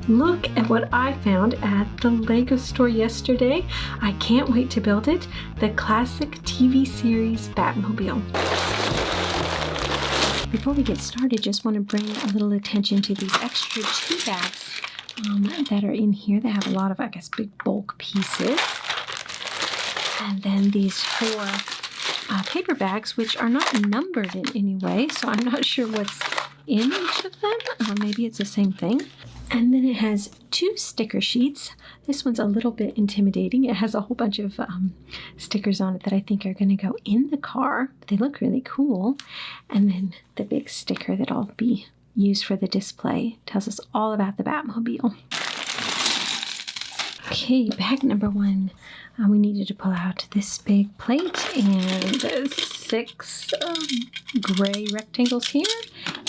Look at what I found at the Lego store yesterday. I can't wait to build it. The Classic TV Series Batmobile. Before we get started, just want to bring a little attention to these extra 2 bags that are in here. They have a lot of, I guess, big bulk pieces. And then these 4 paper bags, which are not numbered in any way, so I'm not sure what's in each of them. Maybe it's the same thing. And then it has 2 sticker sheets. This one's a little bit intimidating. It has a whole bunch of stickers on it that I think are going to go in the car. They look really cool. And then the big sticker that'll be used for the display tells us all about the Batmobile. Okay, bag number 1. We needed to pull out this big plate and 6 gray rectangles here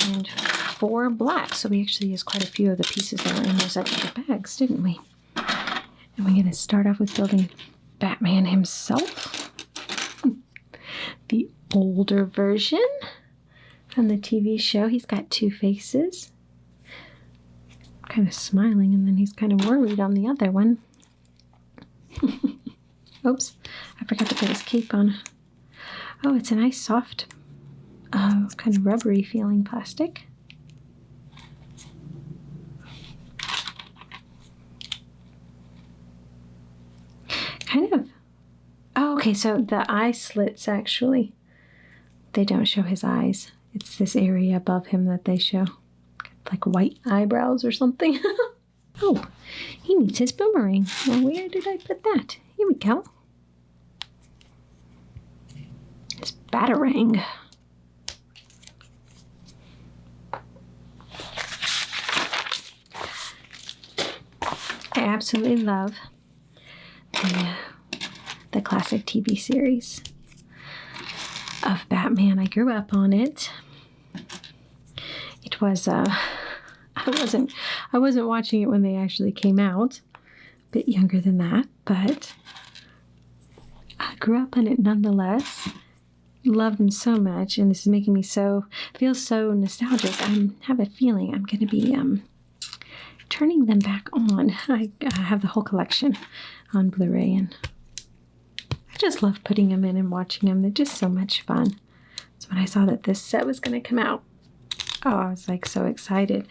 and 4 black. So we actually used quite a few of the pieces that were in those extra bags, didn't we? And we're going to start off with building Batman himself. The older version from the TV show. He's got 2 faces. Kind of smiling, and then he's kind of worried on the other one. Oops, I forgot to put his cape on. Oh, it's a nice soft, kind of rubbery feeling plastic. Kind of. Oh, okay, so the eye slits actually, they don't show his eyes. It's this area above him that they show. Like white eyebrows or something. Oh, he needs his boomerang. Well, where did I put that? Here we go. His batarang. I absolutely love the classic TV series of Batman. I grew up on it. It was I wasn't watching it when they actually came out. A bit younger than that, but I grew up on it nonetheless. Loved them so much, and this is making me feel so nostalgic. I have a feeling I'm going to be turning them back on. I have the whole collection on Blu-ray, and I just love putting them in and watching them. They're just so much fun. So when I saw that this set was going to come out, oh, I was like so excited.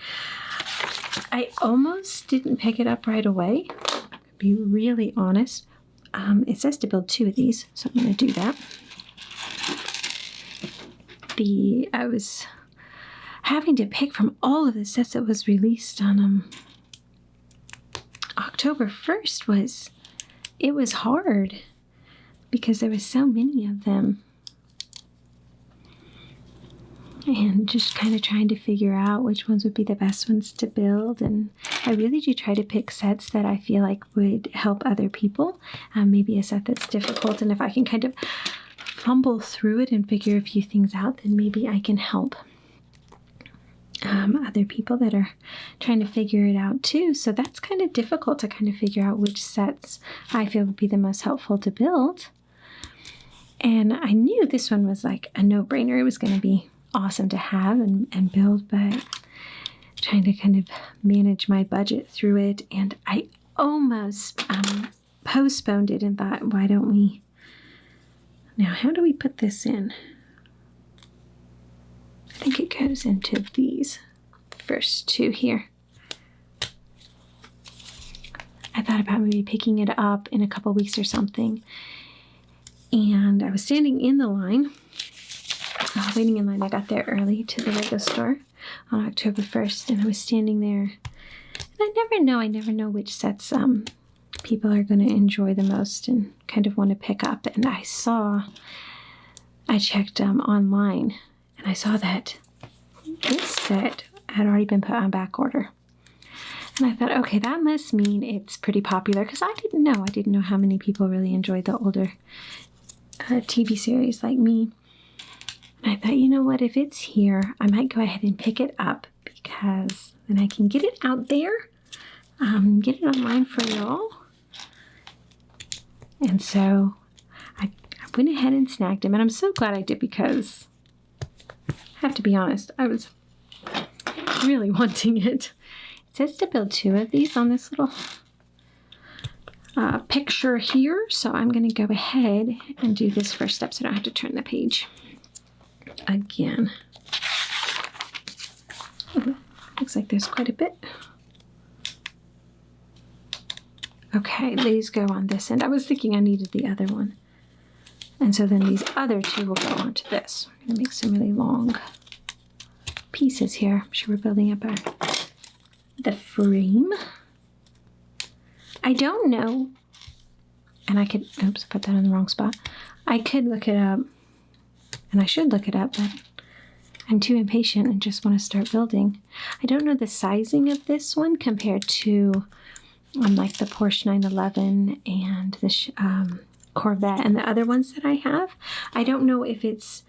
I almost didn't pick it up right away, to be really honest. It says to build 2 of these, so I'm going to do that. I was having to pick from all of the sets that was released on October 1st. It was hard because there was so many of them. And just kind of trying to figure out which ones would be the best ones to build. And I really do try to pick sets that I feel like would help other people. Maybe a set that's difficult, and if I can kind of fumble through it and figure a few things out, then maybe I can help other people that are trying to figure it out too. So that's kind of difficult to kind of figure out which sets I feel would be the most helpful to build. And I knew this one was like a no-brainer. It was going to be awesome to have and build, but trying to kind of manage my budget through it, and I almost postponed it and thought, why don't we now, how do we put this in? I think it goes into these first 2 here. I thought about maybe picking it up in a couple weeks or something, and I was standing in the line, waiting in line. I got there early to the Lego store on October 1st, and I was standing there. And I never know which sets people are going to enjoy the most and kind of want to pick up. And I checked online, and I saw that this set had already been put on back order. And I thought, okay, that must mean it's pretty popular, because I didn't know how many people really enjoyed the older TV series like me. And I thought, you know what, if it's here, I might go ahead and pick it up, because then I can get it out there, get it online for y'all. And so I went ahead and snagged him, and I'm so glad I did, because I have to be honest, I was really wanting it. It says to build 2 of these on this little picture here. So I'm going to go ahead and do this first step so I don't have to turn the page again. Oh, looks like there's quite a bit. Okay, these go on this end. I was thinking I needed the other one. And so then these other 2 will go onto this. I'm going to make some really long pieces here. I'm sure we're building up the frame. I don't know, and I could, oops, I put that in the wrong spot. I could look it up, and I should look it up, but I'm too impatient and just want to start building. I don't know the sizing of this one compared to like the Porsche 911 and the Corvette and the other ones that I have. I don't know if it's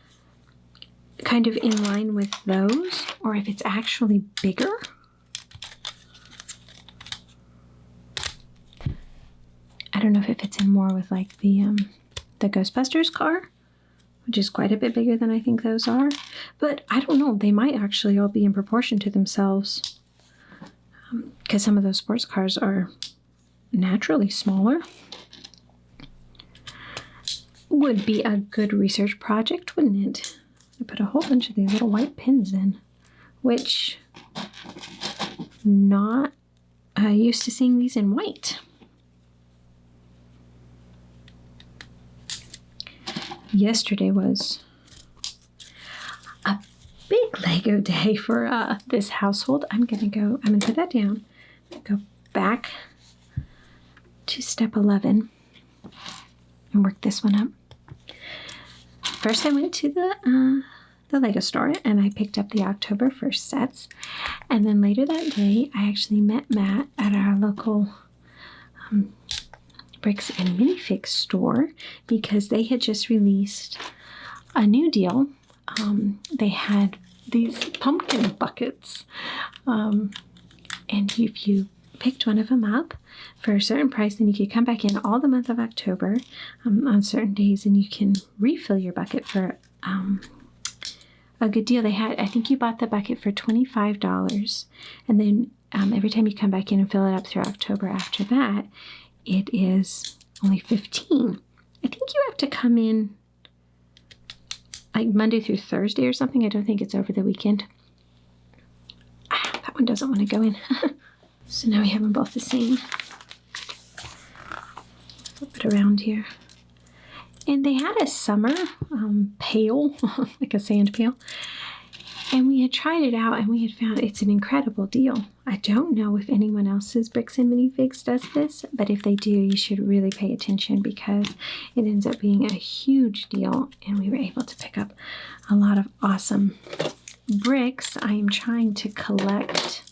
kind of in line with those or if it's actually bigger. I don't know if it fits in more with like the Ghostbusters car, which is quite a bit bigger than I think those are. But I don't know. They might actually all be in proportion to themselves because some of those sports cars are naturally smaller. Would be a good research project, wouldn't it? I put a whole bunch of these little white pins in, which not used to seeing these in white. Yesterday was a big Lego day for this household. I'm gonna put that down. I'm gonna go back to step 11 and work this one up. First, I went to the Lego store and I picked up the October 1st sets. And then later that day, I actually met Matt at our local Bricks and Minifig store because they had just released a new deal. They had these pumpkin buckets. And if you picked one of them up for a certain price, then you could come back in all the month of October on certain days and you can refill your bucket for a good deal. They had, I think you bought the bucket for $25 and then every time you come back in and fill it up through October after that, it is only $15. I think you have to come in like Monday through Thursday or something. I don't think it's over the weekend. That one doesn't want to go in. So now we have them both the same. Flip it around here. And they had a summer pail, like a sand pail. And we had tried it out and we had found it's an incredible deal. I don't know if anyone else's Bricks and Minifigs does this, but if they do, you should really pay attention because it ends up being a huge deal and we were able to pick up a lot of awesome bricks. I am trying to collect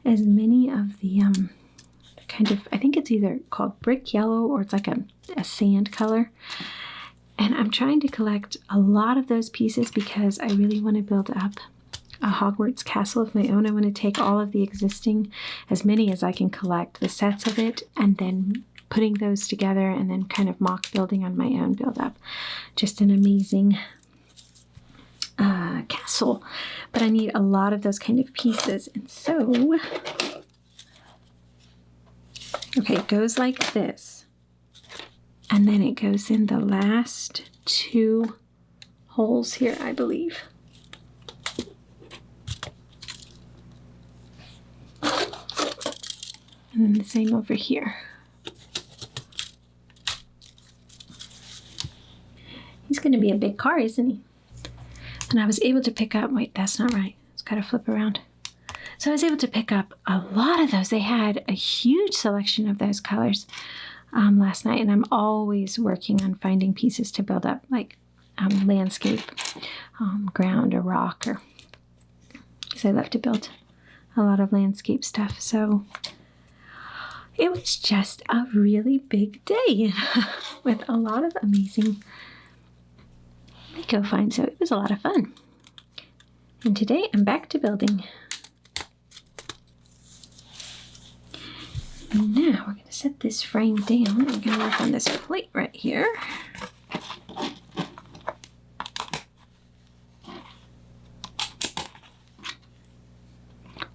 as many of the kind of, I think it's either called brick yellow or it's like a sand color. And I'm trying to collect a lot of those pieces because I really want to build up a Hogwarts castle of my own. I want to take all of the existing, as many as I can collect, the sets of it, and then putting those together and then kind of mock building on my own, build up just an amazing castle. But I need a lot of those kind of pieces. And so, okay, it goes like this. And then it goes in the last 2 holes here, I believe. And then the same over here. He's going to be a big car, isn't he? And I was able to pick up, wait, that's not right. It's got to flip around. So I was able to pick up a lot of those. They had a huge selection of those colors last night. And I'm always working on finding pieces to build up, like landscape, ground, or rock. Or because I love to build a lot of landscape stuff. So it was just a really big day with a lot of amazing Lego finds. So it was a lot of fun. And today I'm back to building. And now we're going to set this frame down. We're going to work on this plate right here.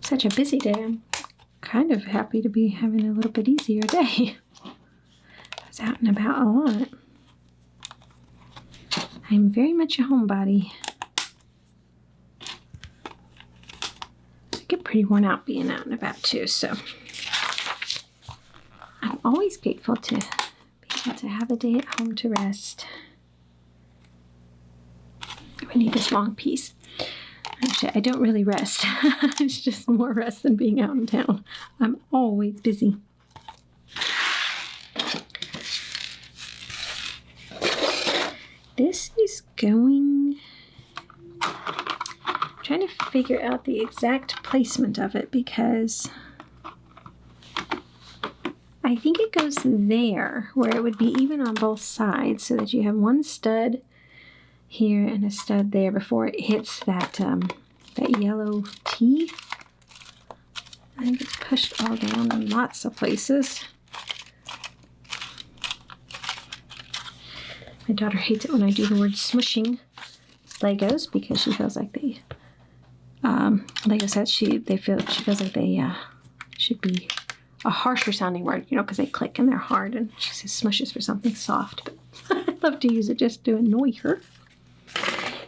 Such a busy day. I'm kind of happy to be having a little bit easier day. I was out and about a lot. I'm very much a homebody. I get pretty worn out being out and about too, so I'm always grateful to be able to have a day at home to rest. I need this long piece. Actually, I don't really rest. It's just more rest than being out in town. I'm always busy. This is going... I'm trying to figure out the exact placement of it because I think it goes there where it would be even on both sides so that you have one stud here and a stud there before it hits that that yellow T. I think it's pushed all down in lots of places. My daughter hates it when I do the word smushing Legos because she feels like they Lego sets. She feels like they should be a harsher sounding word, you know, because they click and they're hard. And she says smushes for something soft, but I love to use it just to annoy her.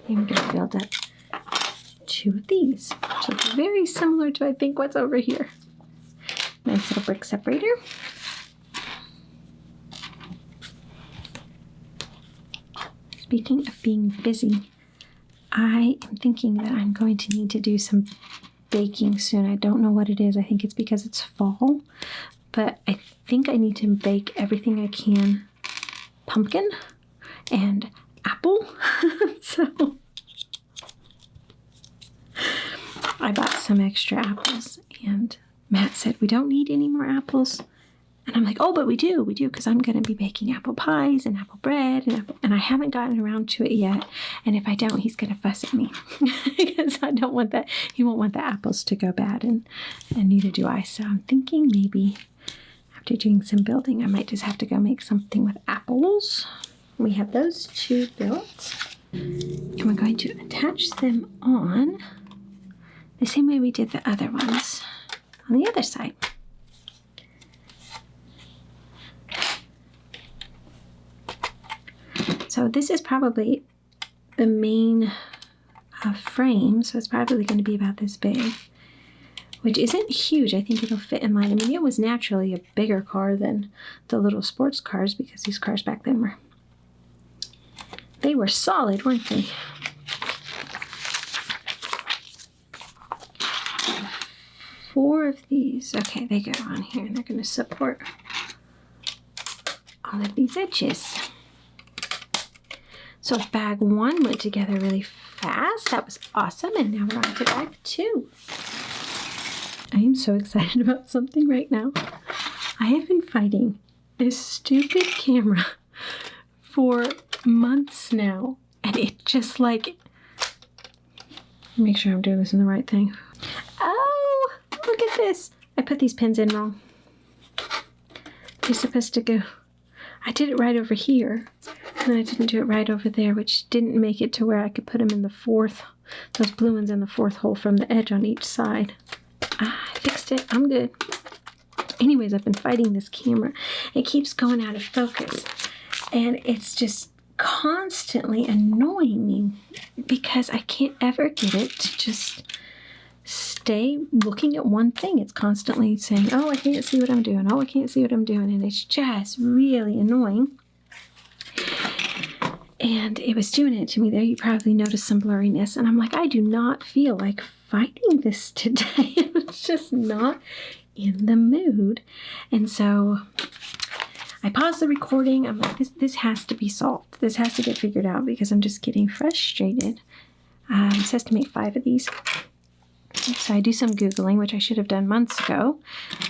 And we're going to build up 2 of these, which look very similar to I think what's over here. Nice little brick separator. Speaking of being busy, I am thinking that I'm going to need to do some baking soon. I don't know what it is. I think it's because it's fall, but I think I need to bake everything I can. Pumpkin and apple. So I bought some extra apples and Matt said we don't need any more apples. And I'm like, oh, but we do, because I'm going to be baking apple pies and apple bread and I haven't gotten around to it yet. And if I don't, he's going to fuss at me because I don't want that. He won't want the apples to go bad, and neither do I. So I'm thinking maybe after doing some building, I might just have to go make something with apples. We have those 2 built, and we're going to attach them on the same way we did the other ones on the other side. So this is probably the main frame, so it's probably going to be about this big, which isn't huge. I think it'll fit in line. I mean, it was naturally a bigger car than the little sports cars because these cars back then were solid, weren't they? Four of these. Okay, they go on here and they're going to support all of these edges. So bag 1 went together really fast. That was awesome. And now we're on to bag 2. I am so excited about something right now. I have been fighting this stupid camera for months now. And it just like... Make sure I'm doing this in the right thing. Oh, look at this. I put these pins in wrong. They're supposed to go... I did it right over here. And I didn't do it right over there, which didn't make it to where I could put them in the 4th, those blue ones in the 4th hole from the edge on each side. I fixed it. I'm good. Anyways, I've been fighting this camera. It keeps going out of focus. And it's just constantly annoying me because I can't ever get it to just stay looking at one thing. It's constantly saying, oh, I can't see what I'm doing. Oh, I can't see what I'm doing. And it's just really annoying. And it was doing it to me there. You probably noticed some blurriness. And I'm like, I do not feel like fighting this today. It's just not in the mood. And so I paused the recording. I'm like, this has to be solved. This has to get figured out because I'm just getting frustrated. It says to make 5 of these. So I do some Googling, which I should have done months ago.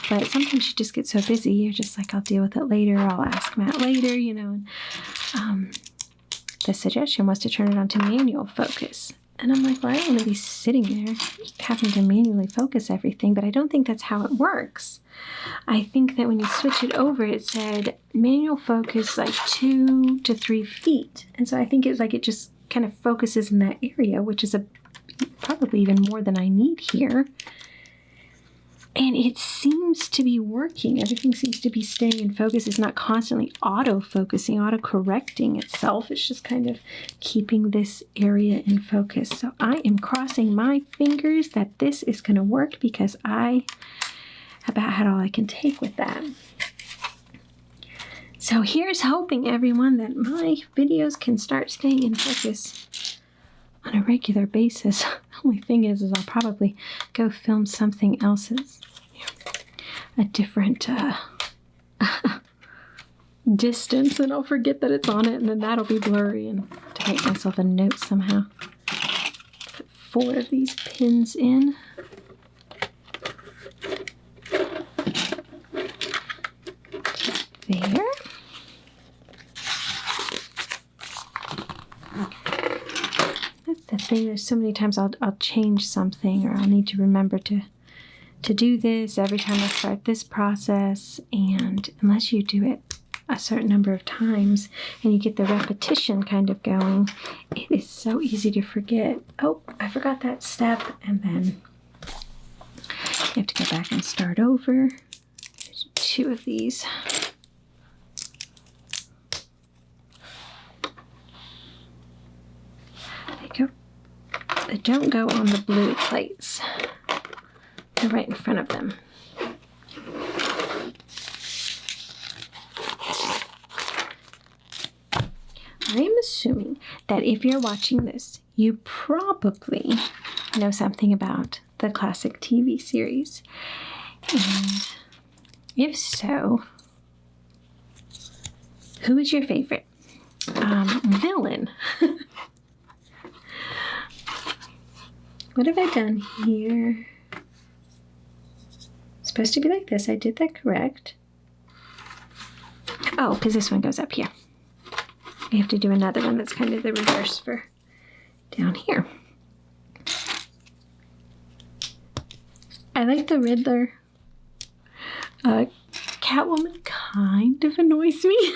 But sometimes you just get so busy, you're just like, I'll deal with it later. I'll ask Matt later, you know. The suggestion was to turn it on to manual focus. And I'm like, well, I don't want to be sitting there having to manually focus everything, but I don't think that's how it works. I think that when you switch it over, it said manual focus like 2 to 3 feet. And so I think it's like it just kind of focuses in that area, which is probably even more than I need here. And it seems to be working. Everything seems to be staying in focus. It's not constantly auto-focusing, auto-correcting itself. It's just kind of keeping this area in focus. So I am crossing my fingers that this is going to work, because I about had all I can take with that. So here's hoping, everyone, that my videos can start staying in focus on a regular basis. The only thing is I'll probably go film something else's, a different distance, and I'll forget that it's on it, and then that'll be blurry, and to make myself a note somehow. Put 4 of these pins in. There. That's the thing. There's so many times I'll change something, or I'll need to remember to do this every time I start this process. And unless you do it a certain number of times and you get the repetition kind of going, it is so easy to forget. Oh, I forgot that step. And then you have to go back and start over. There's 2 of these. They don't go on the blue plates. They're right in front of them. I am assuming that if you're watching this, you probably know something about the Classic TV series. And if so, who is your favorite villain? What have I done here? It's supposed to be like this. I did that correct. Oh, because this one goes up here. We have to do another one that's kind of the reverse for down here. I like the Riddler. Catwoman kind of annoys me.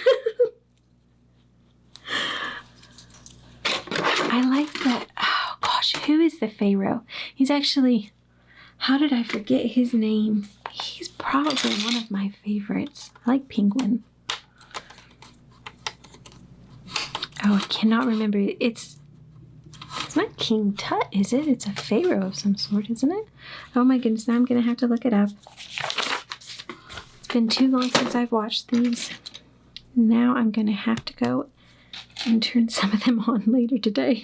I like that. Oh gosh, who is the Pharaoh? He's actually, how did I forget his name? He's probably one of my favorites. I like Penguin. Oh, I cannot remember. It's not King Tut, is it? It's a Pharaoh of some sort, isn't it? Oh my goodness, now I'm going to have to look it up. It's been too long since I've watched these. Now I'm going to have to go and turn some of them on later today.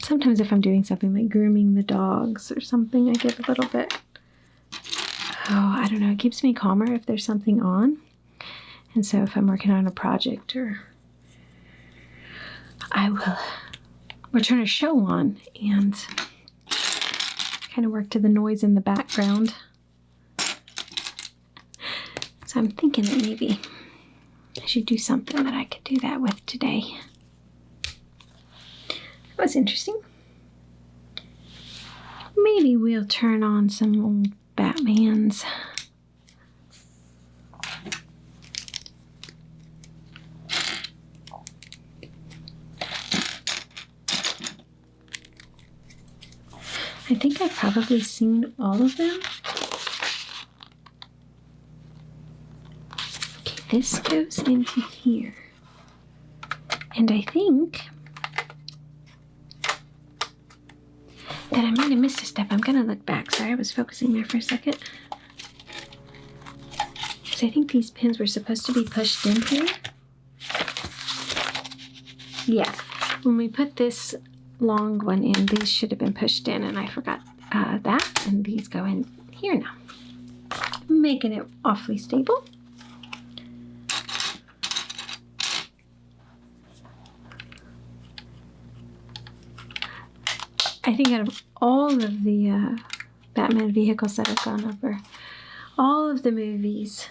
Sometimes if I'm doing something like grooming the dogs or something, I get a little bit, I don't know, it keeps me calmer if there's something on. And so if I'm working on a project, or we'll turn a show on and kind of work to the noise in the background. So I'm thinking that maybe I should do something that I could do that with today. That was interesting. Maybe we'll turn on some old Batmans. I think I've probably seen all of them. Okay, this goes into here. And I think that I might have missed a step. I'm gonna look back. Sorry, I was focusing there for a second. Because I think these pins were supposed to be pushed in here. Yeah, when we put this long one in, these should have been pushed in, and I forgot that, and these go in here now, making it awfully stable. I think out of all of the Batman vehicles that I've gone over, all of the movies,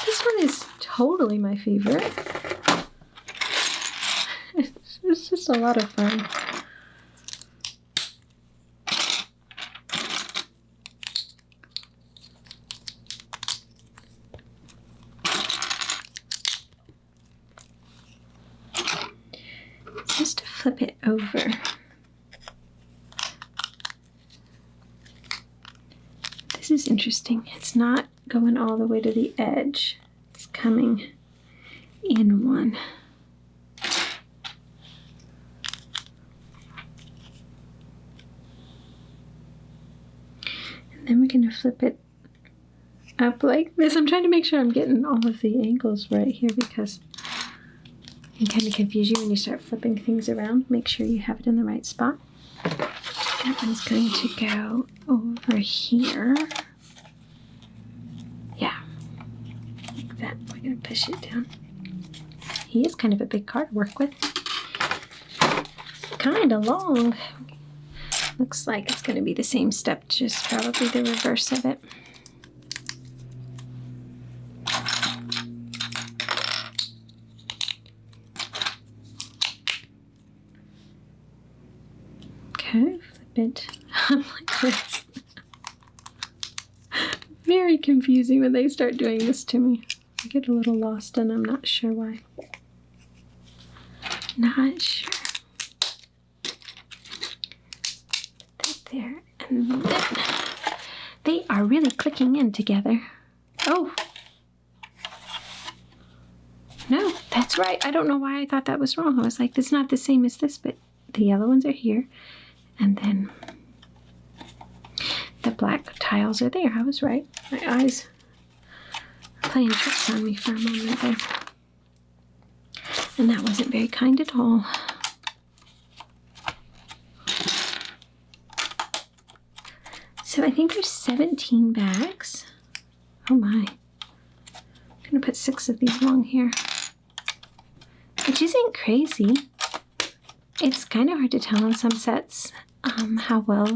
this one is totally my favorite. It's just a lot of fun. Just to flip it over. This is interesting. It's not going all the way to the edge. It's coming in one. And then we're going to flip it up like this. I'm trying to make sure I'm getting all of the angles right here because it can kind of confuse you when you start flipping things around. Make sure you have it in the right spot. That one's going to go over here. Yeah, like that. We're going to push it down. He is kind of a big car to work with. It's kind of long. Looks like it's going to be the same step, just probably the reverse of it. Okay, flip it like this. Very confusing when they start doing this to me. I get a little lost and I'm not sure why. Not sure. Put that there, and then they are really clicking in together. Oh! No, that's right. I don't know why I thought that was wrong. I was like, it's not the same as this, but the yellow ones are here. And then the black tiles are there. I was right. My eyes are playing tricks on me for a moment there. And that wasn't very kind at all. So I think there's 17 bags. Oh my. I'm going to put 6 of these along here. Which isn't crazy. It's kind of hard to tell on some sets how well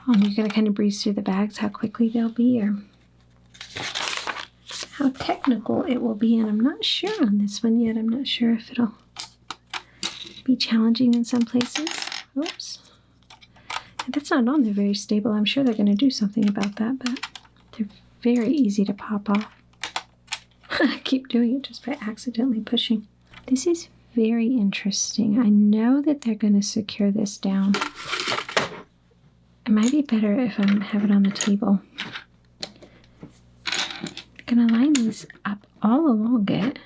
you're going to kind of breeze through the bags, how quickly they'll be, or how technical it will be. And I'm not sure on this one yet. I'm not sure if it'll be challenging in some places. Oops. That's not on there very stable. I'm sure they're going to do something about that, but they're very easy to pop off. I keep doing it just by accidentally pushing. This is very interesting. I know that they're going to secure this down. It might be better if I have it on the table. I'm going to line these up all along it.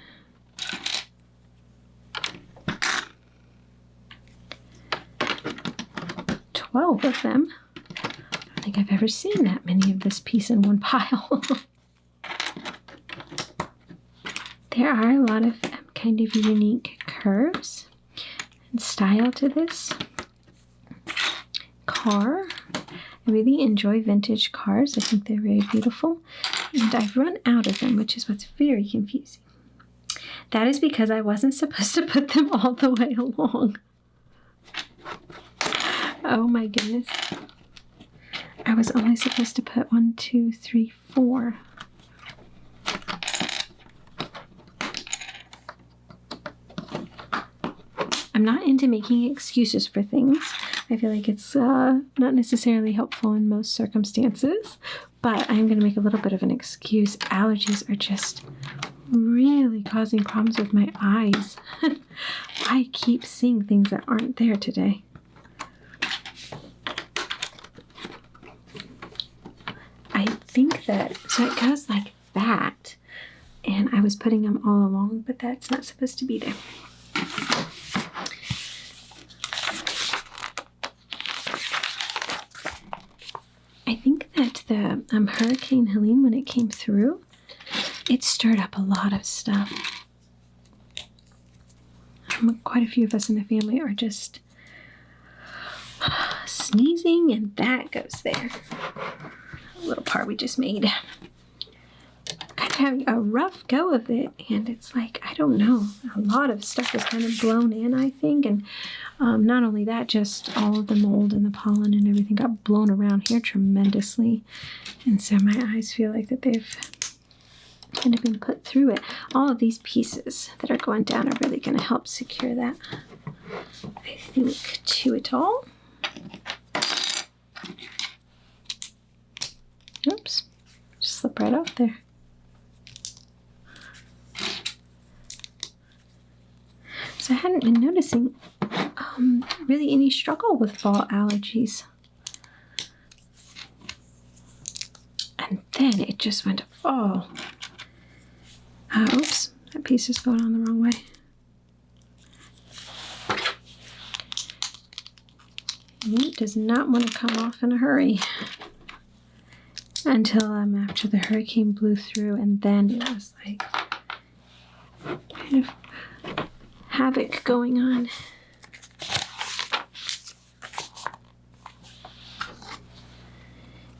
$12 of them. I don't think I've ever seen that many of this piece in one pile. There are a lot of kind of unique curves and style to this car. I really enjoy vintage cars. I think they're very beautiful. And I've run out of them, which is what's very confusing. That is because I wasn't supposed to put them all the way along. Oh my goodness. I was only supposed to put 1, 2, 3, 4. I'm not into making excuses for things. I feel like it's not necessarily helpful in most circumstances, but I'm going to make a little bit of an excuse. Allergies are just really causing problems with my eyes. I keep seeing things that aren't there today. I think that, so it goes like that, and I was putting them all along, but that's not supposed to be there. I think that the Hurricane Helene, when it came through, it stirred up a lot of stuff. Quite a few of us in the family are just sneezing, and that goes there. A little part we just made. Kind of having a rough go of it, and it's like, I don't know, a lot of stuff was kind of blown in, I think, and not only that, just all of the mold and the pollen and everything got blown around here tremendously, and so my eyes feel like that they've kind of been put through it. All of these pieces that are going down are really going to help secure that, I think, to it all. Oops, just slip right off there. So I hadn't been noticing really any struggle with fall allergies. then it just went, oh. Oops, that piece is going on the wrong way. And it does not want to come off in a hurry until after the hurricane blew through, and then it was like kind of havoc going on.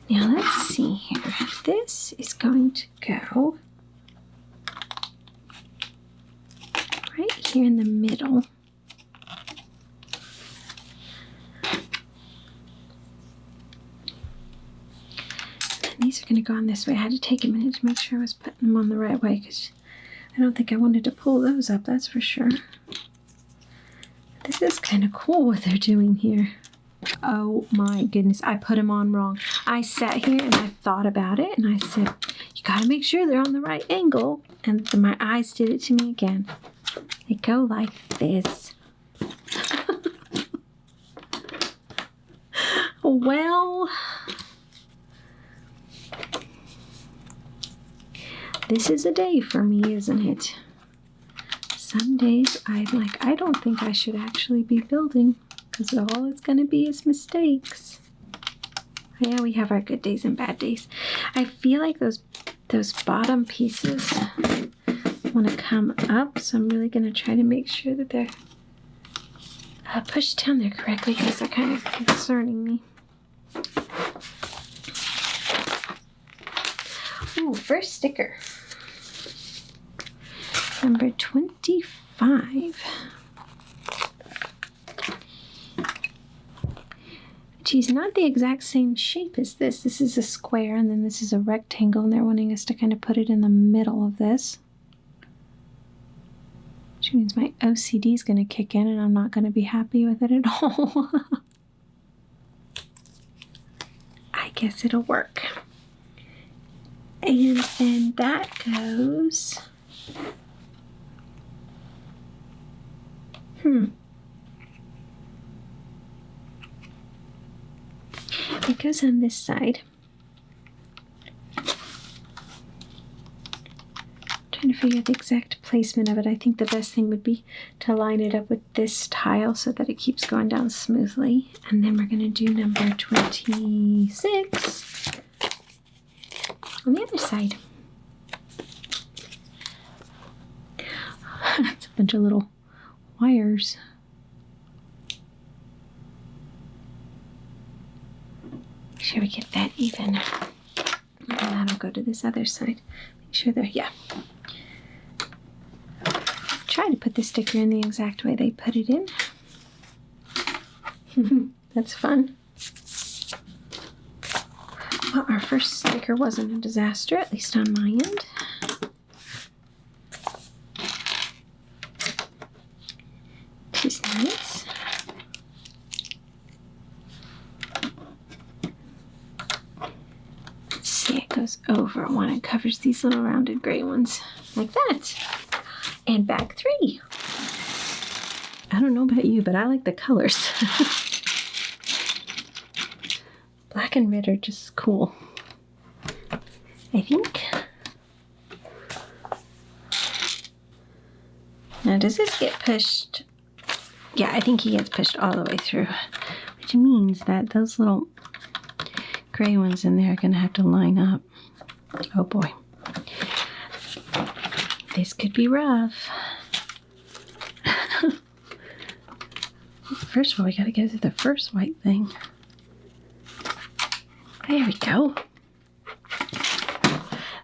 Now let's see here. This is going to go right here in the middle. And these are going to go on this way. I had to take a minute to make sure I was putting them on the right way because I don't think I wanted to pull those up, that's for sure. This is kind of cool what they're doing here. Oh my goodness, I put them on wrong. I sat here and I thought about it and I said, you gotta make sure they're on the right angle. And then my eyes did it to me again. They go like this. Well, this is a day for me, isn't it? Some days I don't think I should actually be building because all it's going to be is mistakes. Yeah, we have our good days and bad days. I feel like those bottom pieces want to come up, so I'm really going to try to make sure that they're pushed down there correctly because they're kind of concerning me. Ooh, first sticker. Number 25. Geez, not the exact same shape as this. This is a square and then this is a rectangle, and they're wanting us to kind of put it in the middle of this. Which means my OCD is going to kick in and I'm not going to be happy with it at all. I guess it'll work. And then that goes... It goes on this side. I'm trying to figure out the exact placement of it. I think the best thing would be to line it up with this tile so that it keeps going down smoothly. And then we're going to do number 26 on the other side. It's a bunch of little wires. Make sure we get that even. And that'll go to this other side. Make sure they're, yeah. Try to put the sticker in the exact way they put it in. That's fun. Well, our first sticker wasn't a disaster, at least on my end. Which is nice. Let's see, it goes over one and covers these little rounded gray ones like that. And bag 3. I don't know about you, but I like the colors. Black and red are just cool, I think. Now, does this get pushed? Yeah, I think he gets pushed all the way through, which means that those little gray ones in there are going to have to line up. Oh boy. This could be rough. First of all, we got to get to the first white thing. There we go.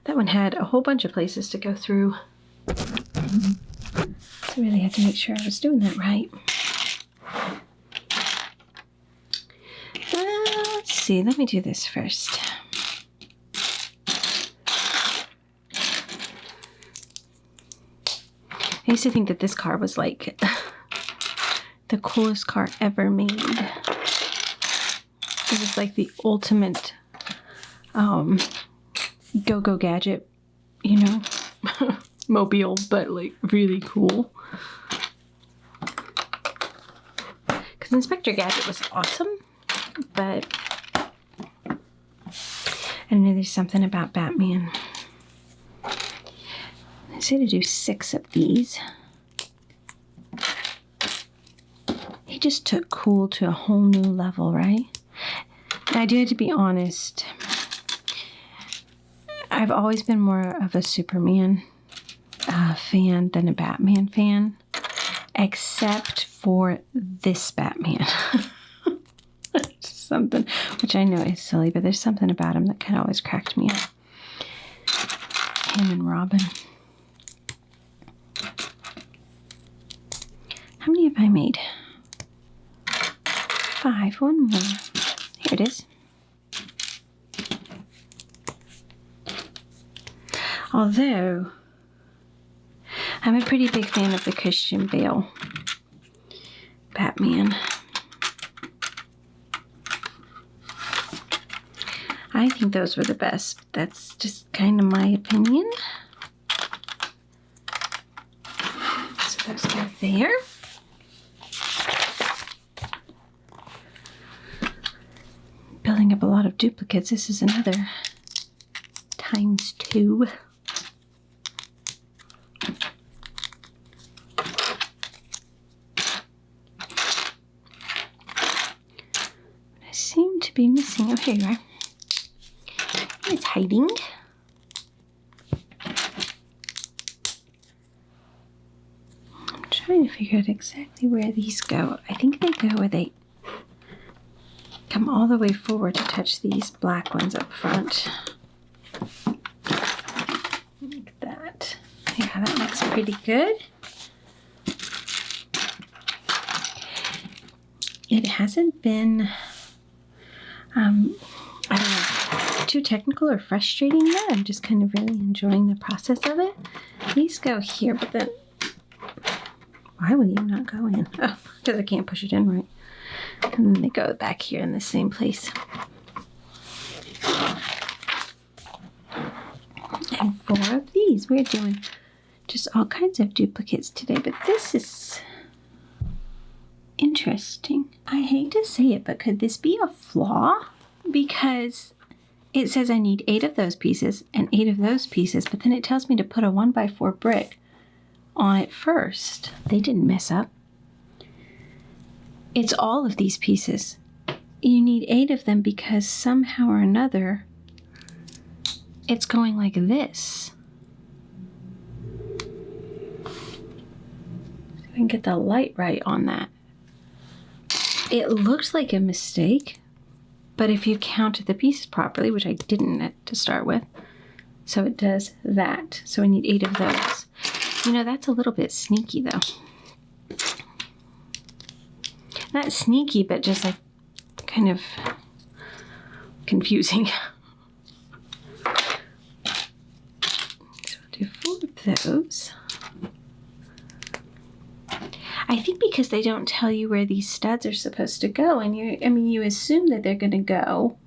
That one had a whole bunch of places to go through. So really had to make sure I was doing that right. Let's see, let me do this first. I used to think that this car was like the coolest car ever made. It was like the ultimate go-go gadget, you know, mobile, but like really cool. Because Inspector Gadget was awesome, but I know there's something about Batman. I say to do 6 of these. He just took cool to a whole new level, right? And I do have to be honest. I've always been more of a Superman fan than a Batman fan, except for this Batman. Something, which I know is silly, but there's something about him that kind of always cracked me up. Him and Robin. How many have I made? 5. One more. Here it is. Although, I'm a pretty big fan of the Christian Bale Batman. I think those were the best. That's just kind of my opinion. So those go there. Building up a lot of duplicates. This is another ×2. I seem to be missing. Oh, here you are. It's hiding. I'm trying to figure out exactly where these go. I think they go where they come all the way forward to touch these black ones up front. Like that. Yeah, that looks pretty good. It hasn't been, I don't know, too technical or frustrating yet. I'm just kind of really enjoying the process of it. These go here, but then, why will you not go in? Oh, because I can't push it in right. And then they go back here in the same place. And 4 of these. We're doing just all kinds of duplicates today, but this is interesting. I hate to say it, but could this be a flaw? Because it says I need 8 of those pieces and 8 of those pieces, but then it tells me to put a 1x4 brick on it first. They didn't mess up. It's all of these pieces. You need 8 of them because somehow or another it's going like this. So I can get the light right on that. It looks like a mistake, but if you count the pieces properly, which I didn't to start with, so it does that. So I need 8 of those. You know, that's a little bit sneaky though. Not sneaky, but just like kind of confusing. So I'll do 4 of those. I think because they don't tell you where these studs are supposed to go, and you assume that they're going to go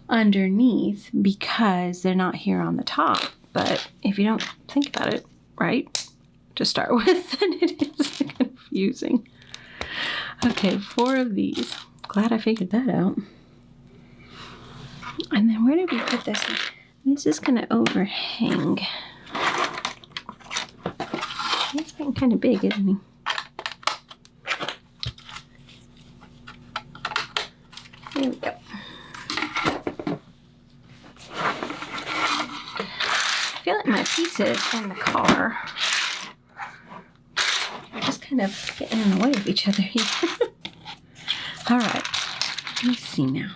underneath because they're not here on the top. But if you don't think about it right to start with, then it is confusing. Okay, 4 of these. Glad I figured that out. And then where did we put this? This is going to overhang. He's getting kind of big, isn't he? There we go. I feel like my pieces in the car are just kind of getting in the way of each other here. All right, let me see now.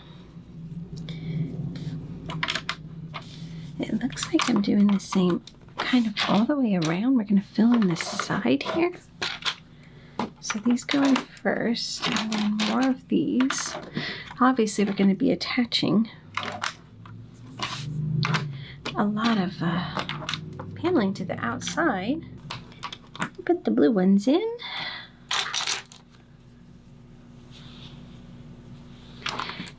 It looks like I'm doing the same kind of all the way around. We're going to fill in this side here. So these go in first, and then more of these. Obviously, we're going to be attaching a lot of paneling to the outside. Put the blue ones in.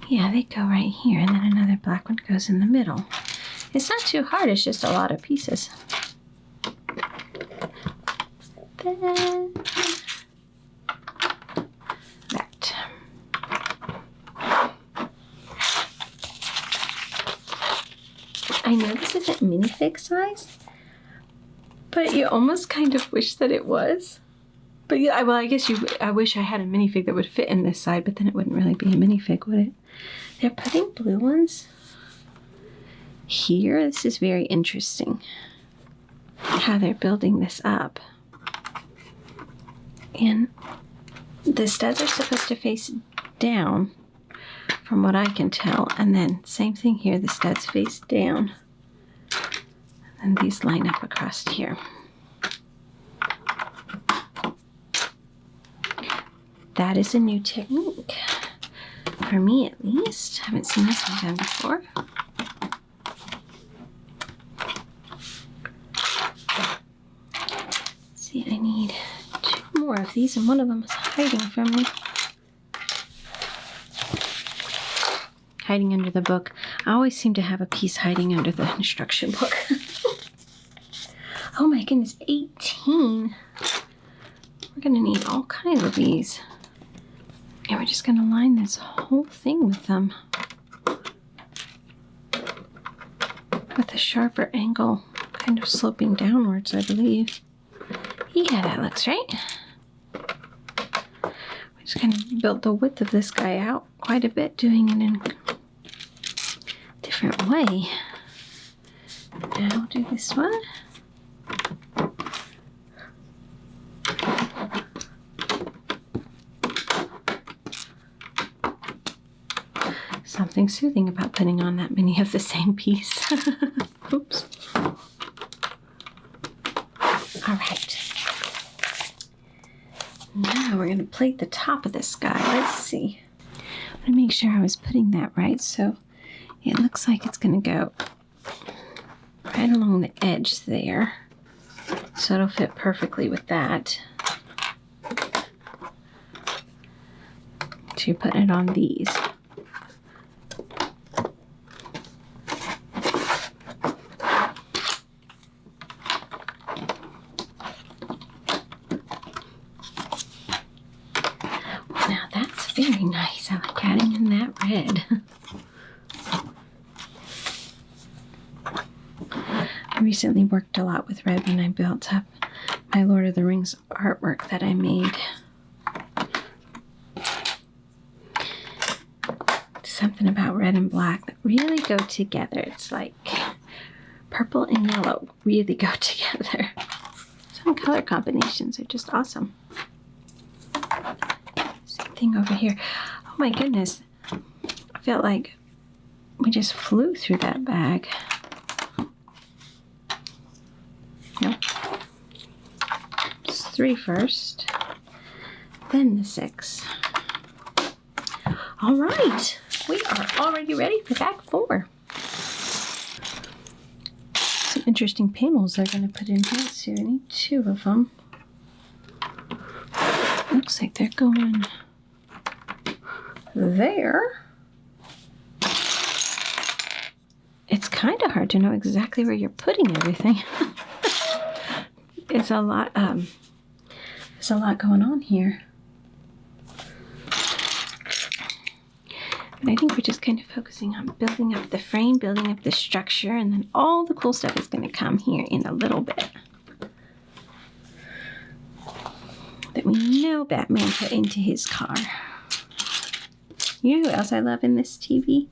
Yeah, they go right here, and then another black one goes in the middle. It's not too hard, it's just a lot of pieces. Then that. I know this isn't minifig size, but you almost kind of wish that it was. But yeah, well, I guess I wish I had a minifig that would fit in this side, but then it wouldn't really be a minifig, would it? They're putting blue ones here. This is very interesting how they're building this up. And the studs are supposed to face down, from what I can tell. And then same thing here, the studs face down. And these line up across here. That is a new technique, for me at least. Haven't seen this one done before. See, I need 2 more of these, and one of them is hiding from me. Hiding under the book. I always seem to have a piece hiding under the instruction book. Oh my goodness, 18. We're gonna need all kinds of these. And we're just going to line this whole thing with them. With a sharper angle, kind of sloping downwards, I believe. Yeah, that looks right. We're just going to build the width of this guy out quite a bit, doing it in a different way. Now we'll do this one. Something soothing about putting on that many of the same piece. Oops. All right. Now we're going to plate the top of this guy. Let's see. I want to make sure I was putting that right. So it looks like it's going to go right along the edge there. So it'll fit perfectly with that. So you're putting it on these. Very nice. I like adding in that red. I recently worked a lot with red when I built up my Lord of the Rings artwork that I made. Something about red and black that really go together. It's like purple and yellow really go together. Some color combinations are just awesome. Thing over here. Oh my goodness. I felt like we just flew through that bag. Nope. It's 3 first, then the 6. All right. We are already ready for bag 4. Some interesting panels they're going to put in here. So I need 2 of them. Looks like they're going there. It's kind of hard to know exactly where you're putting everything. It's a lot. There's a lot going on here. But I think we're just kind of focusing on building up the frame, building up the structure, and then all the cool stuff is going to come here in a little bit. That we know Batman put into his car. You know who else I love in this TV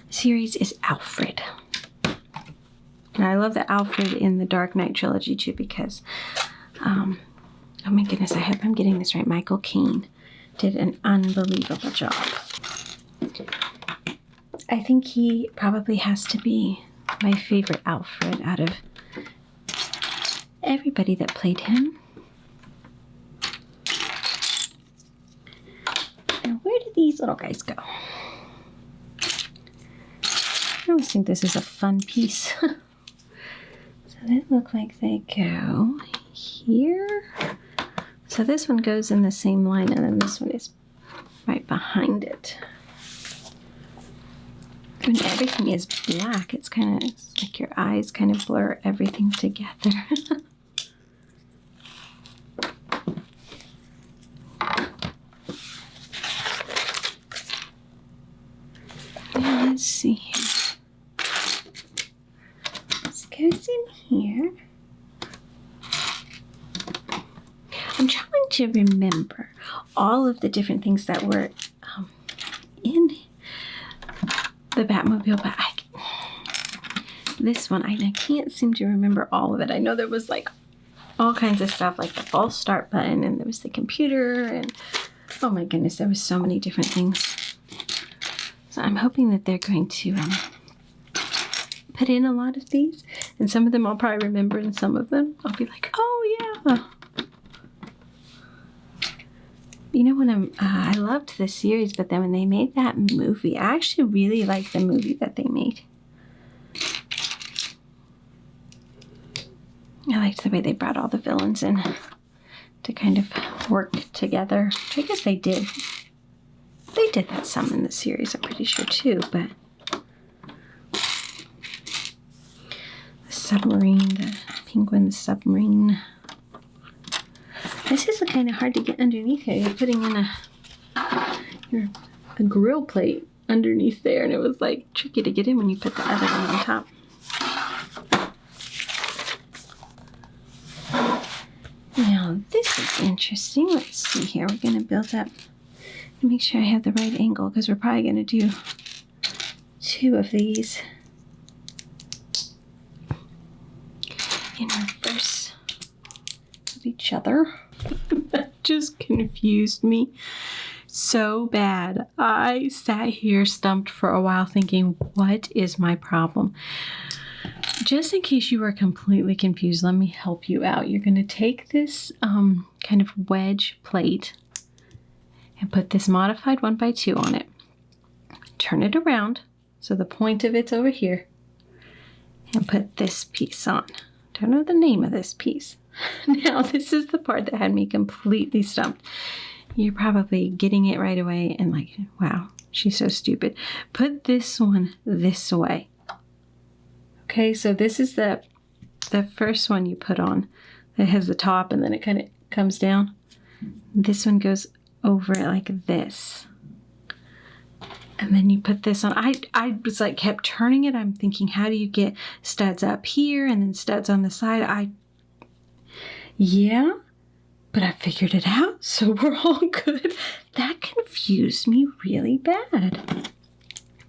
series is Alfred. And I love the Alfred in the Dark Knight trilogy too because, oh my goodness, I hope I'm getting this right. Michael Caine did an unbelievable job. I think he probably has to be my favorite Alfred out of everybody that played him. Now, where did these little guys go? I always think this is a fun piece. So they look like they go here. So this one goes in the same line, and then this one is right behind it. When everything is black, it's like your eyes kind of blur everything together. Now, let's see here. here. I'm trying to remember all of the different things that were in the Batmobile, but this one, I can't seem to remember all of it. I know there was like all kinds of stuff, like the false start button, and there was the computer, and oh my goodness, there was so many different things. So I'm hoping that they're going to put in a lot of these, and some of them I'll probably remember, and some of them I'll be like, oh yeah. You know, when I loved this series, but then when they made that movie, I actually really liked the movie that they made. I liked the way they brought all the villains in to kind of work together. I guess they did. They did that some in the series, I'm pretty sure too, but the submarine, the penguin, the submarine. This is kind of hard to get underneath here. You're putting in a grill plate underneath there, and it was like tricky to get in when you put the other one on top. Now this is interesting. Let's see here. We're going to build up and make sure I have the right angle, because we're probably going to do 2 of these in reverse of each other. That just confused me so bad. I sat here stumped for a while thinking, what is my problem? Just in case you were completely confused, let me help you out. You're going to take this kind of wedge plate and put this modified 1x2 on it. Turn it around so the point of it's over here, and put this piece on. Don't know the name of this piece. Now, this is the part that had me completely stumped. You're probably getting it right away and like, wow, she's so stupid. Put this one this way. Okay, so this is the first one you put on. It has the top and then it kind of comes down. This one goes over it like this. And then you put this on. I was like, kept turning it. I'm thinking, how do you get studs up here and then studs on the side? Yeah, but I figured it out, so we're all good. That confused me really bad.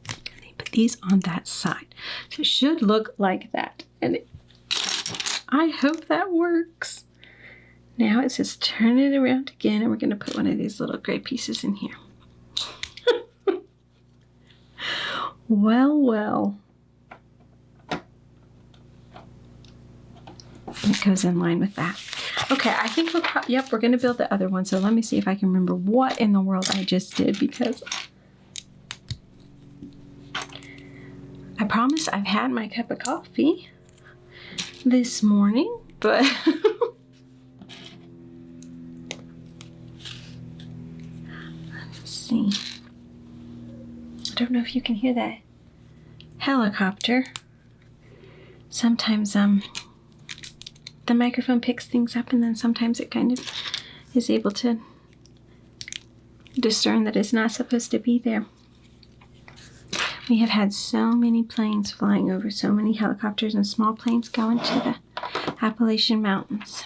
They put these on that side. So it should look like that. And I hope that works. Now it says turn it around again, and we're going to put one of these little gray pieces in here. Well, well. It goes in line with that. Okay, I think we're going to build the other one. So let me see if I can remember what in the world I just did, because I promise I've had my cup of coffee this morning, but let's see. I don't know if you can hear that helicopter. Sometimes the microphone picks things up, and then sometimes it kind of is able to discern that it's not supposed to be there. We have had so many planes flying over, so many helicopters and small planes going to the Appalachian Mountains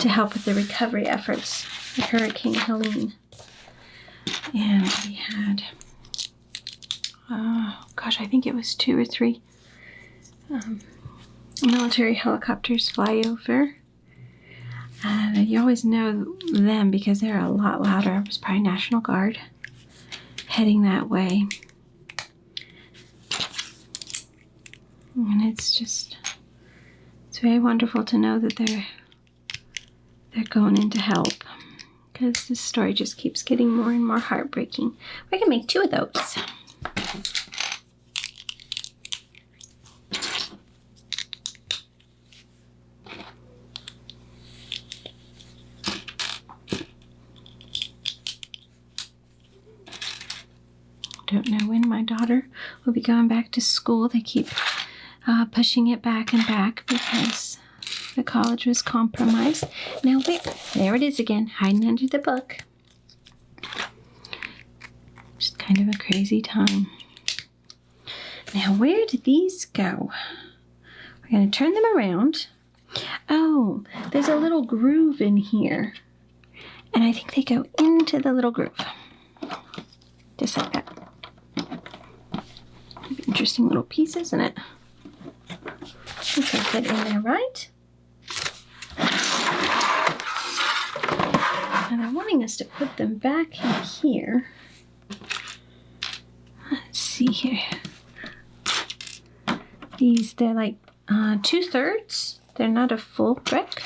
to help with the recovery efforts of Hurricane Helene. And we had, oh gosh, I think it was 2 or 3 military helicopters fly over. You always know them because they're a lot louder. It was probably National Guard heading that way. And it's very wonderful to know that they're going in to help, because this story just keeps getting more and more heartbreaking. We can make 2 of those. Don't know when my daughter will be going back to school. They keep pushing it back and back because the college was compromised. Now, there it is again, hiding under the book. Just kind of a crazy time. Now, where did these go? We're going to turn them around. Oh, there's a little groove in here. And I think they go into the little groove. Just like that. Interesting little piece, isn't it? I think they fit in there, right? And they're wanting us to put them back in here. Let's see here. These, they're like 2/3. They're not a full brick.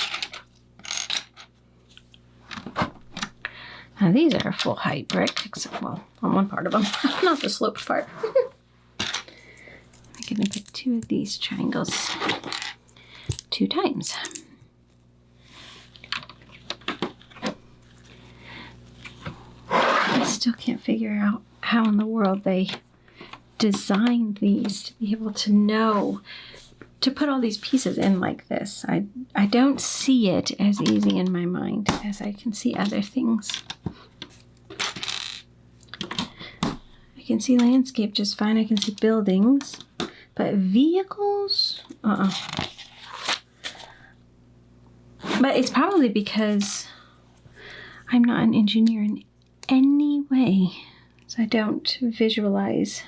Now these are a full height brick, except, well, on one part of them, not the sloped part. I'm going to put 2 of these triangles 2 times. I still can't figure out how in the world they designed these to be able to know to put all these pieces in like this. I don't see it as easy in my mind as I can see other things. I can see landscape just fine. I can see buildings, but vehicles, But it's probably because I'm not an engineer in any way, so I don't visualize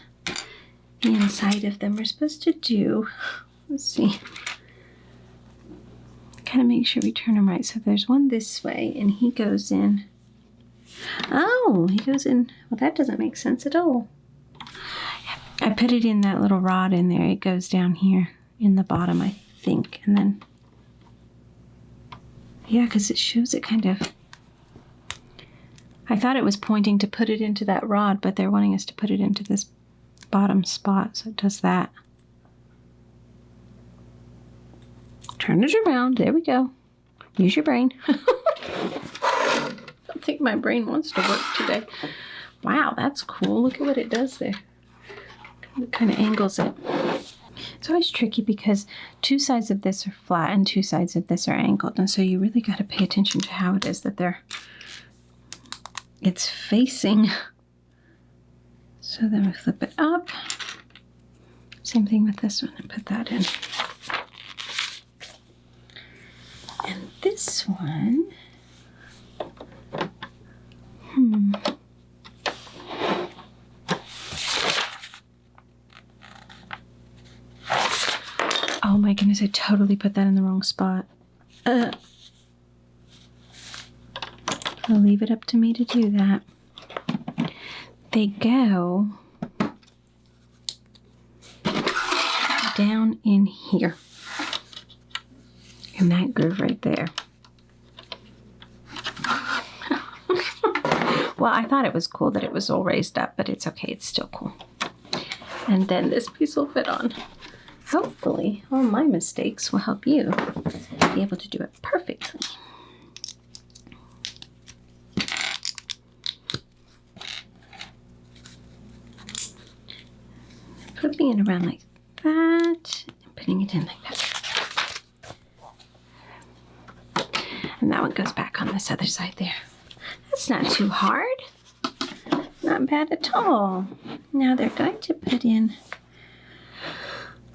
the inside of them. We're supposed to do, let's see, kind of make sure we turn them right. So there's one this way, and he goes in. Oh, he goes in. Well, that doesn't make sense at all. I put it in that little rod in there. It goes down here in the bottom, I think. And then, yeah, because it shows it kind of. I thought it was pointing to put it into that rod, but they're wanting us to put it into this bottom spot, so it does that. Turn it around. There we go. Use your brain. I don't think my brain wants to work today. Wow, that's cool. Look at what it does there. It kind of angles it. It's always tricky because 2 sides of this are flat and 2 sides of this are angled, and so you really got to pay attention to how it is that it's facing. So then we flip it up. Same thing with this one, and put that in. And this one, oh my goodness, I totally put that in the wrong spot. I'll leave it up to me to do that. They go down in here, in that groove right there. Well, I thought it was cool that it was all raised up, but it's okay, it's still cool. And then this piece will fit on. Hopefully, all my mistakes will help you be able to do it perfectly. Putting it around like that, and putting it in like that. And that one goes back on this other side there. That's not too hard. Not bad at all. Now they're going to put in,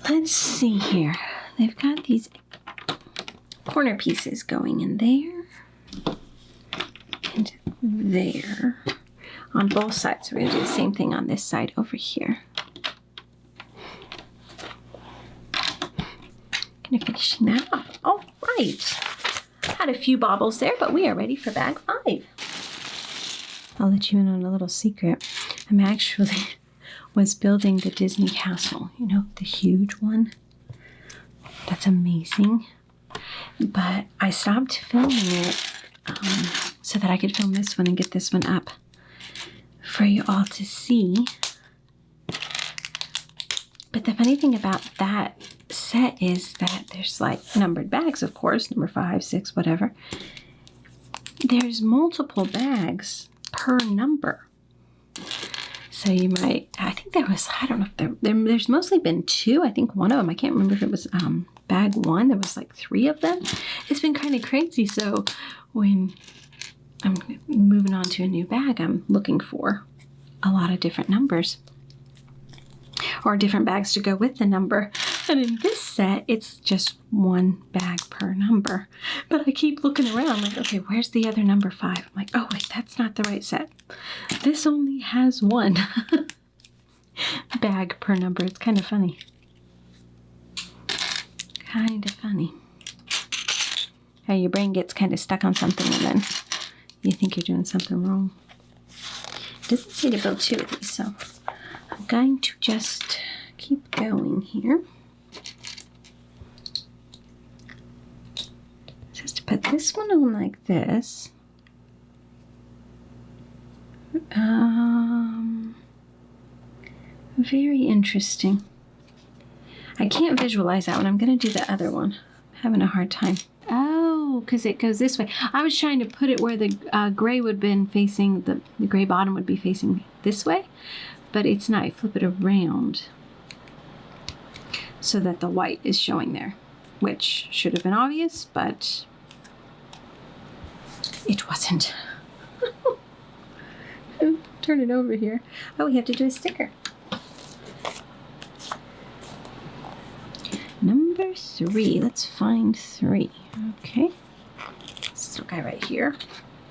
let's see here. They've got these corner pieces going in there and there on both sides. We're going to do the same thing on this side over here. Kind of finishing that off. All right. Had a few baubles there, but we are ready for bag 5. I'll let you in on a little secret. I'm actually was building the Disney castle, you know, the huge one. That's amazing. But I stopped filming it so that I could film this one and get this one up for you all to see. But the funny thing about that set is that there's like numbered bags, of course, number 5, 6, whatever. There's multiple bags per number. So you might, I think there was, I don't know if there's mostly been 2. I think one of them, I can't remember if it was bag 1. There was like 3 of them. It's been kind of crazy. So when I'm moving on to a new bag, I'm looking for a lot of different numbers or different bags to go with the number. And in this set, it's just one bag per number. But I keep looking around like, okay, where's the other number 5? I'm like, oh wait, that's not the right set. This only has one bag per number. It's kind of funny. Kind of funny. How your brain gets kind of stuck on something and then you think you're doing something wrong. It doesn't say to build 2 of these, so I'm going to just keep going here. Just to put this one on like this. Very interesting. I can't visualize that one. I'm going to do the other one. I'm having a hard time. Oh, because it goes this way. I was trying to put it where the gray would have been facing, the gray bottom would be facing this way, but it's not. I flip it around so that the white is showing there, which should have been obvious, but it wasn't. Turn it over here. Oh, we have to do a sticker. Number 3. Let's find 3. Okay. This little guy right here.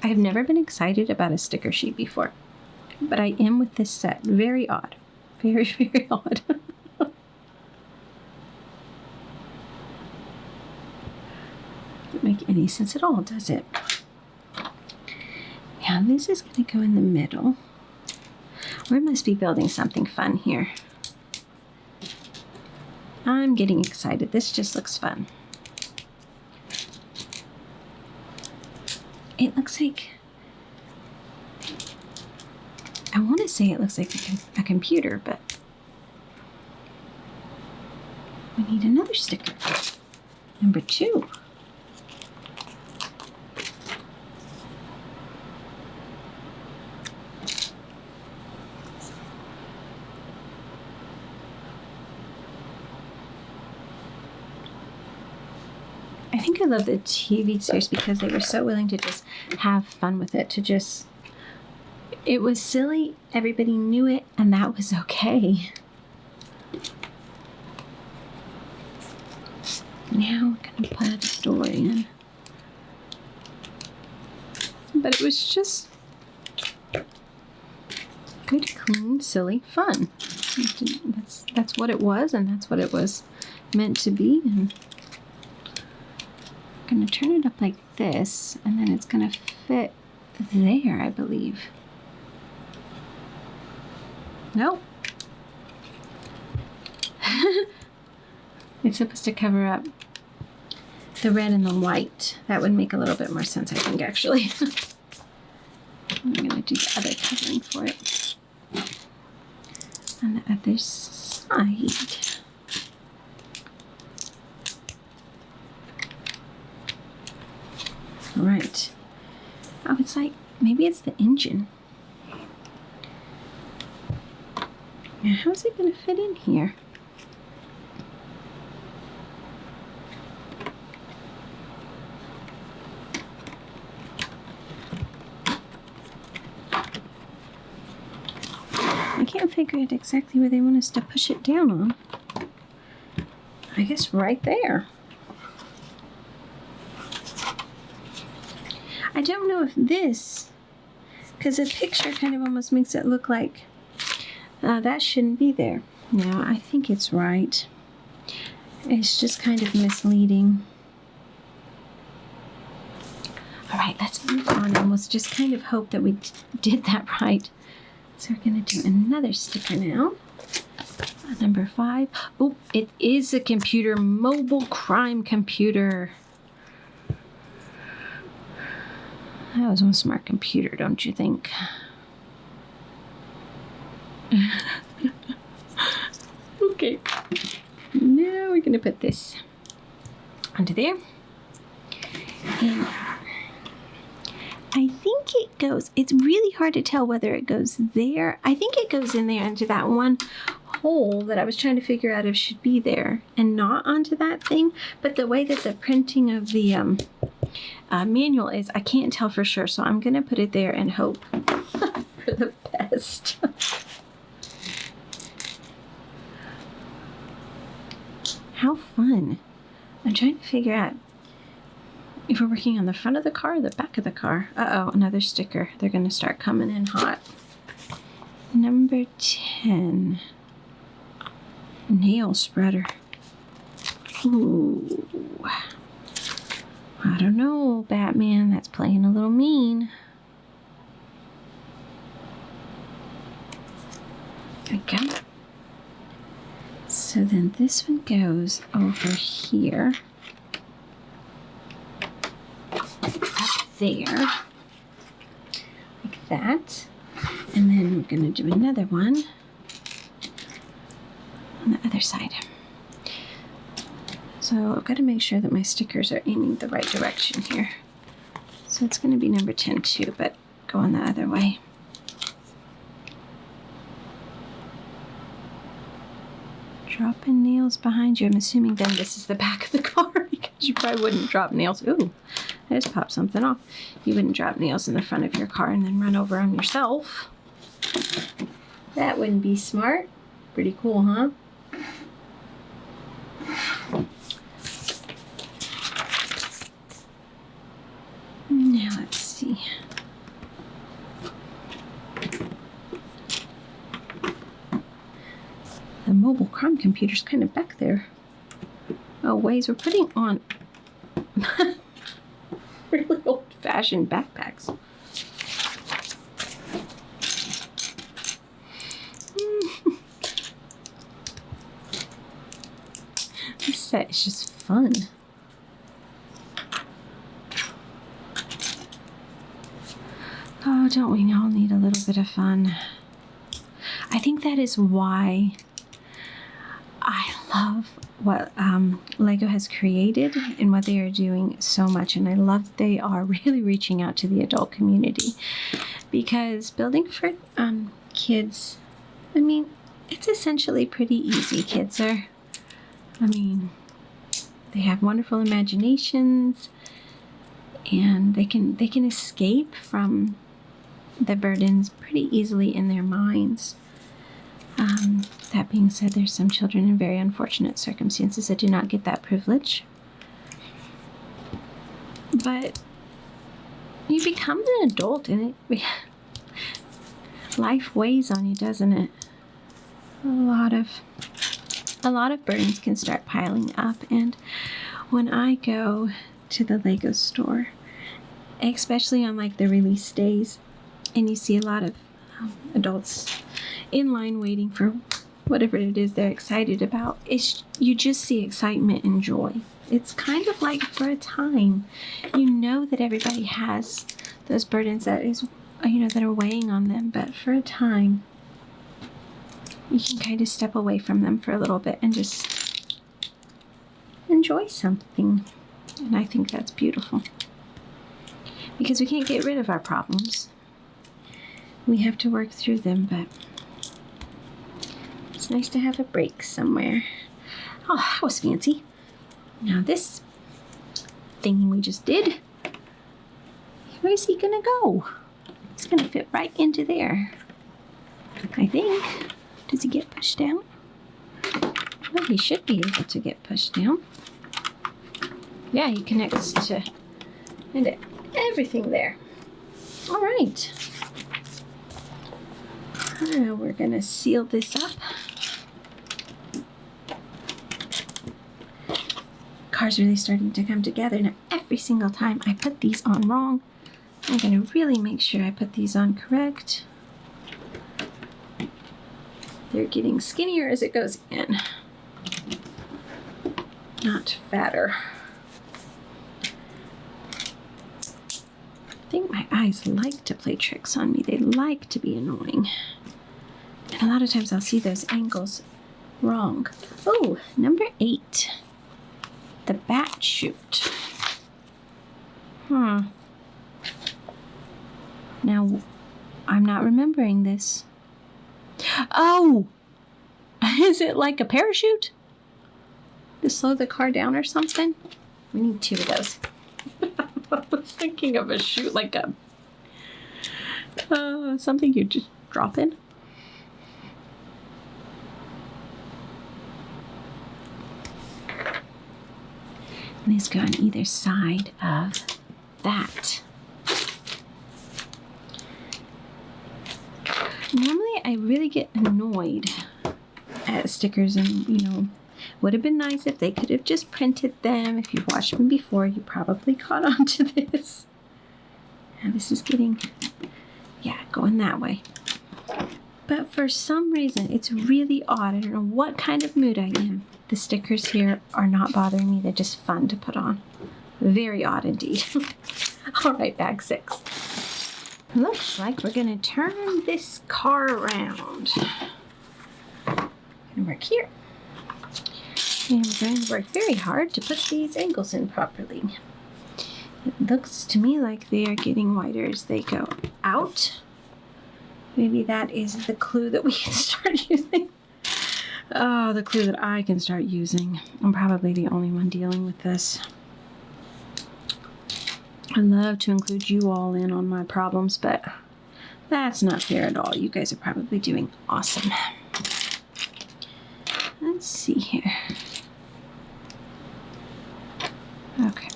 I have never been excited about a sticker sheet before, but I am with this set. Very odd. Very, very odd. Doesn't make any sense at all, does it? Now this is going to go in the middle. We must be building something fun here. I'm getting excited. This just looks fun. It looks like, I want to say it looks like a computer, but we need another sticker. Number 2. I think I love the TV series because they were so willing to just have fun with it, it was silly, everybody knew it, and that was okay. Now we're going to put a story in. But it was just good, clean, silly fun. That's what it was, and that's what it was meant to be. And I'm going to turn it up like this, and then it's going to fit there, I believe. Nope. It's supposed to cover up the red and the white. That would make a little bit more sense, I think, actually. I'm going to do the other covering for it. On the other side. Right. Oh, it's like, maybe it's the engine. Now, how's it going to fit in here? I can't figure out exactly where they want us to push it down on. I guess right there. I don't know if this, because the picture kind of almost makes it look like that shouldn't be there. No, I think it's right. It's just kind of misleading. All right, let's move on, and we'll just kind of hope that we did that right. So we're going to do another sticker now. Number 5. Oh, it is a computer, mobile crime computer. That was one smart computer, don't you think? Okay. Now we're going to put this onto there. And I think it goes, it's really hard to tell whether it goes there. I think it goes in there into that one hole that I was trying to figure out if it should be there and not onto that thing. But the way that the printing of the manual is, I can't tell for sure. So I'm going to put it there and hope for the best. How fun. I'm trying to figure out if we're working on the front of the car or the back of the car. Uh-oh, another sticker. They're going to start coming in hot. Number 10. Nail spreader. Ooh. I don't know, Batman. That's playing a little mean. There we go. So then this one goes over here. Up there. Like that. And then we're going to do another one on the other side. So I've got to make sure that my stickers are aiming the right direction here. So it's going to be number 10 too, but going the other way. Dropping nails behind you. I'm assuming then this is the back of the car because you probably wouldn't drop nails. Ooh, I just popped something off. You wouldn't drop nails in the front of your car and then run over them yourself. That wouldn't be smart. Pretty cool, huh? Now let's see. The mobile crumb computer's kind of back there. Oh, ways we're putting on really old-fashioned backpacks. This set is just fun. Oh, don't we all need a little bit of fun? I think that is why I love what Lego has created and what they are doing so much. And I love that they are really reaching out to the adult community. Because building for kids, I mean, it's essentially pretty easy. Kids are, I mean, they have wonderful imaginations. And they can escape from the burdens pretty easily in their minds. That being said, there's some children in very unfortunate circumstances that do not get that privilege. But you become an adult and life weighs on you, doesn't it? A lot of burdens can start piling up. And when I go to the Lego store, especially on like the release days, and you see a lot of adults in line waiting for whatever it is they're excited about, you just see excitement and joy. It's kind of like for a time, you know that everybody has those burdens that are weighing on them, but for a time, you can kind of step away from them for a little bit and just enjoy something. And I think that's beautiful. Because we can't get rid of our problems. We have to work through them, but it's nice to have a break somewhere. Oh, that was fancy. Now this thing we just did, where's he gonna go? It's gonna fit right into there, I think. Does he get pushed down? Well, he should be able to get pushed down. Yeah, he connects to everything there. All right. Now we're going to seal this up. Car's really starting to come together. Now, every single time I put these on wrong, I'm going to really make sure I put these on correct. They're getting skinnier as it goes in, not fatter. I think my eyes like to play tricks on me. They like to be annoying. And a lot of times I'll see those angles wrong. Oh, number 8. The bat chute. Now, I'm not remembering this. Oh! Is it like a parachute? To slow the car down or something? We need 2 of those. I was thinking of a chute like a something you just drop in. And these go on either side of that. Normally I really get annoyed at stickers, and would have been nice if they could have just printed them. If you've watched me before, you probably caught on to this. And this is getting, going that way. But for some reason, it's really odd. I don't know what kind of mood I am. The stickers here are not bothering me. They're just fun to put on. Very odd indeed. All right, bag 6. Looks like we're going to turn this car around. And work here. And we're going to work very hard to put these angles in properly. It looks to me like they are getting wider as they go out. Maybe that is the clue that we can start using. Oh, the clue that I can start using. I'm probably the only one dealing with this. I love to include you all in on my problems, but that's not fair at all. You guys are probably doing awesome. Let's see here. Okay.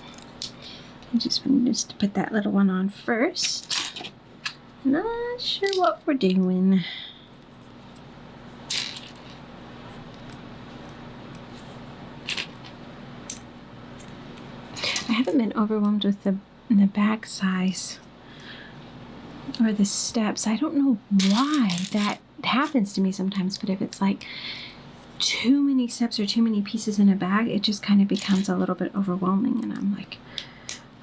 I just wanted to put that little one on first. Not sure what we're doing. I haven't been overwhelmed with the bag size or the steps. I don't know why that happens to me sometimes, but if it's like too many steps or too many pieces in a bag, it just kind of becomes a little bit overwhelming, and I'm like,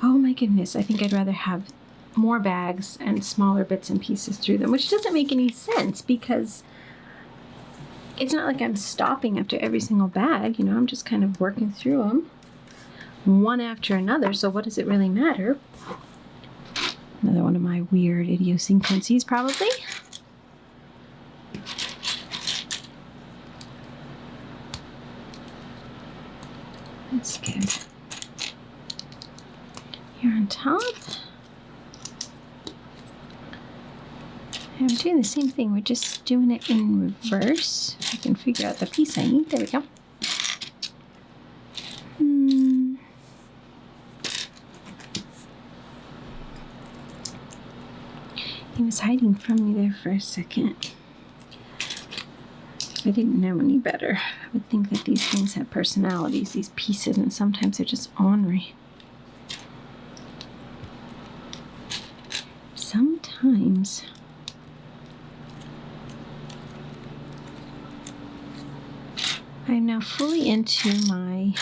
oh my goodness, I think I'd rather have more bags and smaller bits and pieces through them, which doesn't make any sense because it's not like I'm stopping after every single bag, I'm just kind of working through them one after another, so what does it really matter? Another one of my weird idiosyncrasies, probably. That's good. Here on top. And I'm doing the same thing. We're just doing it in reverse. I can figure out the piece I need. There we go. He was hiding from me there for a second. If I didn't know any better, I would think that these things have personalities, these pieces, and sometimes they're just ornery. Sometimes I'm now fully into my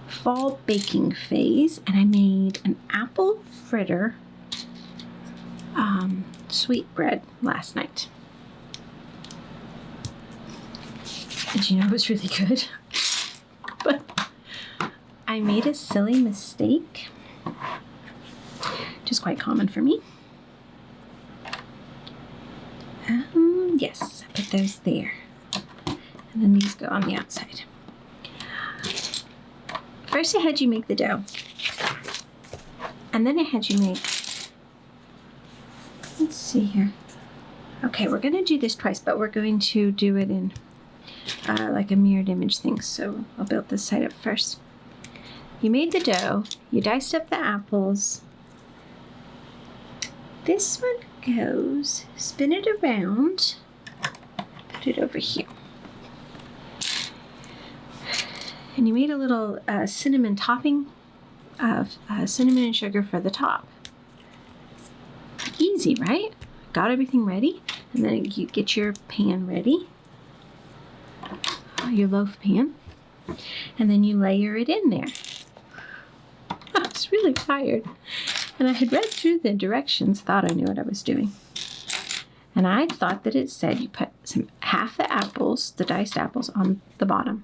fall baking phase, and I made an apple fritter sweetbread last night. Did you know it was really good? But I made a silly mistake, which is quite common for me. Yes, I put those there. And then these go on the outside. First I had you make the dough. And then I had you make, let's see here. Okay, we're going to do this twice, but we're going to do it in like a mirrored image thing. So I'll build this side up first. You made the dough. You diced up the apples. This one goes, spin it around, put it over here. And you made a little cinnamon topping of cinnamon and sugar for the top. Easy, right? Got everything ready. And then you get your pan ready, your loaf pan, and then you layer it in there. I was really tired, and I had read through the directions, thought I knew what I was doing. And I thought that it said you put half the apples, the diced apples, on the bottom,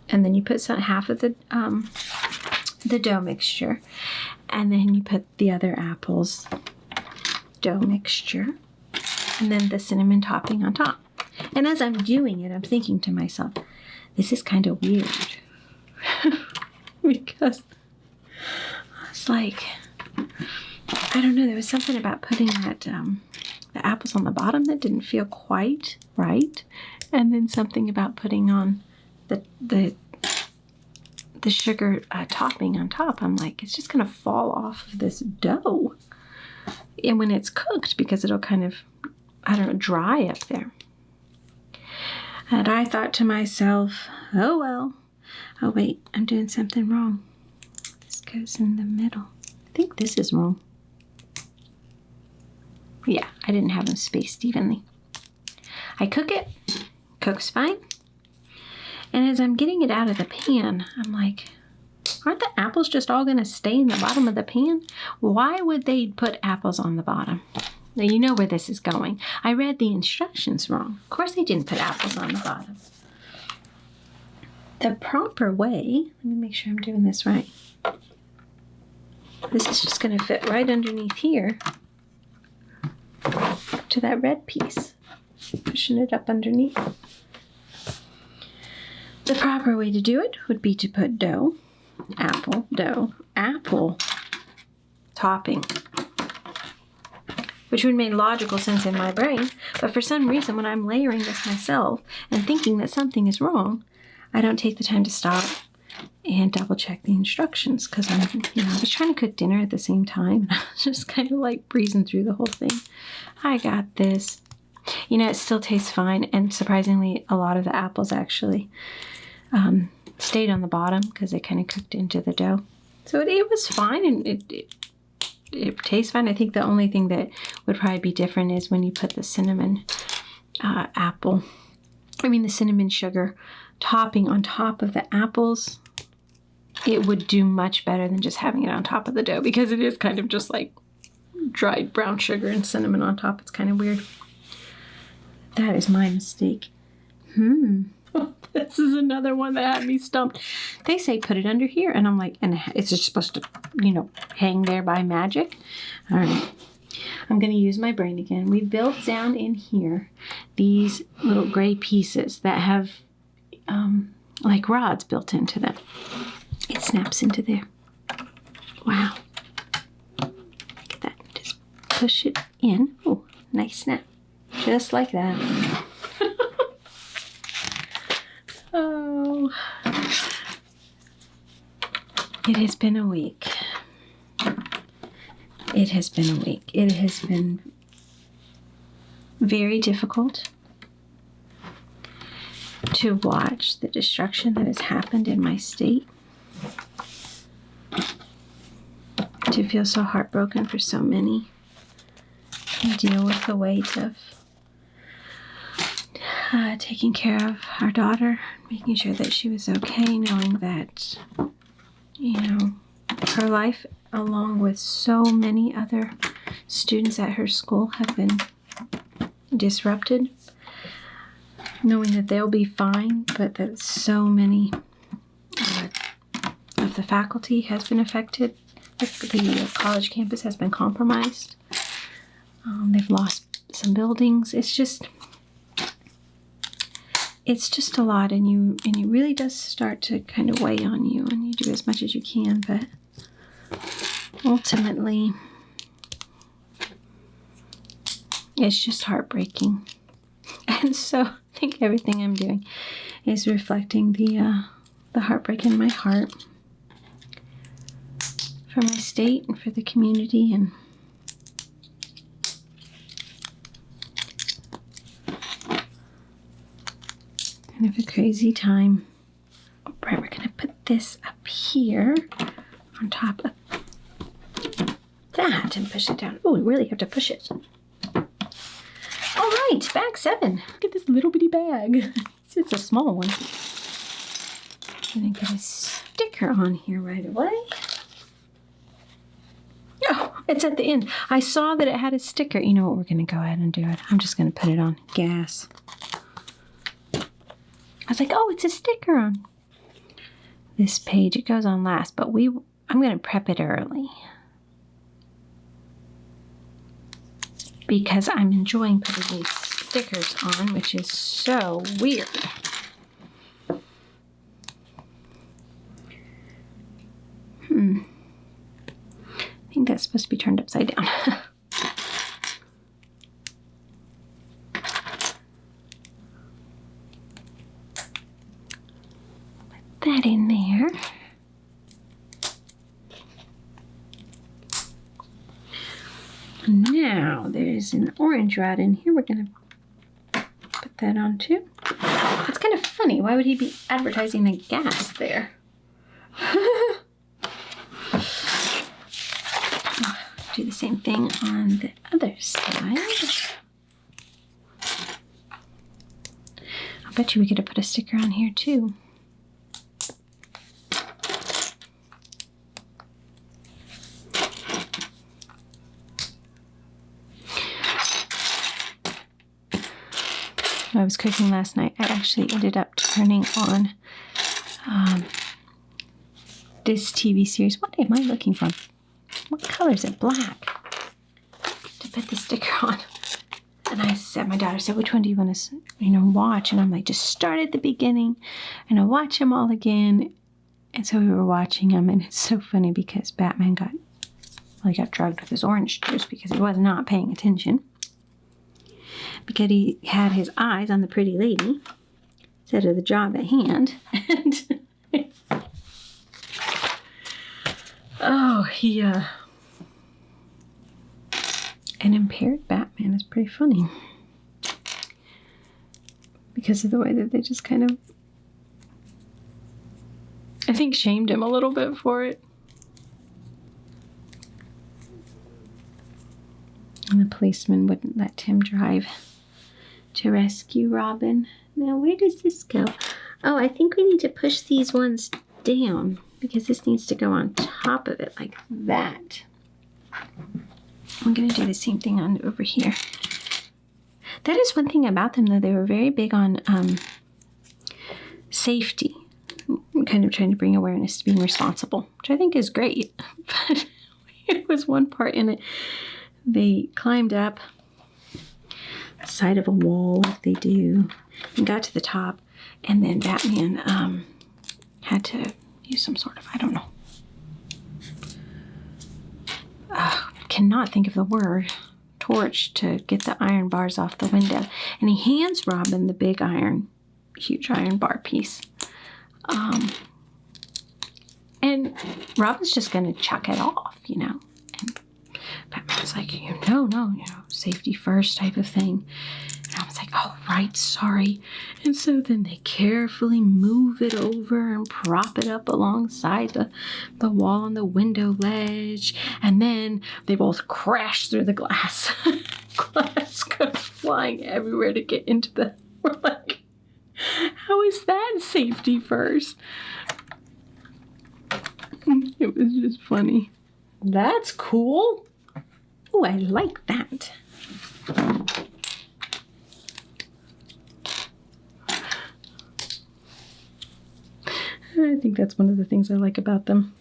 and then you put half of the dough mixture, and then you put the other apples dough mixture, and then the cinnamon topping on top. And as I'm doing it, I'm thinking to myself, this is kind of weird. Because it's like, I don't know, there was something about putting that the apples on the bottom that didn't feel quite right. And then something about putting on the the sugar topping on top, I'm like, it's just gonna fall off of this dough. And when it's cooked, because it'll kind of, I don't know, dry up there. And I thought to myself, oh well. Oh wait, I'm doing something wrong. This goes in the middle. I think this is wrong. Yeah, I didn't have them spaced evenly. I cook it, cooks fine. And as I'm getting it out of the pan, I'm like, aren't the apples just all gonna stay in the bottom of the pan? Why would they put apples on the bottom? Now you know where this is going. I read the instructions wrong. Of course they didn't put apples on the bottom. The proper way, let me make sure I'm doing this right. This is just gonna fit right underneath here to that red piece. Pushing it up underneath. The proper way to do it would be to put dough, apple topping, which would make logical sense in my brain, but for some reason when I'm layering this myself and thinking that something is wrong, I don't take the time to stop and double check the instructions because I was trying to cook dinner at the same time and I was just kind of like breezing through the whole thing. I got this. You know, it still tastes fine, and surprisingly, a lot of the apples actually stayed on the bottom because they kind of cooked into the dough. So it was fine, and it tastes fine. I think the only thing that would probably be different is when you put the cinnamon the cinnamon sugar topping on top of the apples. It would do much better than just having it on top of the dough because it is kind of just like dried brown sugar and cinnamon on top. It's kind of weird. That is my mistake. This is another one that had me stumped. They say put it under here, and I'm like, and it's just supposed to, hang there by magic. All right. I'm going to use my brain again. We built down in here these little gray pieces that have like rods built into them. It snaps into there. Wow. Look at that. Just push it in. Oh, nice snap. Just like that. Oh. It has been a week. It has been a week. It has been very difficult to watch the destruction that has happened in my state. To feel so heartbroken for so many. And deal with the weight of taking care of our daughter, making sure that she was okay, knowing that, her life, along with so many other students at her school, have been disrupted. Knowing that they'll be fine, but that so many of the faculty has been affected. The college campus has been compromised. They've lost some buildings. It's just a lot, and it really does start to kind of weigh on you, and you do as much as you can, but ultimately it's just heartbreaking. And so I think everything I'm doing is reflecting the heartbreak in my heart for my state and for the community, and kind of a crazy time. All right, we're gonna put this up here on top of that and push it down. Oh, we really have to push it. All right, bag 7. Look at this little bitty bag. It's a small one. I'm gonna get a sticker on here right away. Oh, it's at the end. I saw that it had a sticker. You know what? We're gonna go ahead and do it. I'm just gonna put it on gas. I was like, oh, it's a sticker on this page. It goes on last, but I'm going to prep it early because I'm enjoying putting these stickers on, which is so weird. I think that's supposed to be turned upside down. That in there. is an orange rod in here. We're going to put that on too. It's kind of funny. Why would he be advertising a gas there? Do the same thing on the other side. I bet you we could have put a sticker on here too. When I was cooking last night, I actually ended up turning on this TV series. What am I looking for? What color is it? Black. To put the sticker on. And I said, my daughter said, which one do you want to, watch? And I'm like, just start at the beginning and I'll watch them all again. And so we were watching them, and it's so funny because Batman got drugged with his orange juice because he was not paying attention. Because he had his eyes on the pretty lady instead of the job at hand. And an impaired Batman is pretty funny. Because of the way that they just kind of, I think, shamed him a little bit for it. And the policeman wouldn't let Tim drive to rescue Robin. Now, where does this go? Oh, I think we need to push these ones down because this needs to go on top of it like that. I'm going to do the same thing on over here. That is one thing about them, though. They were very big on safety. Kind of trying to bring awareness to being responsible, which I think is great. But there was one part in it. They climbed up the side of a wall like they do and got to the top. And then Batman had to use some sort of, I don't know. Cannot think of the word. Torch to get the iron bars off the window. And he hands Robin the big huge iron bar piece. And Robin's just going to chuck it off, And Batman's like, no, safety first type of thing. And I was like, oh, right, sorry. And so then they carefully move it over and prop it up alongside the wall on the window ledge. And then they both crash through the glass. Glass goes flying everywhere to get into the... We're like, how is that safety first? It was just funny. That's cool. Oh, I like that. I think that's one of the things I like about them.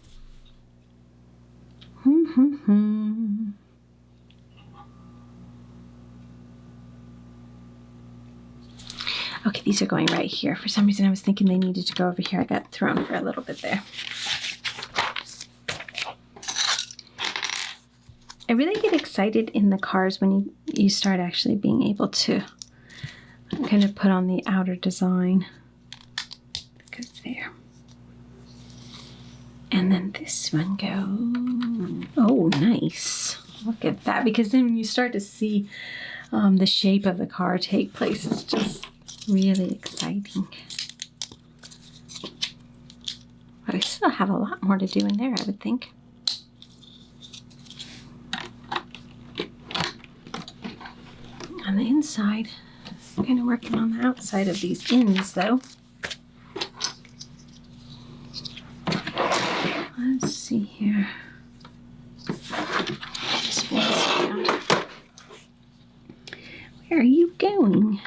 Okay, these are going right here. For some reason, I was thinking they needed to go over here. I got thrown for a little bit there. I really get excited in the cars when you start actually being able to kind of put on the outer design. Because there. And then this one goes. Oh, nice. Look at that. Because then when you start to see the shape of the car take place, it's just really exciting. But I still have a lot more to do in there, I would think. On the inside, I'm kind of working on the outside of these ends, though. Let's see here. Where are you going?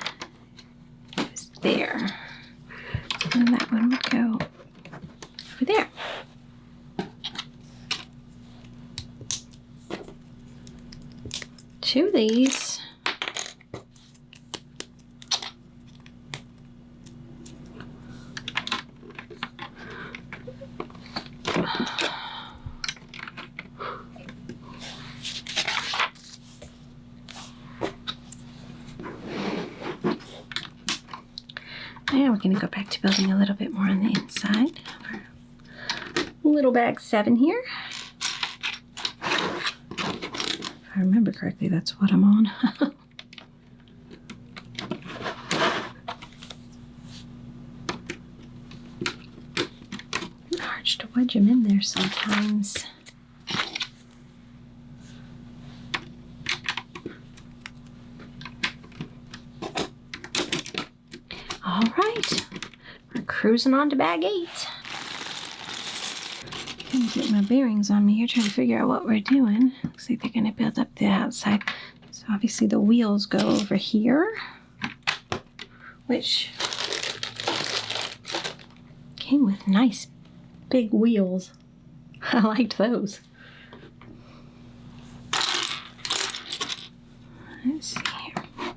It's there. And that one would go over there. Two of these. Now we're going to go back to building a little bit more on the inside. Little bag 7 here. I remember correctly, that's what I'm on. Hard to wedge them in there sometimes. All right, we're cruising on to bag 8. Gonna get my bearings on me here, trying to figure out what we're doing. Looks like they're gonna build up the outside. So obviously the wheels go over here, which came with nice big wheels. I liked those. Let's see here.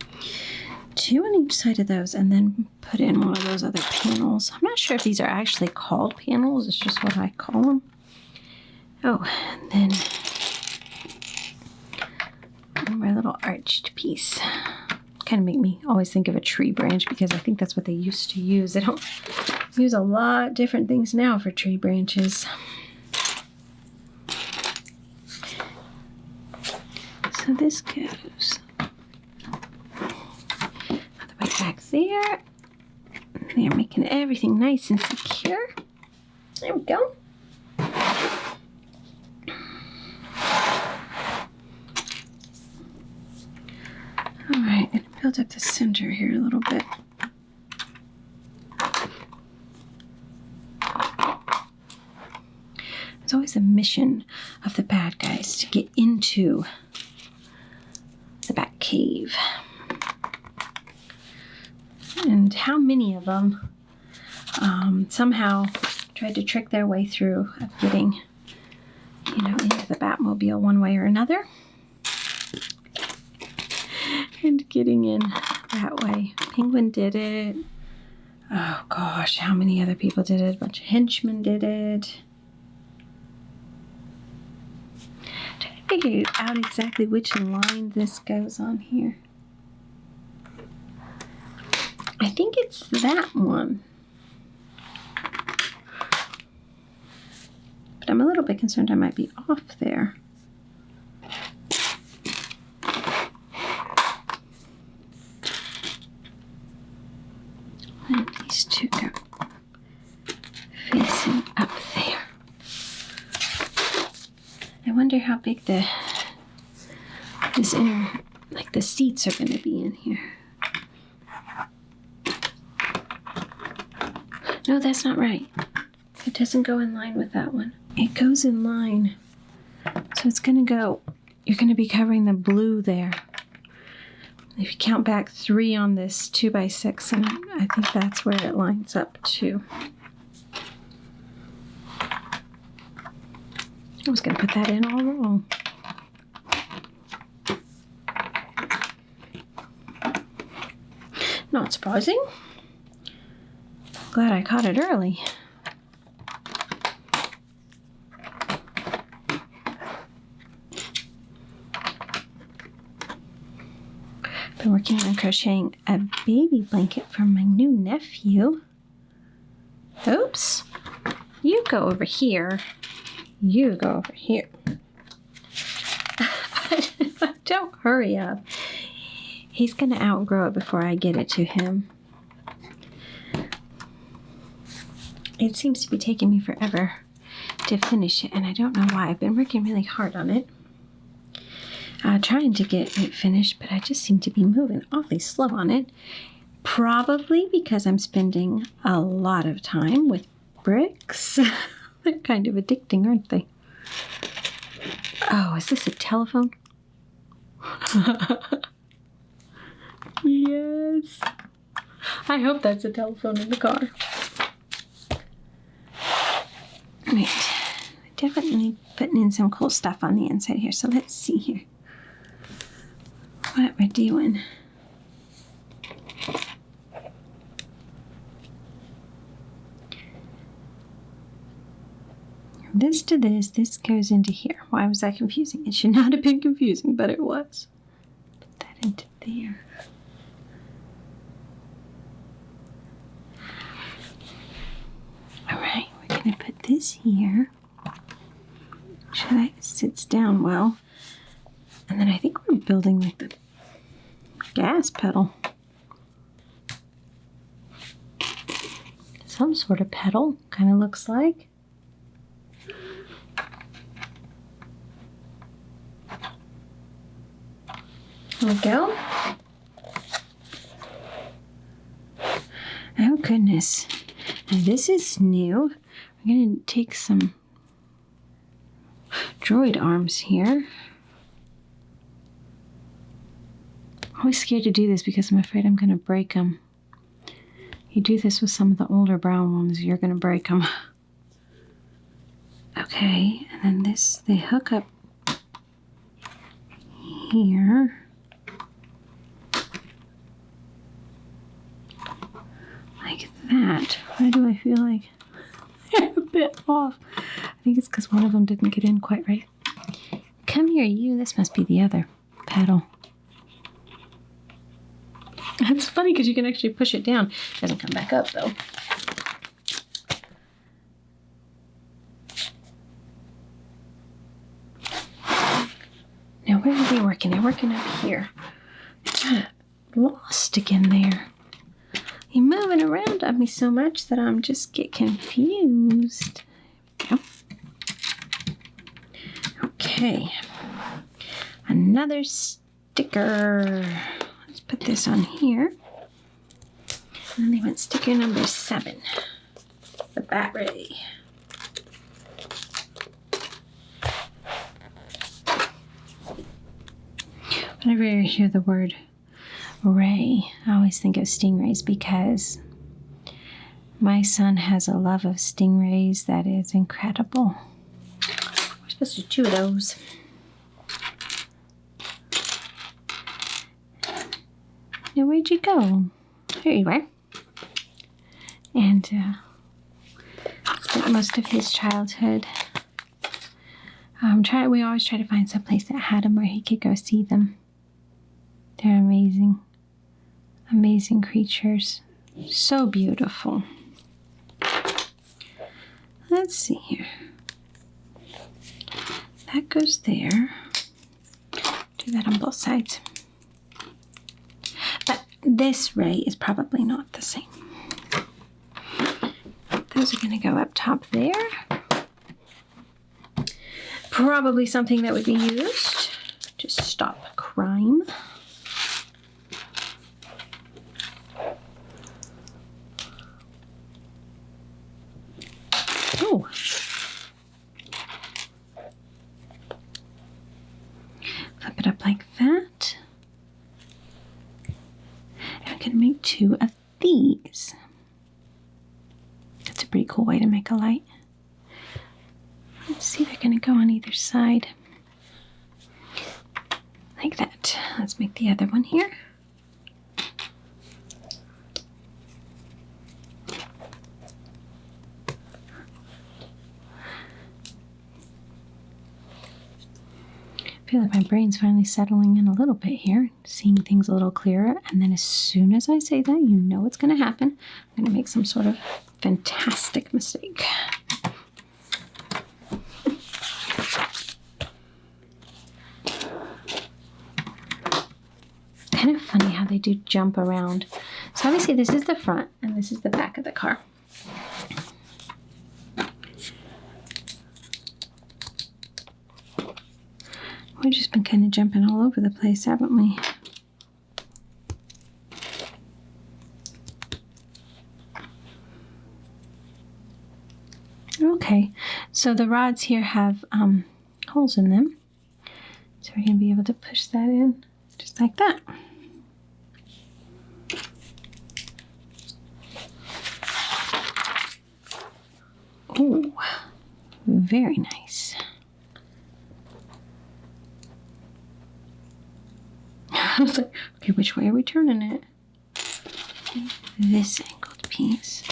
2 on each side of those, and then put in one of those other panels. I'm not sure if these are actually called panels. It's just what I call them. Oh, and then one more little arched piece. Kind of make me always think of a tree branch because I think that's what they used to use. They don't use a lot different things now for tree branches. So this goes all the way back there. They're making everything nice and secure. There we go. All right, I'm gonna build up the center here a little bit. It's always the mission of the bad guys to get into the Bat Cave. And how many of them somehow tried to trick their way through of getting, into the Batmobile one way or another. And getting in that way. Penguin did it. Oh gosh, how many other people did it? A bunch of henchmen did it. Trying to figure out exactly which line this goes on here. I think it's that one. But I'm a little bit concerned I might be off there. And these two go facing up there. I wonder how big the seats are going to be in here. No, that's not right. It doesn't go in line with that one. It goes in line. So it's going to go, you're going to be covering the blue there. If you count back 3 on this 2x6, and I think that's where it lines up to. I was going to put that in all wrong. Not surprising. Glad I caught it early. Been working on crocheting a baby blanket for my new nephew. Oops. You go over here. You go over here. Don't hurry up. He's going to outgrow it before I get it to him. It seems to be taking me forever to finish it, and I don't know why. I've been working really hard on it. Trying to get it finished, but I just seem to be moving awfully slow on it. Probably because I'm spending a lot of time with bricks. They're kind of addicting, aren't they? Oh, is this a telephone? Yes. I hope that's a telephone in the car. Right. Definitely putting in some cool stuff on the inside here. So let's see here what we're doing. This to this goes into here. Why was that confusing? It should not have been confusing, but it was. Put that into there. All right, we're going to put this here. Make sure that sits down well. And then I think we're building like the gas pedal. Some sort of pedal, kind of looks like. There we go. Oh goodness. Now this is new. We're going to take some droid arms here. I'm always scared to do this because I'm afraid I'm going to break them. You do this with some of the older brown ones, you're going to break them. Okay, and then this, they hook up here. Like that. Why do I feel like they're a bit off? I think it's because one of them didn't get in quite right. Come here, you. This must be the other pedal. That's funny because you can actually push it down. It doesn't come back up though. Now where are they working? They're working up here. Got lost again there. You're moving around on me so much that I'm just get confused. There we go. Okay. Another sticker. Put this on here. And then they went sticker number 7. The battery. Whenever I hear the word ray, I always think of stingrays because my son has a love of stingrays that is incredible. We're supposed to do 2 of those. Now, where'd you go? There you are. And spent most of his childhood. We always try to find some place that had them where he could go see them. They're amazing. Amazing creatures. So beautiful. Let's see here. That goes there. Do that on both sides. This ray is probably not the same. Those are going to go up top there. Probably something that would be used to stop crime. Oh. Flip it up like that. I'm going to make 2 of these. That's a pretty cool way to make a light. Let's see, they're going to go on either side. Like that. Let's make the other one here. I feel like my brain's finally settling in a little bit here, seeing things a little clearer, and then as soon as I say that, you know what's going to happen. I'm going to make some sort of fantastic mistake. Kind of funny how they do jump around. So obviously this is the front, and this is the back of the car. We've just been kind of jumping all over the place, haven't we? Okay, so the rods here have holes in them. So we're going to be able to push that in just like that. Oh, very nice. I was like, okay, which way are we turning it? This angled piece.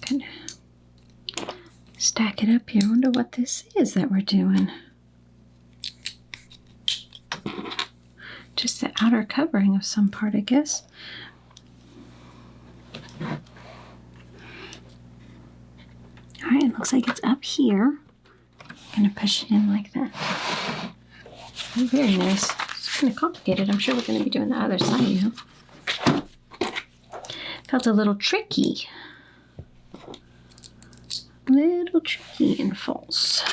Kind of stack it up here. I wonder what this is that we're doing. Just the outer covering of some part, I guess. Alright, it looks like it's up here. Gonna push it in like that. Oh, very nice. It's kind of complicated. I'm sure we're going to be doing the other side now. Felt a little tricky. Little tricky and false.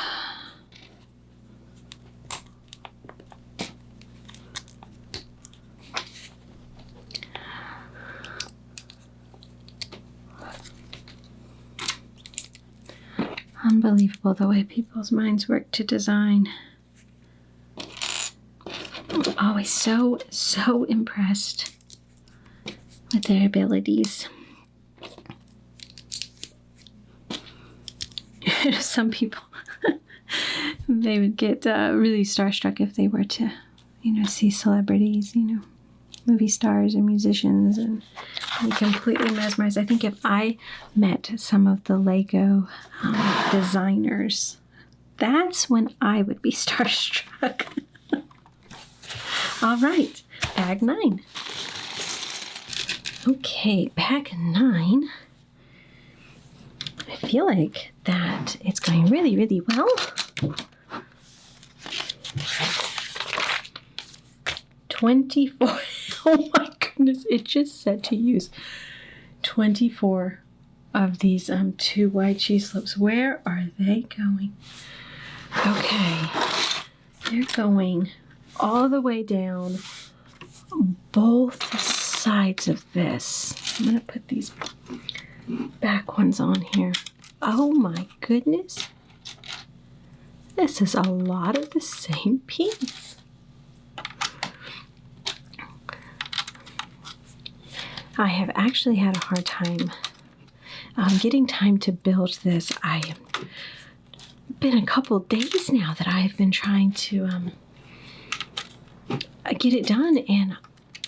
Unbelievable the way people's minds work to design. I'm always so impressed with their abilities. Some people, they would get really starstruck if they were to, see celebrities, movie stars and musicians, and be completely mesmerized. I think if I met some of the Lego designers, that's when I would be starstruck. All right, bag 9. Okay, bag 9. I feel like that it's going really, really well. $24. Oh my goodness, it just said to use 24 of these 2 wide cheese slopes. Where are they going? Okay, they're going all the way down both sides of this. I'm going to put these back ones on here. Oh my goodness. This is a lot of the same piece. I have actually had a hard time getting time to build this. I have been a couple days now that I have been trying to get it done, and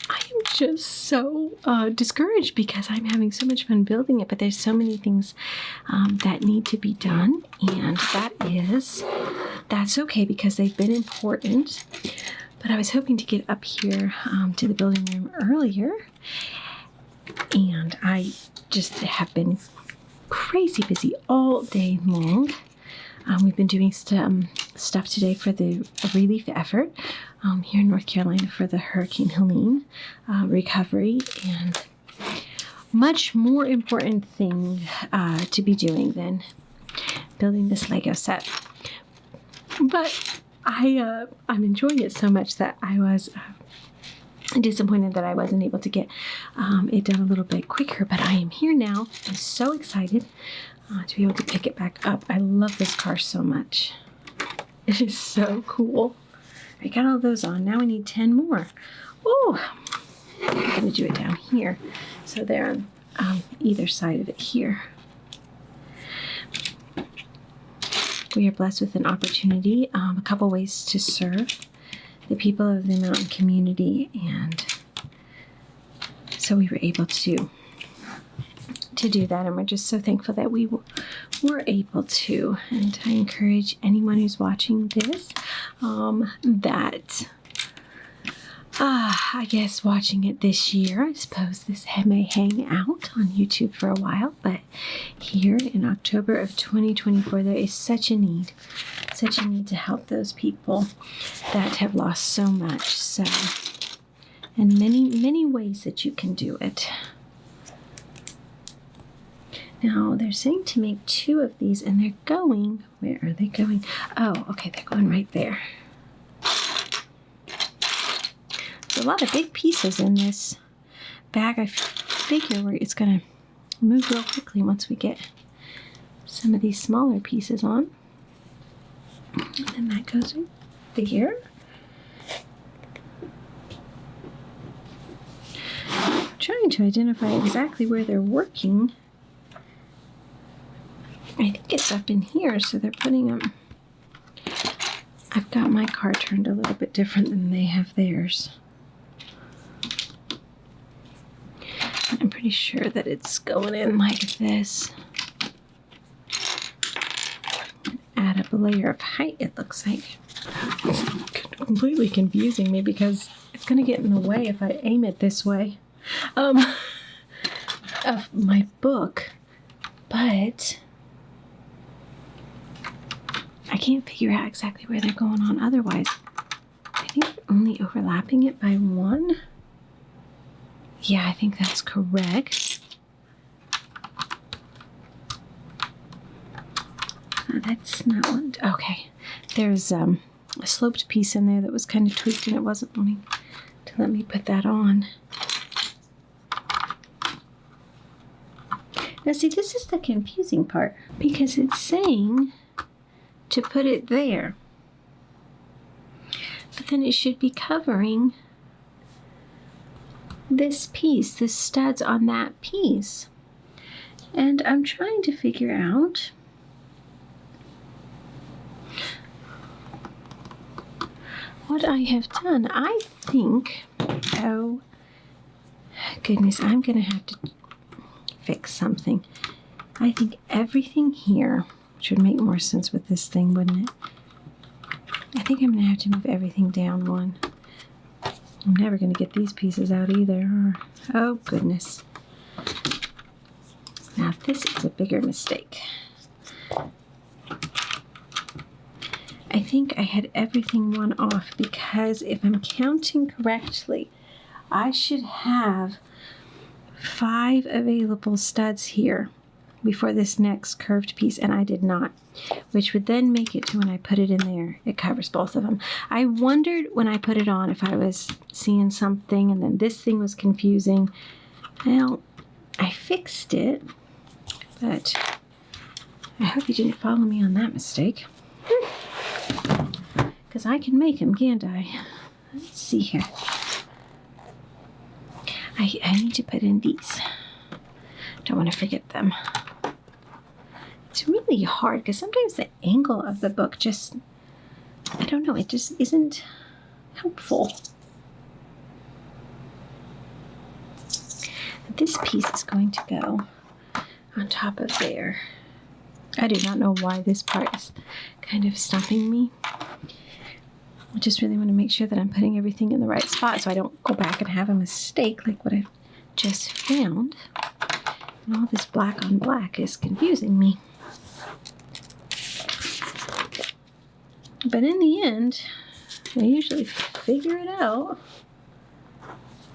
I am just so discouraged because I'm having so much fun building it, but there's so many things that need to be done, and that's okay because they've been important. But I was hoping to get up here to the building room earlier, and I just have been crazy busy all day long. We've been doing stuff today for the relief effort here in North Carolina for the Hurricane Helene recovery, and much more important thing to be doing than building this Lego set. But I'm enjoying it so much that I was disappointed that I wasn't able to get it done a little bit quicker, but I am here now. I'm so excited to be able to pick it back up. I love this car so much. It is so cool. I got all those on. Now I need 10 more. Oh, I'm going to do it down here. So they're on either side of it here. We are blessed with an opportunity, a couple ways to serve the people of the mountain community, and so we were able to do that, and we're just so thankful that we were able to. And I encourage anyone who's watching this that I guess watching it this year, I suppose this may hang out on YouTube for a while, but here in October of 2024 there is such a need to help those people that have lost so much. So, and many ways that you can do it. Now they're saying to make 2 of these, and they're going, where are they going? Oh, okay, they're going right there. There's a lot of big pieces in this bag. I figure it's going to move real quickly once we get some of these smaller pieces on. And then that goes in there. I'm trying to identify exactly where they're working. I think it's up in here, so they're putting them. I've got my car turned a little bit different than they have theirs. I'm pretty sure that it's going in like this. Add up a layer of height, it looks like. It's completely confusing me because it's going to get in the way if I aim it this way of my book. But I can't figure out exactly where they're going on otherwise. I think we're only overlapping it by 1. Yeah, I think that's correct. Oh, that's not one. Okay, there's a sloped piece in there that was kind of tweaked and it wasn't wanting to let me put that on. Now see, this is the confusing part because it's saying to put it there, but then it should be covering this piece, the studs on that piece. And I'm trying to figure out what I have done. I think, oh goodness, I'm gonna have to fix something. I think everything here, which would make more sense with this thing, wouldn't it? I think I'm gonna have to move everything down 1. I'm never gonna get these pieces out either. Oh goodness. Now this is a bigger mistake. I think I had everything 1 off because if I'm counting correctly, I should have 5 available studs here before this next curved piece, and I did not, which would then make it to when I put it in there, it covers both of them. I wondered when I put it on if I was seeing something and then this thing was confusing. Well, I fixed it, but I hope you didn't follow me on that mistake. Because I can make them, can't I? Let's see here. I need to put in these. Don't want to forget them. It's really hard because sometimes the angle of the book just, I don't know, it just isn't helpful. This piece is going to go on top of there. I do not know why this part is kind of stopping me. I just really want to make sure that I'm putting everything in the right spot so I don't go back and have a mistake like what I've just found. And all this black on black is confusing me. But in the end, I usually figure it out.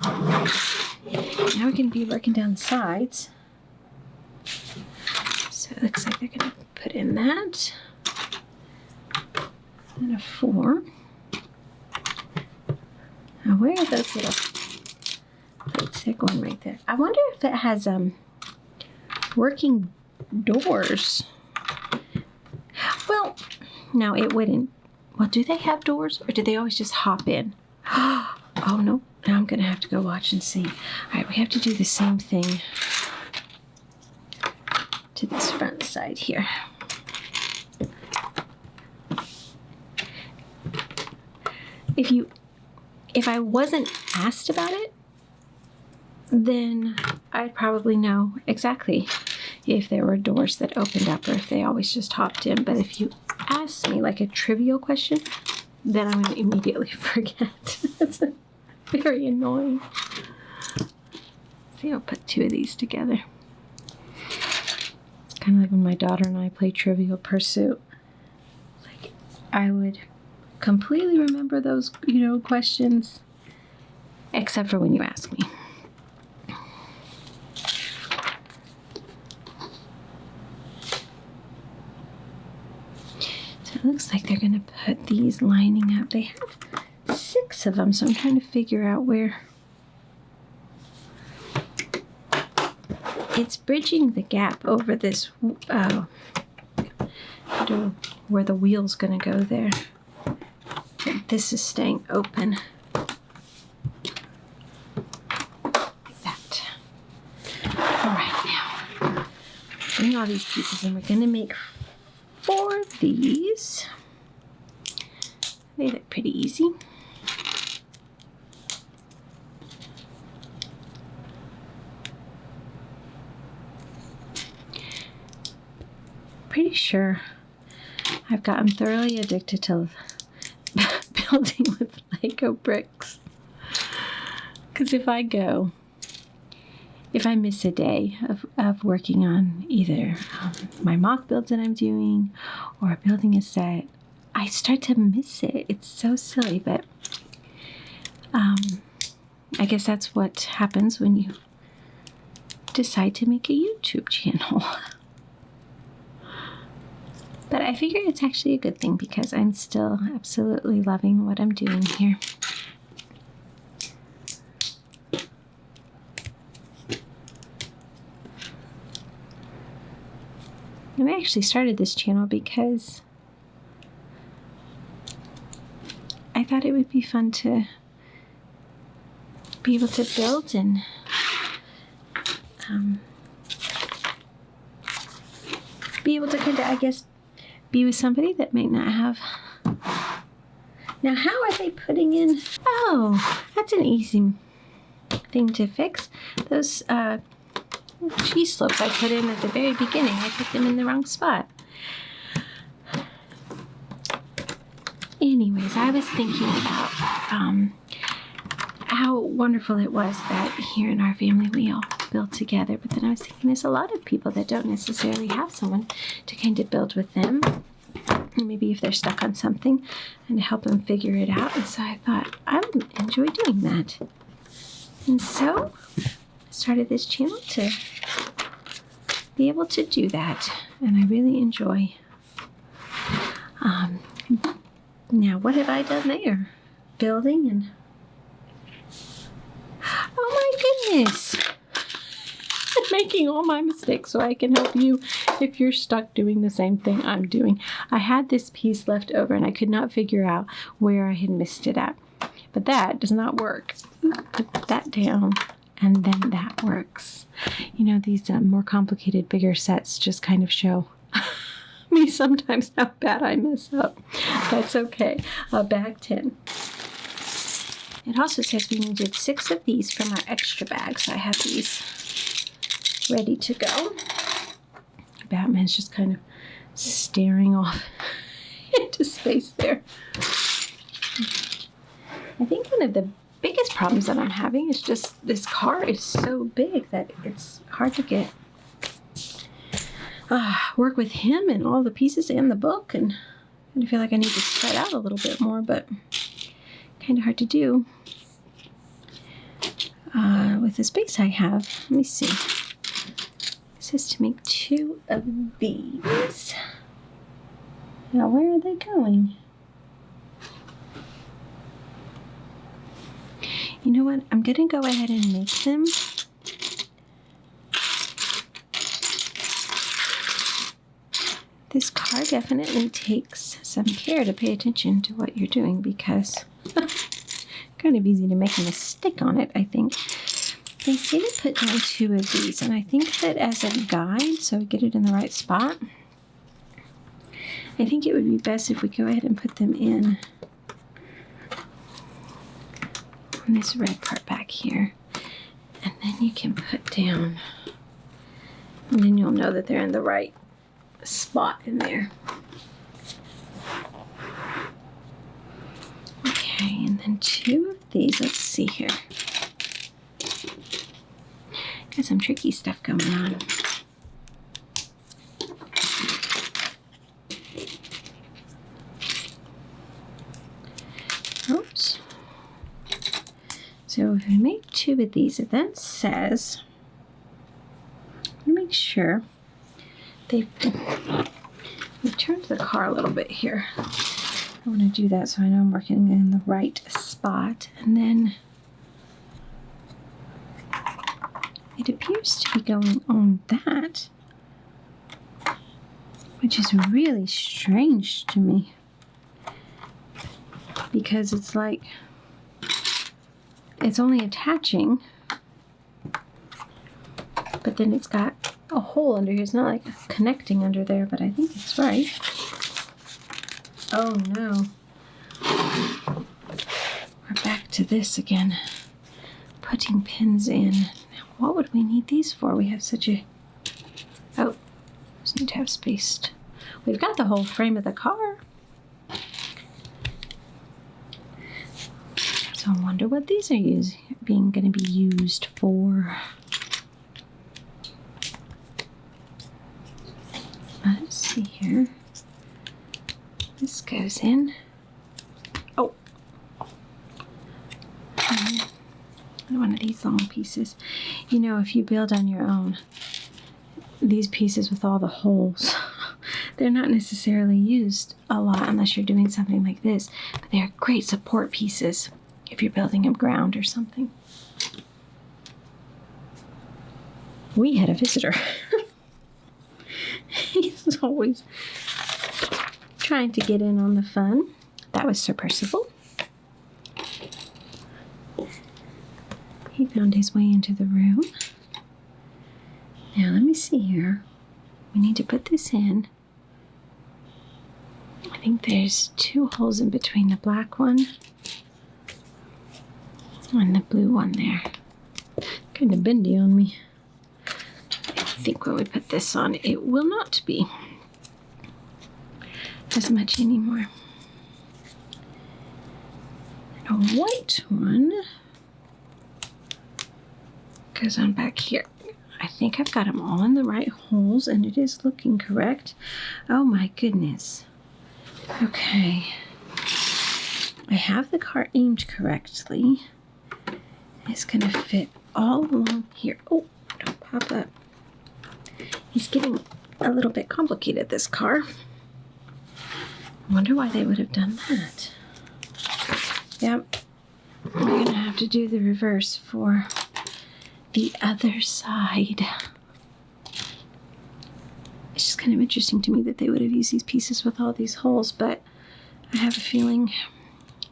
Now we're going to be working down the sides. So it looks like they're going to put in that. And a 4. Now where are those little plates? They're going right there. I wonder if it has working doors. Well, no, it wouldn't. Well, do they have doors or do they always just hop in? Oh no, now I'm gonna have to go watch and see. All right, we have to do the same thing to this front side here. If I wasn't asked about it, then I'd probably know exactly if there were doors that opened up or if they always just hopped in. But if you ask me like a trivial question, then I'm going to immediately forget. That's very annoying. See, I'll put 2 of these together. It's kind of like when my daughter and I play Trivial Pursuit. Like, I would completely remember those, questions, except for when you ask me. So it looks like they're going to put these lining up. They have 6 of them, so I'm trying to figure out where. It's bridging the gap over this, where the wheel's going to go there. This is staying open. Like that. All right, now, bring all these pieces and we're going to make 4 of these. They look pretty easy. Pretty sure I've gotten thoroughly addicted to building with Lego bricks. Because if I miss a day of working on either my mock builds that I'm doing or building a set, I start to miss it. It's so silly, but I guess that's what happens when you decide to make a YouTube channel. But I figure it's actually a good thing because I'm still absolutely loving what I'm doing here. And I actually started this channel because I thought it would be fun to be able to build and be able to kind of, I guess, be with somebody that might not have. Now, how are they putting in? Oh, that's an easy thing to fix. Those cheese slopes I put in at the very beginning, I put them in the wrong spot. Anyways, I was thinking about how wonderful it was that here in our family we all build together, but then I was thinking there's a lot of people that don't necessarily have someone to kind of build with them, maybe if they're stuck on something, and to help them figure it out. And so I thought I would enjoy doing that, and so I started this channel to be able to do that, and I really enjoy. Now, what have I done there? Building and... Oh my goodness! I'm making all my mistakes so I can help you if you're stuck doing the same thing I'm doing. I had this piece left over and I could not figure out where I had missed it at. But that does not work. Put that down and then that works. You know, these more complicated, bigger sets just kind of show me sometimes how bad I mess up. That's okay. Bag 10. It also says we needed 6 of these from our extra bag, so I have these ready to go. Batman's just kind of staring off into space there. I think one of the biggest problems that I'm having is just this car is so big that it's hard to get work with him and all the pieces and the book, and I feel like I need to spread out a little bit more, but kind of hard to do with the space I have. Let me see. It says to make 2 of these. Now, where are they going? You know what? I'm going to go ahead and make them. This car definitely takes some care to pay attention to what you're doing because it's kind of easy to make a mistake on it, I think. They say to put down 2 of these, and I think that as a guide, so we get it in the right spot, I think it would be best if we go ahead and put them in on this red part back here. And then you can put down, and then you'll know that they're in the right spot in there. Okay, and then 2 of these. Let's see here. Got some tricky stuff going on. Oops. So if we make 2 of these, it then says, let me make sure we've turned the car a little bit here. I want to do that so I know I'm working in the right spot. And then it appears to be going on that, which is really strange to me because it's like it's only attaching, but then it's got a hole under here. It's not like connecting under there, but I think it's right. Oh no. We're back to this again. Putting pins in. Now, what would we need these for? We have such a... Oh, just need to have spaced. We've got the whole frame of the car. So I wonder what these are going to be used for. Let's see here. This goes in. Oh, one of these long pieces. You know, if you build on your own, these pieces with all the holes, they're not necessarily used a lot unless you're doing something like this, but they're great support pieces if you're building a ground or something. We had a visitor. He's always trying to get in on the fun. That was Sir Percival. He found his way into the room. Now let me see here. We need to put this in. I think there's 2 holes in between the black one and the blue one there. Kind of bendy on me. I think when we put this on, it will not be as much anymore. And a white one goes on back here. I think I've got them all in the right holes, and it is looking correct. Oh my goodness. Okay. I have the car aimed correctly. It's gonna fit all along here. Oh, don't pop up. He's getting a little bit complicated, this car. I wonder why they would have done that. Yep. We're gonna have to do the reverse for the other side. It's just kind of interesting to me that they would have used these pieces with all these holes, but I have a feeling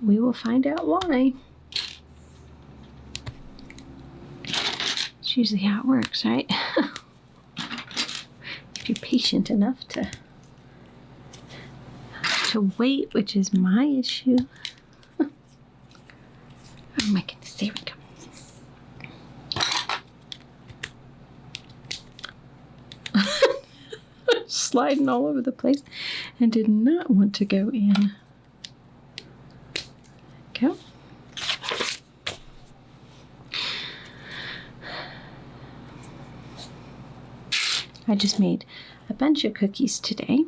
we will find out why. It's usually how it works, right? If you're patient enough to wait, which is my issue. Oh my goodness, there we go. Sliding all over the place and did not want to go in. Go. I just made a bunch of cookies today,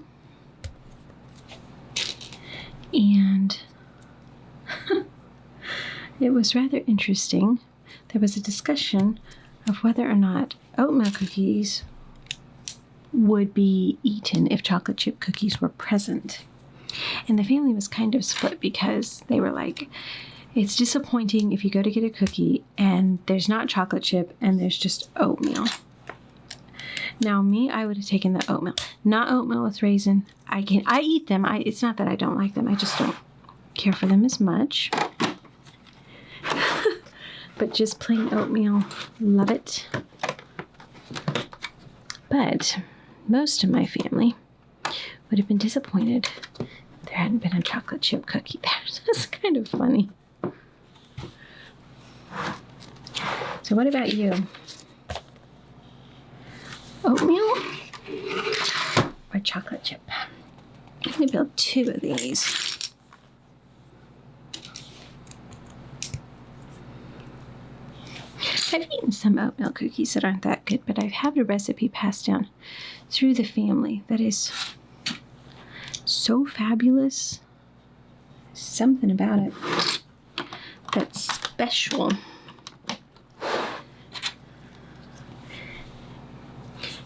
and it was rather interesting. There was a discussion of whether or not oatmeal cookies would be eaten if chocolate chip cookies were present. And the family was kind of split because they were like, it's disappointing if you go to get a cookie and there's not chocolate chip and there's just oatmeal. Now me, I would have taken the oatmeal. Not oatmeal with raisin. I eat them. It's not that I don't like them. I just don't care for them as much. But just plain oatmeal, love it. But most of my family would have been disappointed if there hadn't been a chocolate chip cookie there. So it's kind of funny. So what about you? Oatmeal or chocolate chip? I'm going to build 2 of these. I've eaten some oatmeal cookies that aren't that good, but I've had a recipe passed down through the family that is so fabulous. Something about it that's special.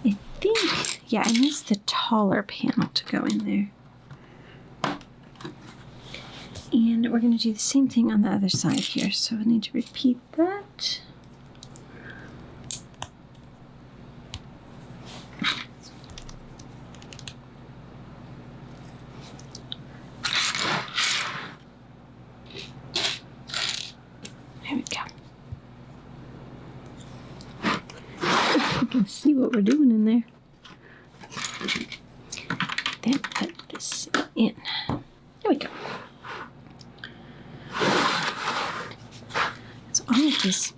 I think, yeah, I missed the taller panel to go in there. And we're going to do the same thing on the other side here, so I need to repeat that. There we go. You can see what we're doing in there. Then put this in. There we go. So all of this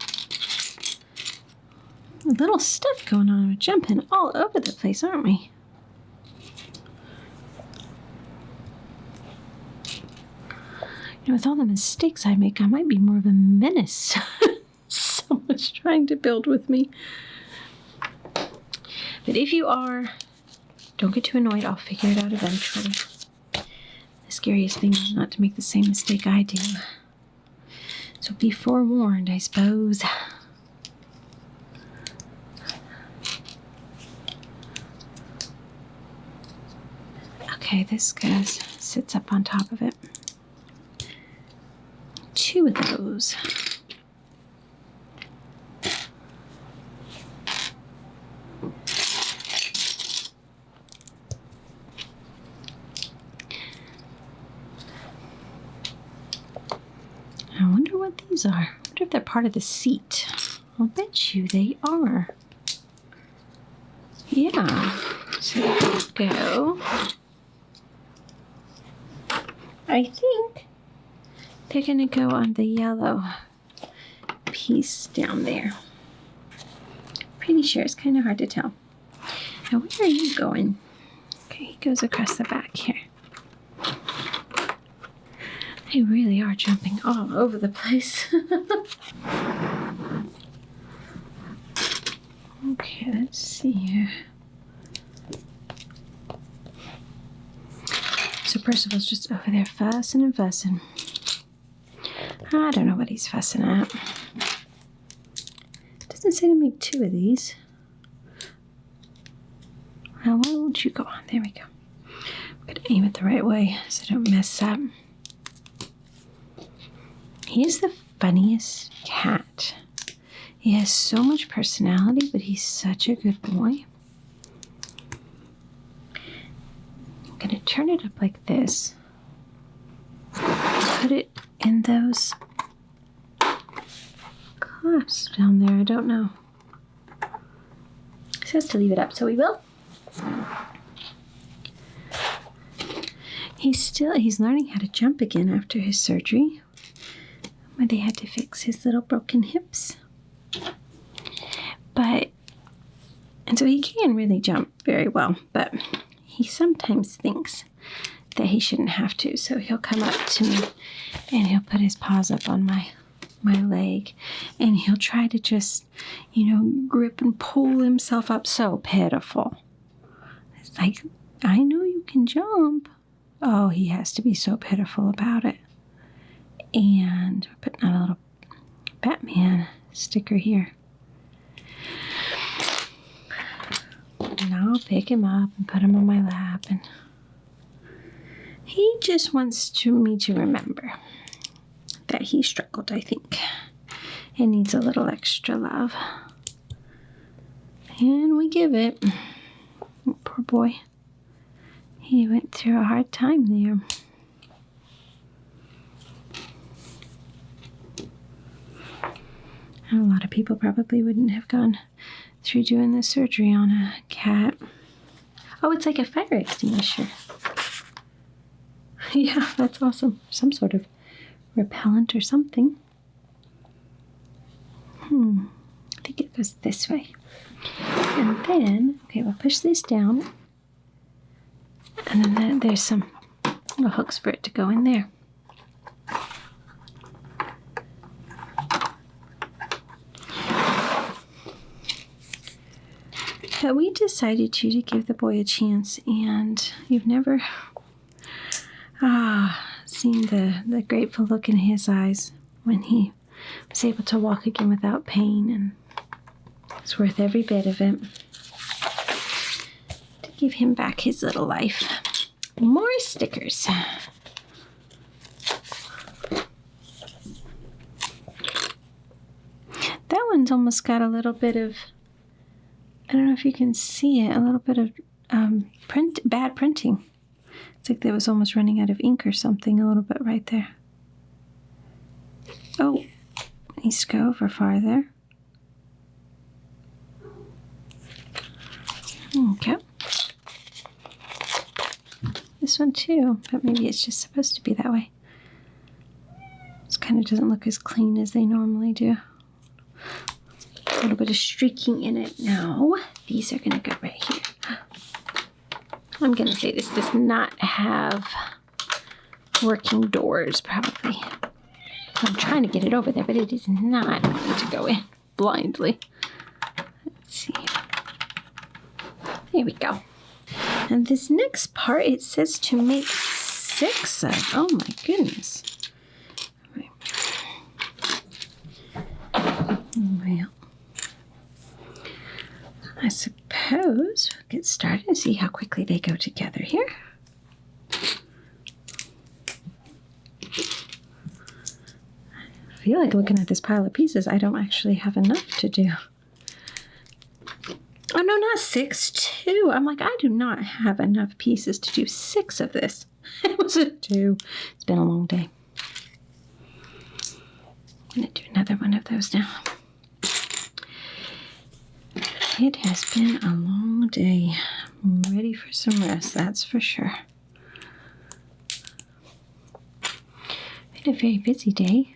little stuff going on. We're jumping all over the place, aren't we? You know, with all the mistakes I make, I might be more of a menace. Someone's trying to build with me. But if you are, don't get too annoyed. I'll figure it out eventually. The scariest thing is not to make the same mistake I do. So be forewarned, I suppose. Okay, this sits up on top of it. 2 of those. I wonder what these are. I wonder if they're part of the seat. I'll bet you they are. Yeah. So there we go. I think they're going to go on the yellow piece down there. Pretty sure. It's kind of hard to tell. Now, where are you going? Okay, he goes across the back here. They really are jumping all over the place. Okay, let's see here. So Percival's just over there fussing and fussing. I don't know what he's fussing at. Doesn't say to make 2 of these. Now, why won't you go on? There we go. I'm going to aim it the right way so I don't mess up. He is the funniest cat. He has so much personality, but he's such a good boy. I'm going to turn it up like this. Put it in those clasps down there. I don't know. It says to leave it up, so we will. He's learning how to jump again after his surgery, where they had to fix his little broken hips. And so he can really jump very well, but he sometimes thinks that he shouldn't have to. So he'll come up to me and he'll put his paws up on my leg, and he'll try to just, grip and pull himself up. So pitiful. It's like, I know you can jump. Oh, he has to be so pitiful about it. And we're putting on a little Batman sticker here. And I'll pick him up and put him on my lap. And he just wants me to remember that he struggled, I think, and needs a little extra love. And we give it. Oh, poor boy. He went through a hard time there. A lot of people probably wouldn't have gone through doing the surgery on a cat. Oh, it's like a fire extinguisher. Yeah, that's awesome. Some sort of repellent or something. I think it goes this way. And then, okay, we'll push this down. And then there's some little hooks for it to go in there. But we decided to give the boy a chance, and you've never seen the grateful look in his eyes when he was able to walk again without pain, and it's worth every bit of it to give him back his little life. More stickers. That one's almost got a little bit of, I don't know if you can see it, a little bit of bad printing. It's like there was almost running out of ink or something a little bit right there. Oh, needs to go over farther. Okay. This one too, but maybe it's just supposed to be that way. This kind of doesn't look as clean as they normally do. A little bit of streaking in it. Now, these are going to go right here. I'm going to say this does not have working doors, probably. I'm trying to get it over there, but it is not going to go in blindly. Let's see. There we go. And this next part, it says to make 6 of. Oh my goodness. Well, I suppose we'll get started and see how quickly they go together here. I feel like looking at this pile of pieces, I don't actually have enough to do. Oh no, not 6, 2. I'm like, I do not have enough pieces to do 6 of this. It was a 2. It's been a long day. I'm going to do another one of those now. It has been a long day. I'm ready for some rest, that's for sure. Been a very busy day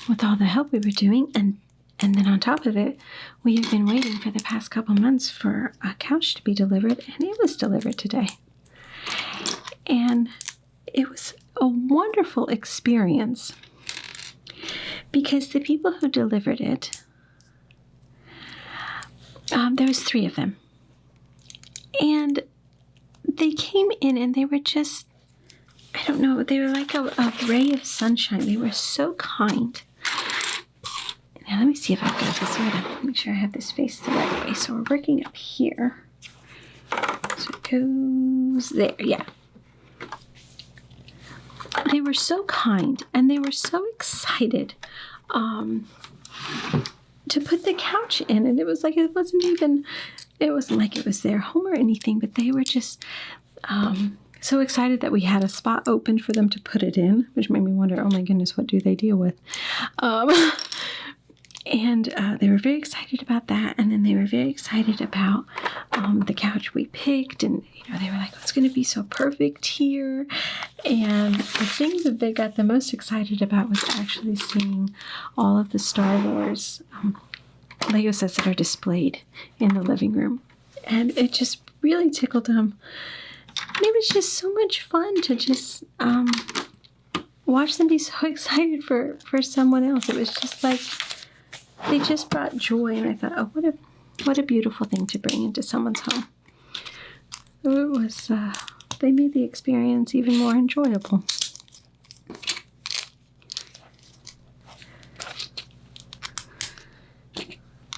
with all the help we were doing, and then on top of it, we have been waiting for the past couple months for a couch to be delivered, and it was delivered today. And it was a wonderful experience because the people who delivered it, there was 3 of them. And they came in and they were just, I don't know, they were like a ray of sunshine. They were so kind. Now let me see if I've got this right. Make sure I have this faced the right way. So we're working up here. So it goes there, yeah. They were so kind and they were so excited to put the couch in, and it was like it wasn't like it was their home or anything, but they were just so excited that we had a spot open for them to put it in, which made me wonder, oh my goodness, what do they deal with? And they were very excited about that, and then they were very excited about the couch we picked, and they were like, oh, it's going to be so perfect here. And the thing that they got the most excited about was actually seeing all of the Star Wars Lego sets that are displayed in the living room, and it just really tickled them. And it was just so much fun to just watch them be so excited for someone else. It was just like they just brought joy, and I thought, oh, what a beautiful thing to bring into someone's home. So it was, they made the experience even more enjoyable.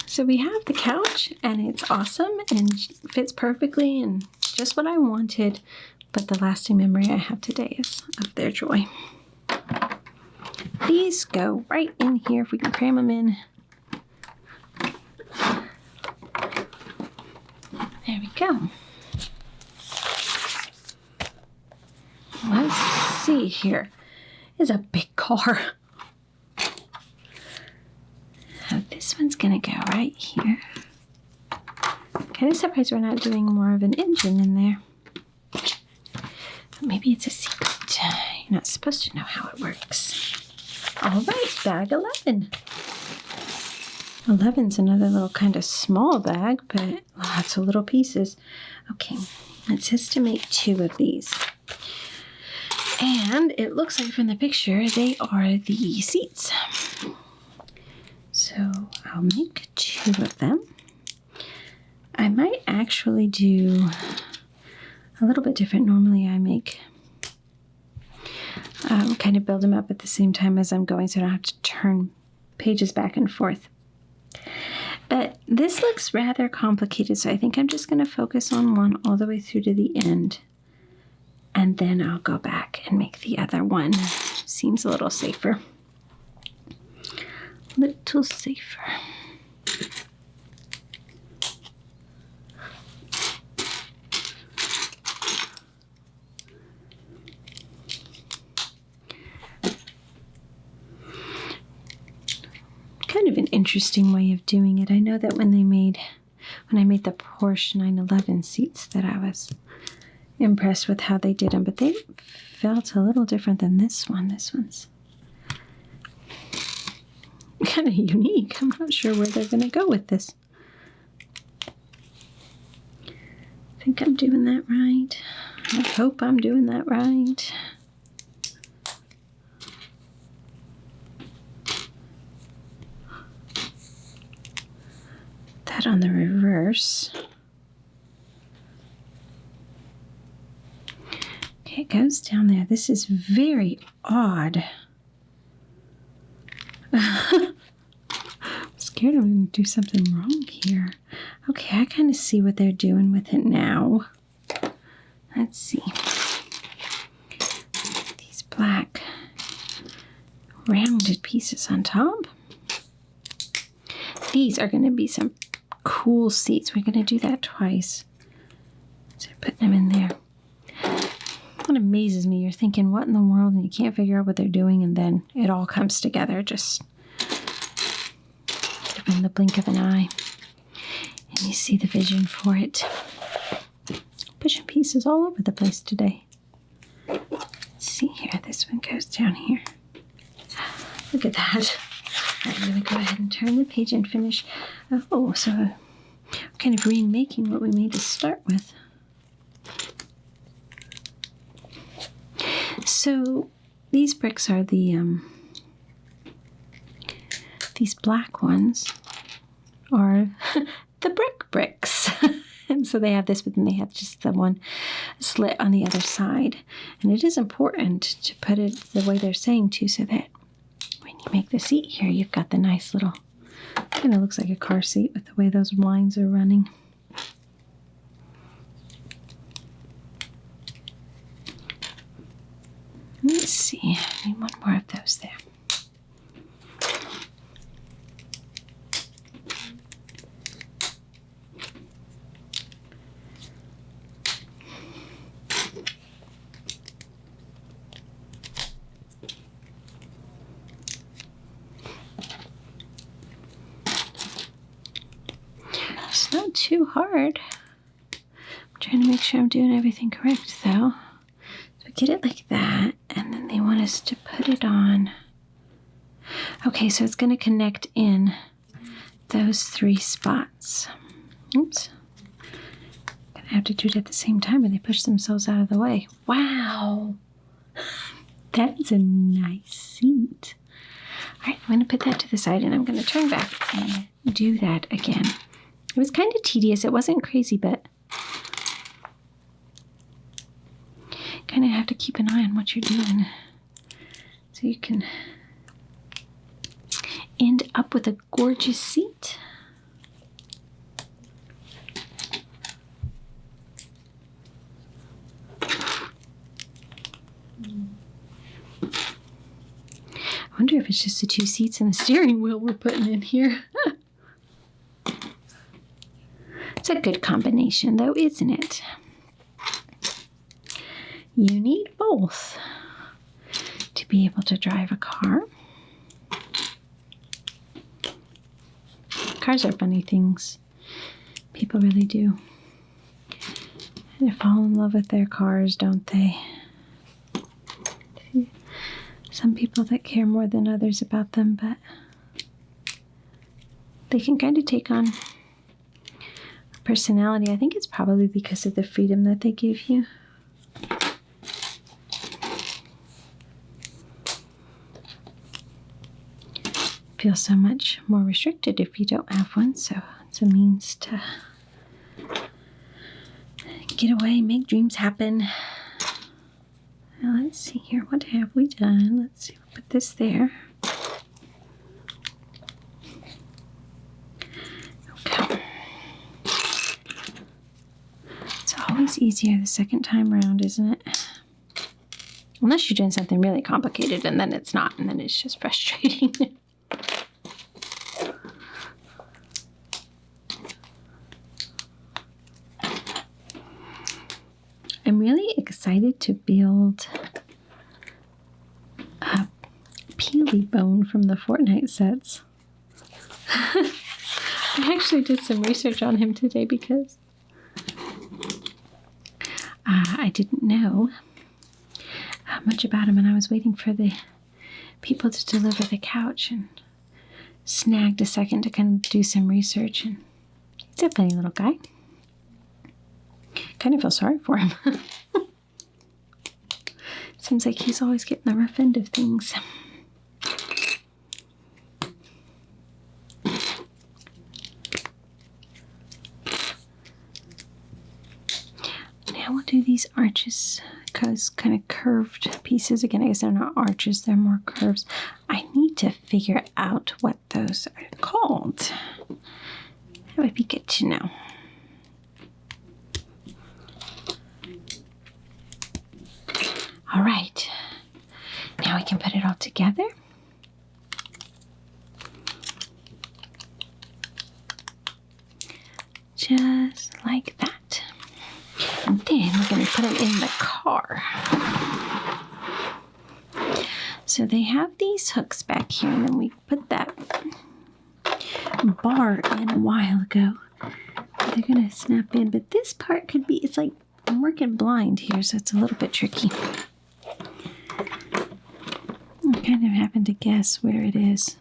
So we have the couch, and it's awesome and fits perfectly and just what I wanted, but the lasting memory I have today is of their joy. These go right in here if we can cram them in. There we go. Let's see here. It's a big car. Now this one's gonna go right here. Kind of surprised we're not doing more of an engine in there. But maybe it's a secret. You're not supposed to know how it works. All right, bag 11. 11's another little kind of small bag, but lots of little pieces. Okay, it says to make 2 of these. And it looks like from the picture, they are the seats. So I'll make 2 of them. I might actually do a little bit different. Normally I make, kind of build them up at the same time as I'm going, so I don't have to turn pages back and forth. But this looks rather complicated, so I think I'm just going to focus on one all the way through to the end. And then I'll go back and make the other one. Seems a little safer. Little safer. Kind of an interesting way of doing it. I know that when I made the Porsche 911 seats that I was impressed with how they did them, but they felt a little different than this one. This one's kind of unique. I'm not sure where they're going to go with this. I think I'm doing that right. I hope I'm doing that right. That on the reverse. it goes down there. This is very odd. I'm scared I'm going to do something wrong here. Okay, I kind of see what they're doing with it now. Let's see. These black rounded pieces on top. These are going to be some cool seats. We're going to do that twice. So putting them in there. What amazes me, you're thinking, what in the world, and you can't figure out what they're doing, and then it all comes together just in the blink of an eye. And you see the vision for it. Pushing pieces all over the place today. Let's see here, this one goes down here. Look at that. All right, I'm going to go ahead and turn the page and finish. Oh, so we're kind of remaking what we made to start with. So these bricks are the, these black ones are the bricks. And so they have this, but then they have just the one slit on the other side. And it is important to put it the way they're saying to, so that when you make the seat here, you've got the nice little, kind of looks like a car seat with the way those lines are running. Let's see, I need one more of those there. It's not too hard. I'm trying to make sure I'm doing everything correct though. So get it like that, and then they want us to put it on. Okay, so it's going to connect in those 3 spots. Oops. Gonna have to do it at the same time, and they push themselves out of the way. Wow! That is a nice seat. All right, I'm going to put that to the side, and I'm going to turn back and do that again. It was kind of tedious. It wasn't crazy, but kind of have to keep an eye on what you're doing so you can end up with a gorgeous seat. I wonder if it's just the 2 seats and the steering wheel we're putting in here. It's a good combination though, isn't it? You need both to be able to drive a car. Cars are funny things. People really do. They fall in love with their cars, don't they? Some people that care more than others about them, but they can kind of take on personality. I think it's probably because of the freedom that they give you. Feel so much more restricted if you don't have one, so it's a means to get away, make dreams happen. Now let's see here, what have we done? Let's see, we'll put this there. Okay. It's always easier the second time around, isn't it? Unless you're doing something really complicated and then it's not, and then it's just frustrating. I'm really excited to build a Peely bone from the Fortnite sets. I actually did some research on him today because I didn't know much about him, and I was waiting for the people to deliver the couch and snagged a second to kind of do some research, and he's a funny little guy. Kind of feel sorry for him. Seems like he's always getting the rough end of things. Now we'll do these arches. Go those kind of curved pieces. Again, I guess they're not arches, they're more curves. I need to figure out what those are called. That would be good to know. All right, now we can put it all together. Just like that. And then we're going to put them in the car. So they have these hooks back here, and then we put that bar in a while ago. They're going to snap in, but this part could be, it's like I'm working blind here, so it's a little bit tricky. I'm kind of having to guess where it is.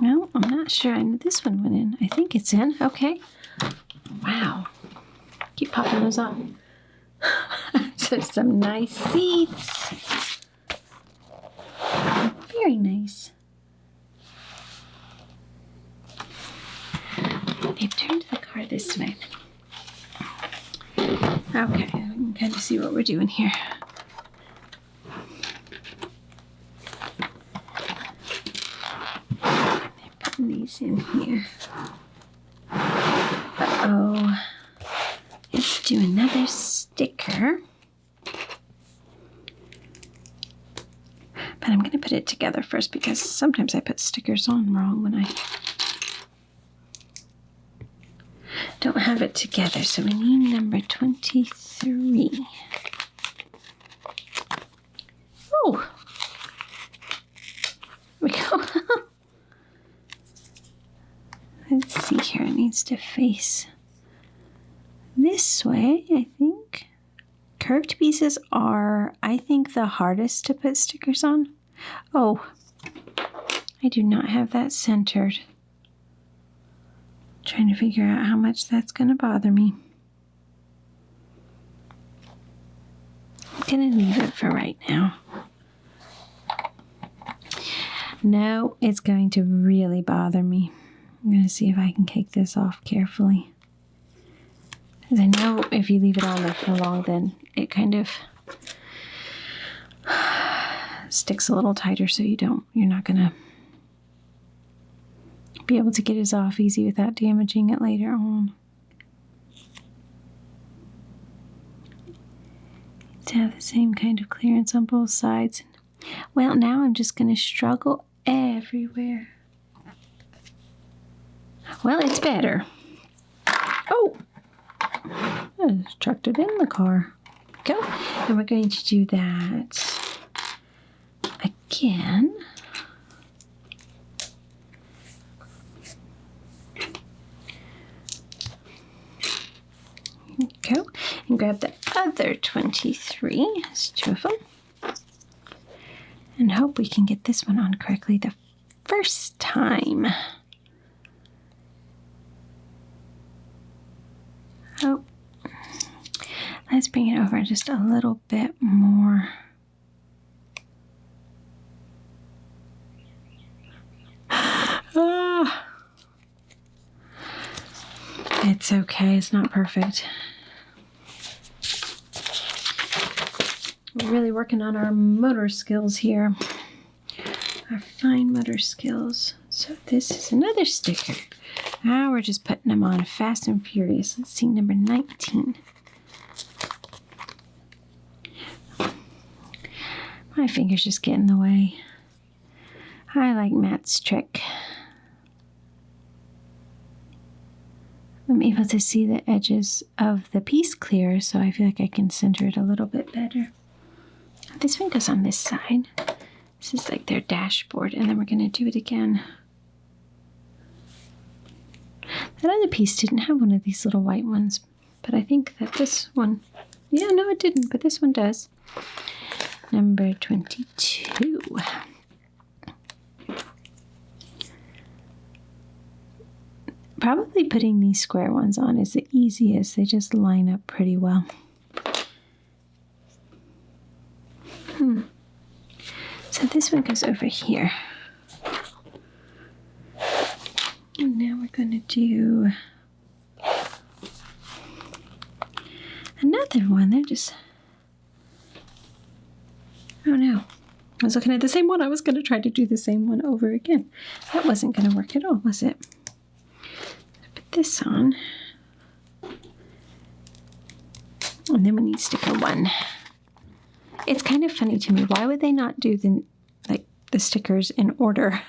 No, I'm not sure. I know this one went in. I think it's in. Okay. Wow. Keep popping those off. So some nice seats. Very nice. Babe, turn the car this way. Okay, we can kind of see what we're doing here. These in here. Uh-oh. Let's do another sticker. But I'm going to put it together first because sometimes I put stickers on wrong when I don't have it together. So we need number 23. Oh! There we go. Let's see here, it needs to face this way, I think. Curved pieces are, I think, the hardest to put stickers on. Oh, I do not have that centered. Trying to figure out how much that's going to bother me. I'm going to leave it for right now. No, it's going to really bother me. I'm going to see if I can take this off carefully. Because I know if you leave it on there for long, then it kind of sticks a little tighter, so you're not going to be able to get it off easy without damaging it later on. To have the same kind of clearance on both sides. Well, now I'm just going to struggle everywhere. Well, it's better. Oh! I just chucked it in the car. Go. And we're going to do that again. Go. And grab the other 23. There's two of them. And hope we can get this one on correctly the first time. Oh, let's bring it over just a little bit more. It's okay, it's not perfect. We're really working on our motor skills here. Our fine motor skills. So this is another sticker. Now we're just putting them on fast and furious. Let's see, number 19. My fingers just get in the way. I like Matt's trick. I'm able to see the edges of the piece clearer, so I feel like I can center it a little bit better. This one goes on this side. This is like their dashboard, and then we're going to do it again. That other piece didn't have one of these little white ones, but I think that this one, yeah, no, it didn't, but this one does. Number 22. Probably putting these square ones on is the easiest. They just line up pretty well. So this one goes over here. And now we're going to do other one. They're just... Oh no. I was looking at the same one. I was going to try to do the same one over again. That wasn't going to work at all, was it? Put this on. And then we need sticker 1. It's kind of funny to me. Why would they not do the stickers in order?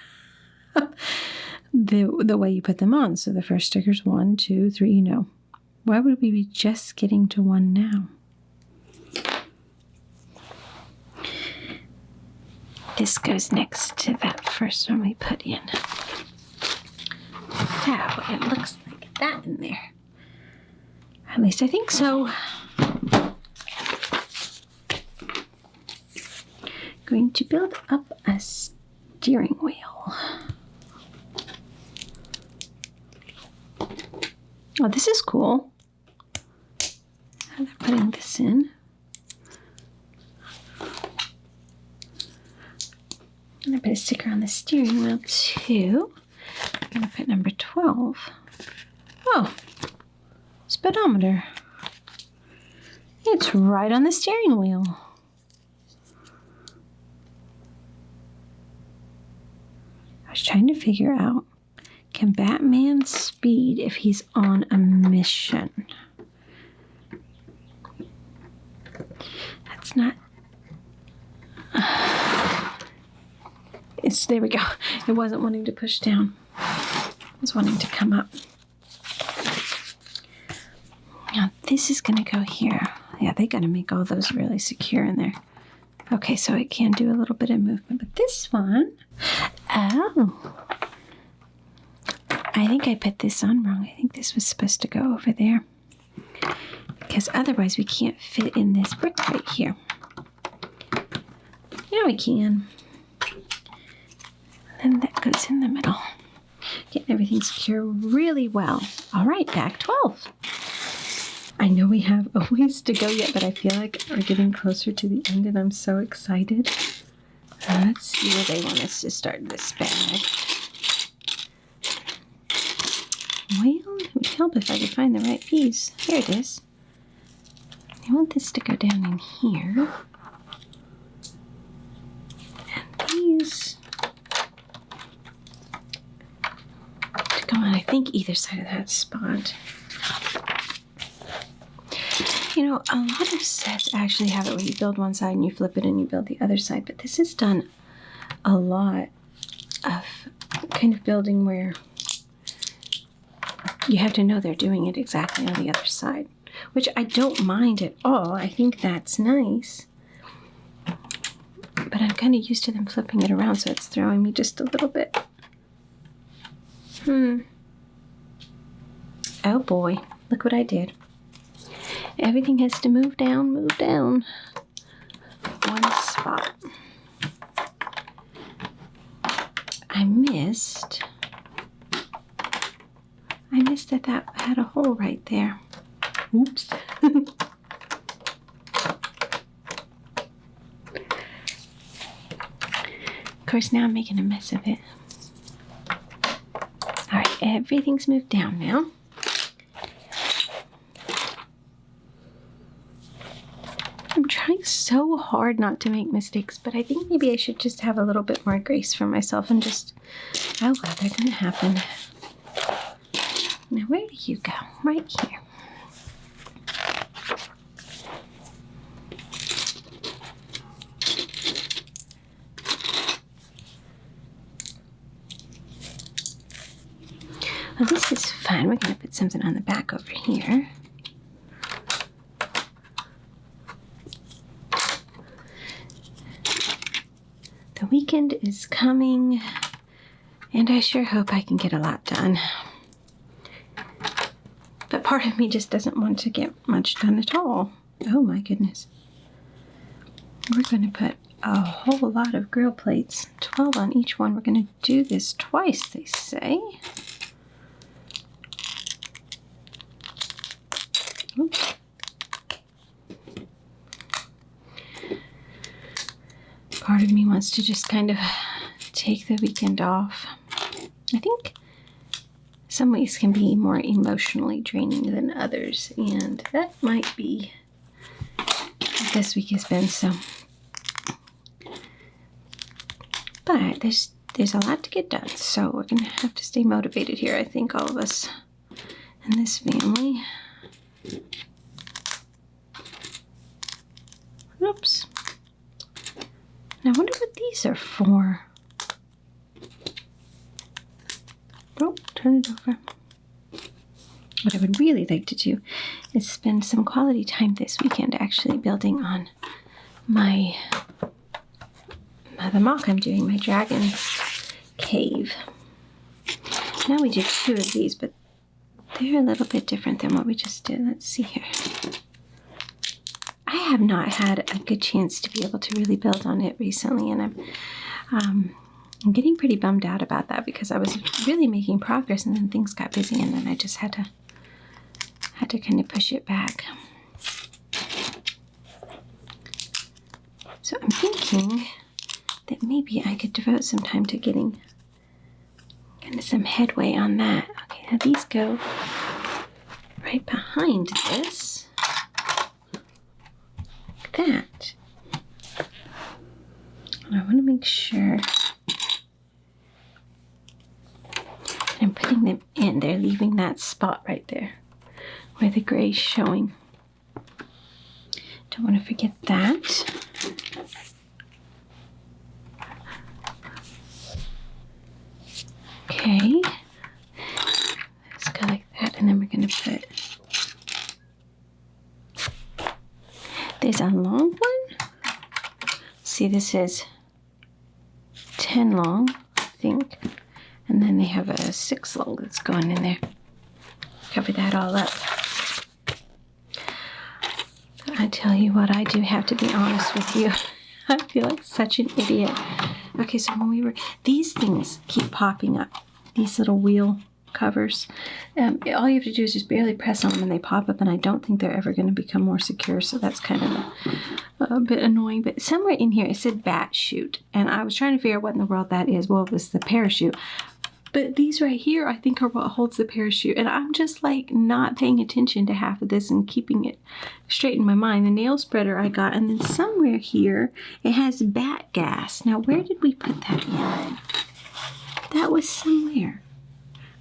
the way you put them on. So the first sticker's 1, 2, 3, you know. Why would we be just getting to 1 now? This goes next to that first one we put in. So it looks like that in there. At least I think so. Going to build up a steering wheel. Oh, this is cool. How they're putting this in. I'm going to put a sticker on the steering wheel too. I'm going to put number 12. Oh, speedometer. It's right on the steering wheel. I was trying to figure out, can Batman speed if he's on a mission? That's not... There we go. It wasn't wanting to push down. It was wanting to come up. Now this is going to go here. Yeah, they got to make all those really secure in there. Okay, so it can do a little bit of movement. But this one... Oh. I think I put this on wrong. I think this was supposed to go over there. Because otherwise we can't fit in this brick right here. Now we can. And that goes in the middle. Getting everything secure really well. All right, back 12. I know we have a ways to go yet, but I feel like we're getting closer to the end and I'm so excited. Let's see where they want us to start this bag. Well, it would help if I could find the right piece. Here it is. I want this to go down in here. And these to go on, I think, either side of that spot. You know, a lot of sets actually have it where you build one side and you flip it and you build the other side, but this has done a lot of kind of building where you have to know they're doing it exactly on the other side, which I don't mind at all. I think that's nice, but I'm kind of used to them flipping it around, so it's throwing me just a little bit. Oh boy, look what I did. Everything has to move down one spot. I missed that had a hole right there. Oops. Of course, now I'm making a mess of it. All right, everything's moved down now. I'm trying so hard not to make mistakes, but I think maybe I should just have a little bit more grace for myself and just, oh well, they're gonna happen. Now where do you go? Right here. Well, this is fun. We're gonna put something on the back over here. The weekend is coming, and I sure hope I can get a lot done. But part of me just doesn't want to get much done at all. Oh my goodness. We're going to put a whole lot of grill plates, 12 on each one. We're going to do this twice, they say. Oops. Part of me wants to just kind of take the weekend off. I think some weeks can be more emotionally draining than others, and that might be this week has been, so. But there's a lot to get done, so we're gonna have to stay motivated here, I think, all of us in this family. Oops. Now I wonder what these are for. Oh, turn it over. What I would really like to do is spend some quality time this weekend actually building on my the mock I'm doing, my dragon cave. Now we did 2 of these, but they're a little bit different than what we just did. Let's see here. I have not had a good chance to be able to really build on it recently, and I'm getting pretty bummed out about that because I was really making progress, and then things got busy, and then I just had to kind of push it back. So I'm thinking that maybe I could devote some time to getting kind of some headway on that. Okay, now these go right behind this, like that. And I want to make sure I'm putting them in. They're leaving that spot right there where the gray is showing. Don't want to forget that. Okay, let's go like that, and then we're going to put, there's a long one. See, this is 10 long, I think, and then they have a 6 long that's going in there. Cover that all up. I tell you what, I do have to be honest with you. I feel like such an idiot. Okay, so when these things keep popping up. These little wheel covers. All you have to do is just barely press on them and they pop up, and I don't think they're ever going to become more secure, so that's kind of a bit annoying. But somewhere in here it said bat chute, and I was trying to figure out what in the world that is. Well, it was the parachute. But these right here, I think, are what holds the parachute. And I'm just like not paying attention to half of this and keeping it straight in my mind. The nail spreader I got, and then somewhere here, it has bat gas. Now, where did we put that in? That was somewhere.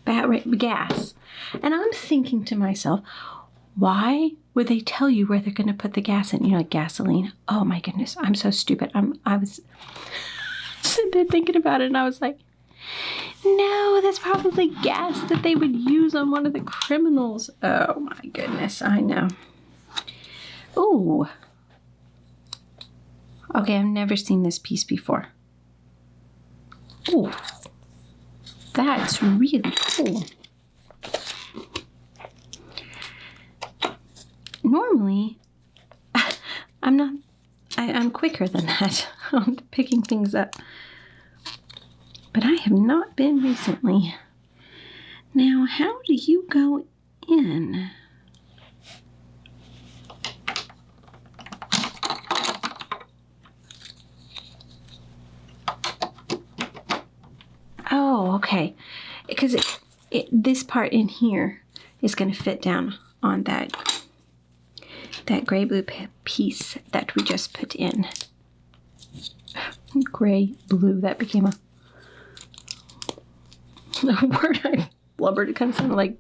Bat gas. And I'm thinking to myself, why would they tell you where they're going to put the gas in? You know, like gasoline. Oh my goodness, I'm so stupid. I was sitting there thinking about it, and I was like, no, that's probably gas that they would use on one of the criminals. Oh my goodness, I know. Ooh. Okay, I've never seen this piece before. Ooh. That's really cool. Normally, I'm quicker than that on picking things up. But I have not been recently. Now, how do you go in? Oh, okay. Because this part in here is going to fit down on that gray blue piece that we just put in. Gray blue, that became a word I blubbered. It kind of sounded like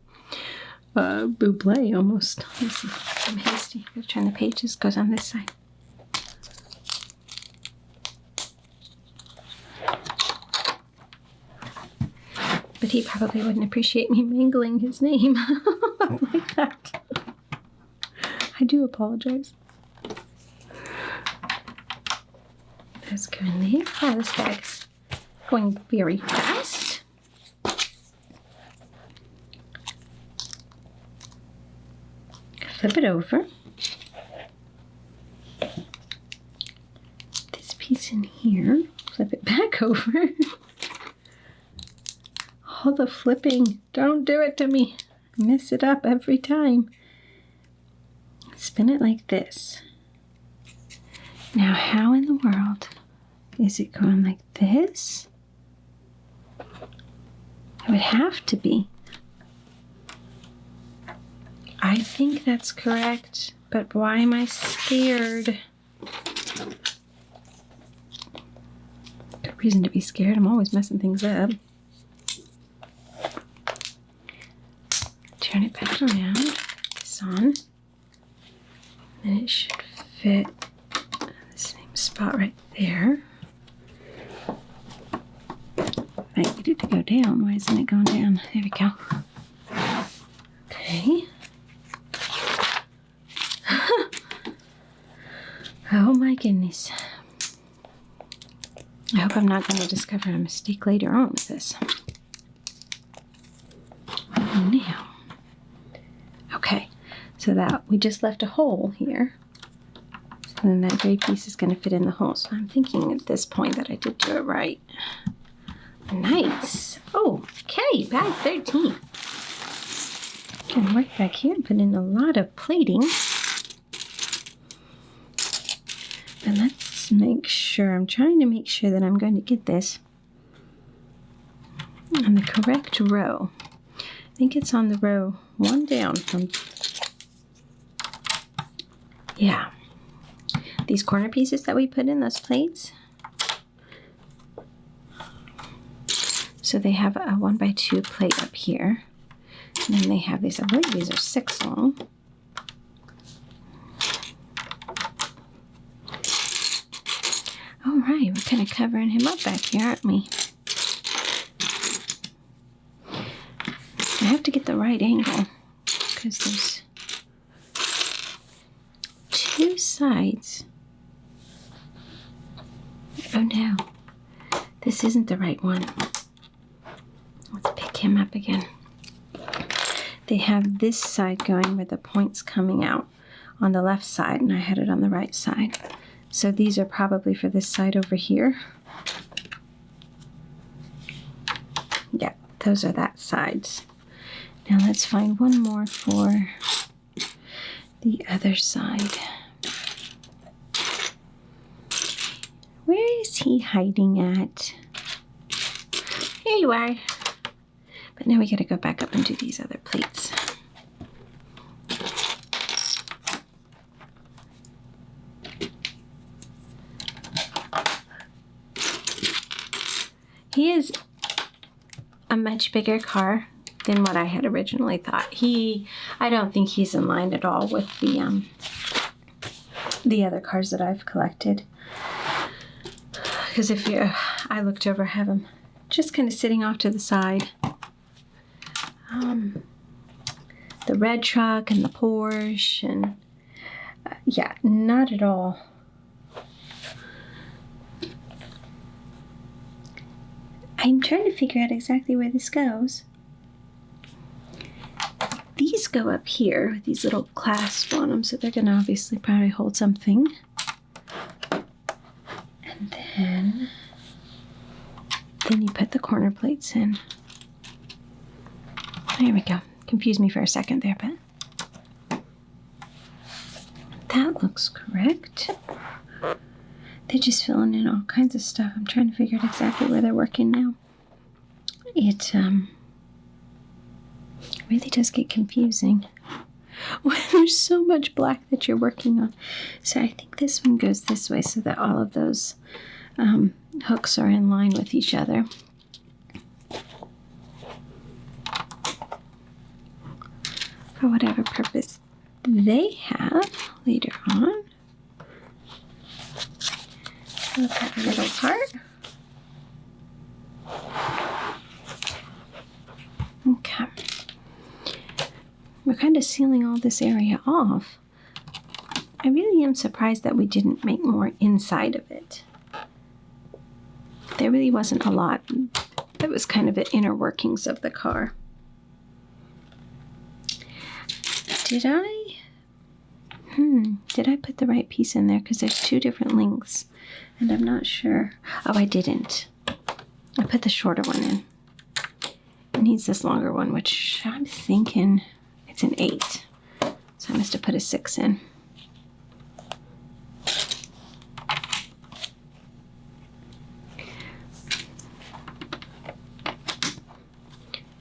buble almost. Let me see. I'm hasty. I'm going to turn the pages. Goes on this side. But he probably wouldn't appreciate me mangling his name like that. I do apologize. That's going there. Oh, this bag's going very fast. Flip it over. This piece in here. Flip it back over. All the flipping. Don't do it to me. I mess it up every time. Spin it like this. Now, how in the world is it going like this? It would have to be. I think that's correct, but why am I scared? Good reason to be scared. I'm always messing things up. Turn it back around. This on. And it should fit the same spot right there. I need it to go down. Why isn't it going down? There we go. Okay. Oh my goodness. I hope I'm not going to discover a mistake later on with this. Now. Okay. So that we just left a hole here. So then that gray piece is going to fit in the hole. So I'm thinking at this point that I did do it right. Nice. Oh, okay, bag 13. Can work back here and put in a lot of plating. And let's make sure, I'm trying to make sure that I'm going to get this on the correct row. I think it's on the row one down from, yeah. These corner pieces that we put in, those plates. So they have a 1x2 plate up here. And then they have these, I believe these are 6 long. All right, we're kind of covering him up back here, aren't we? I have to get the right angle because there's 2 sides. Oh no, this isn't the right one. Let's pick him up again. They have this side going with the points coming out on the left side, and I had it on the right side. So these are probably for this side over here. Yeah, those are that sides. Now let's find one more for the other side. Where is he hiding at? Here you are. But now we gotta go back up and do these other plates. He is a much bigger car than what I had originally thought. I don't think he's in line at all with the other cars that I've collected. Because I looked over, I have him just kind of sitting off to the side. The red truck and the Porsche and yeah, not at all. I'm trying to figure out exactly where this goes. These go up here with these little clasps on them, so they're going to obviously probably hold something. And then you put the corner plates in. There we go. Confused me for a second there, but that looks correct. They're just filling in all kinds of stuff. I'm trying to figure out exactly where they're working now. It really does get confusing when there's so much black that you're working on. So I think this one goes this way so that all of those hooks are in line with each other. For whatever purpose they have later on. Look at the little part. Okay. We're kind of sealing all this area off. I really am surprised that we didn't make more inside of it. There really wasn't a lot. That was kind of the inner workings of the car. Did I put the right piece in there? Because there's 2 different lengths, and I'm not sure. Oh, I didn't. I put the shorter one in. It needs this longer one, which I'm thinking it's an 8. So I must have put a 6 in.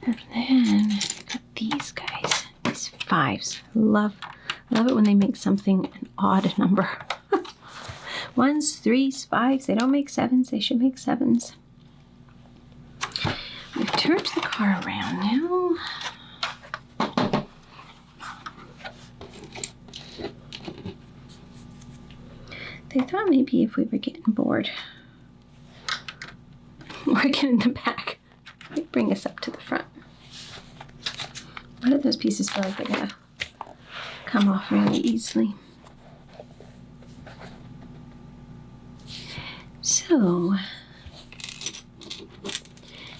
And then got these guys, these 5s. Love it when they make something an odd number. 1s, 3s, 5s. They don't make 7s. They should make 7s. We've turned the car around now. They thought maybe if we were getting bored working in the back, they'd bring us up to the front. Why do those pieces feel like they're gonna come off really easily? So,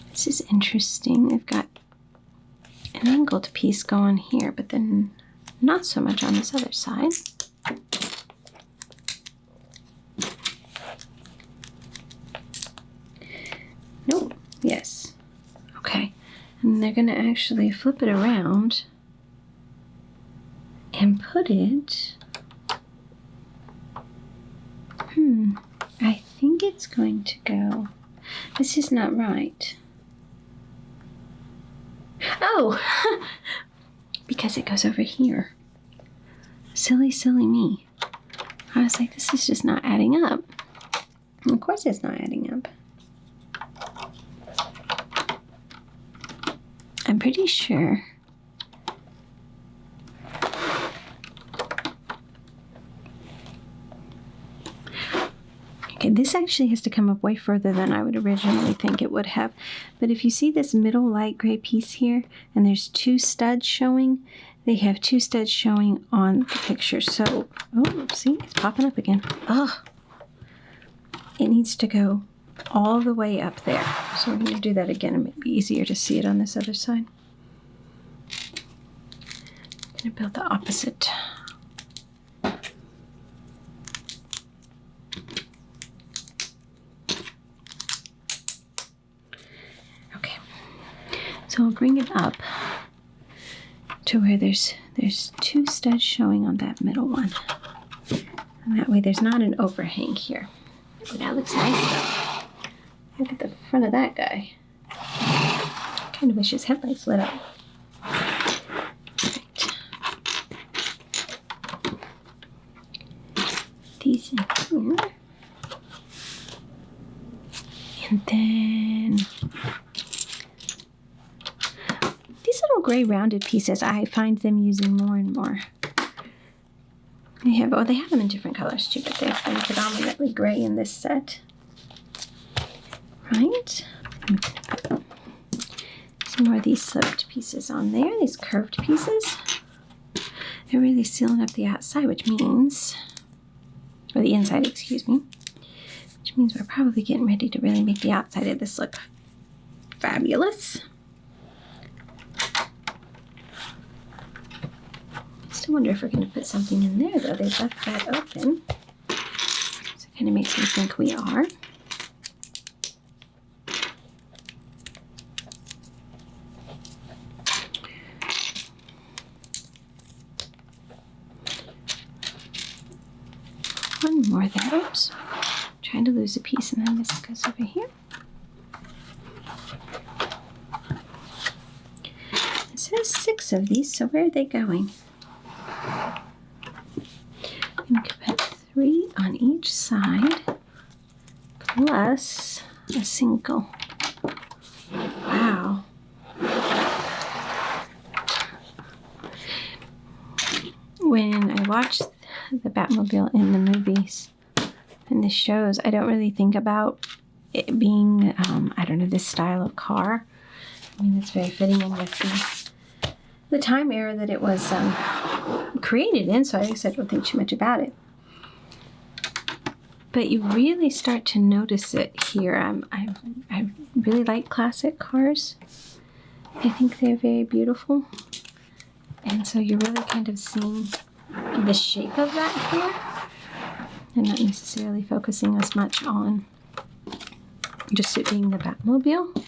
this is interesting. They've got an angled piece going here, but then not so much on this other side. Nope. Yes. Okay. And they're going to actually flip it around and put it... I think it's going to go... This is not right. Oh! Because it goes over here. Silly, silly me. I was like, this is just not adding up. And of course it's not adding up. I'm pretty sure. Okay, this actually has to come up way further than I would originally think it would have. But if you see this middle light gray piece here, and there's 2 studs showing, they have 2 studs showing on the picture. So, oh, see, it's popping up again. Oh, it needs to go all the way up there. So we're going to do that again. It might be easier to see it on this other side. I'm going to build the opposite. Okay. So I'll bring it up to where there's 2 studs showing on that middle one. And that way there's not an overhang here. Oh, that looks nice though. Look at the front of that guy. Kind of wish his headlights lit up. Right. These in here. And then these little gray rounded pieces, I find them using more and more. They have them in different colors too, but they've been predominantly gray in this set. Right? I'm going to put some more of these sloped pieces on there, these curved pieces. They're really sealing up the outside, which means, or the inside, excuse me, which means we're probably getting ready to really make the outside of this look fabulous. I still wonder if we're going to put something in there, though. They left that open. So it kind of makes me think we are. One more there. Oops. Trying to lose a piece, and then this goes over here. It says 6 of these, so where are they going? I'm going to put 3 on each side, plus a single. Wow. When I watched the Batmobile in the movies and the shows, I don't really think about it being, I don't know, this style of car. I mean, it's very fitting in with the time era that it was created in, so I guess I don't think too much about it. But you really start to notice it here. I really like classic cars. I think they're very beautiful. And so you're really kind of seeing the shape of that here, and not necessarily focusing as much on just it being the Batmobile.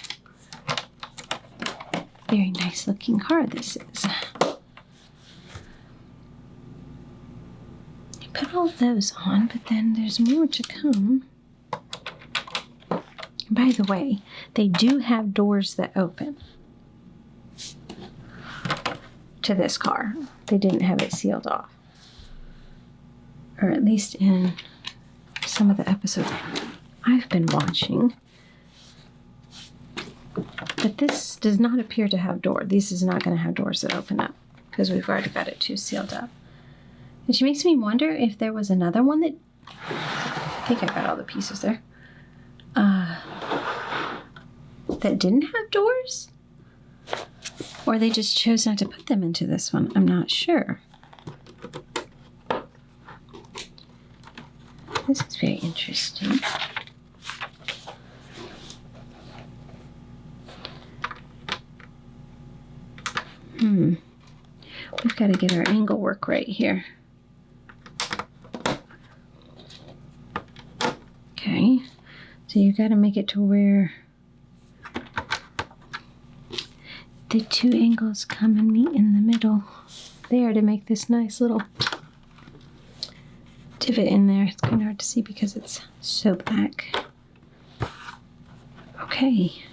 Very nice looking car this is. Put all those on, but then there's more to come. By the way, they do have doors that open to this car. They didn't have it sealed off. Or at least in some of the episodes I've been watching. But this does not appear to have doors. This is not going to have doors that open up because we've already got it too sealed up. And she makes me wonder if there was another one that, I think I got all the pieces there, that didn't have doors? Or they just chose not to put them into this one. I'm not sure. This is very interesting. We've got to get our angle work right here. Okay, so you got to make it to where the two angles come and meet in the middle there to make this nice little divot in there. It's kind of hard to see because it's so black. Okay.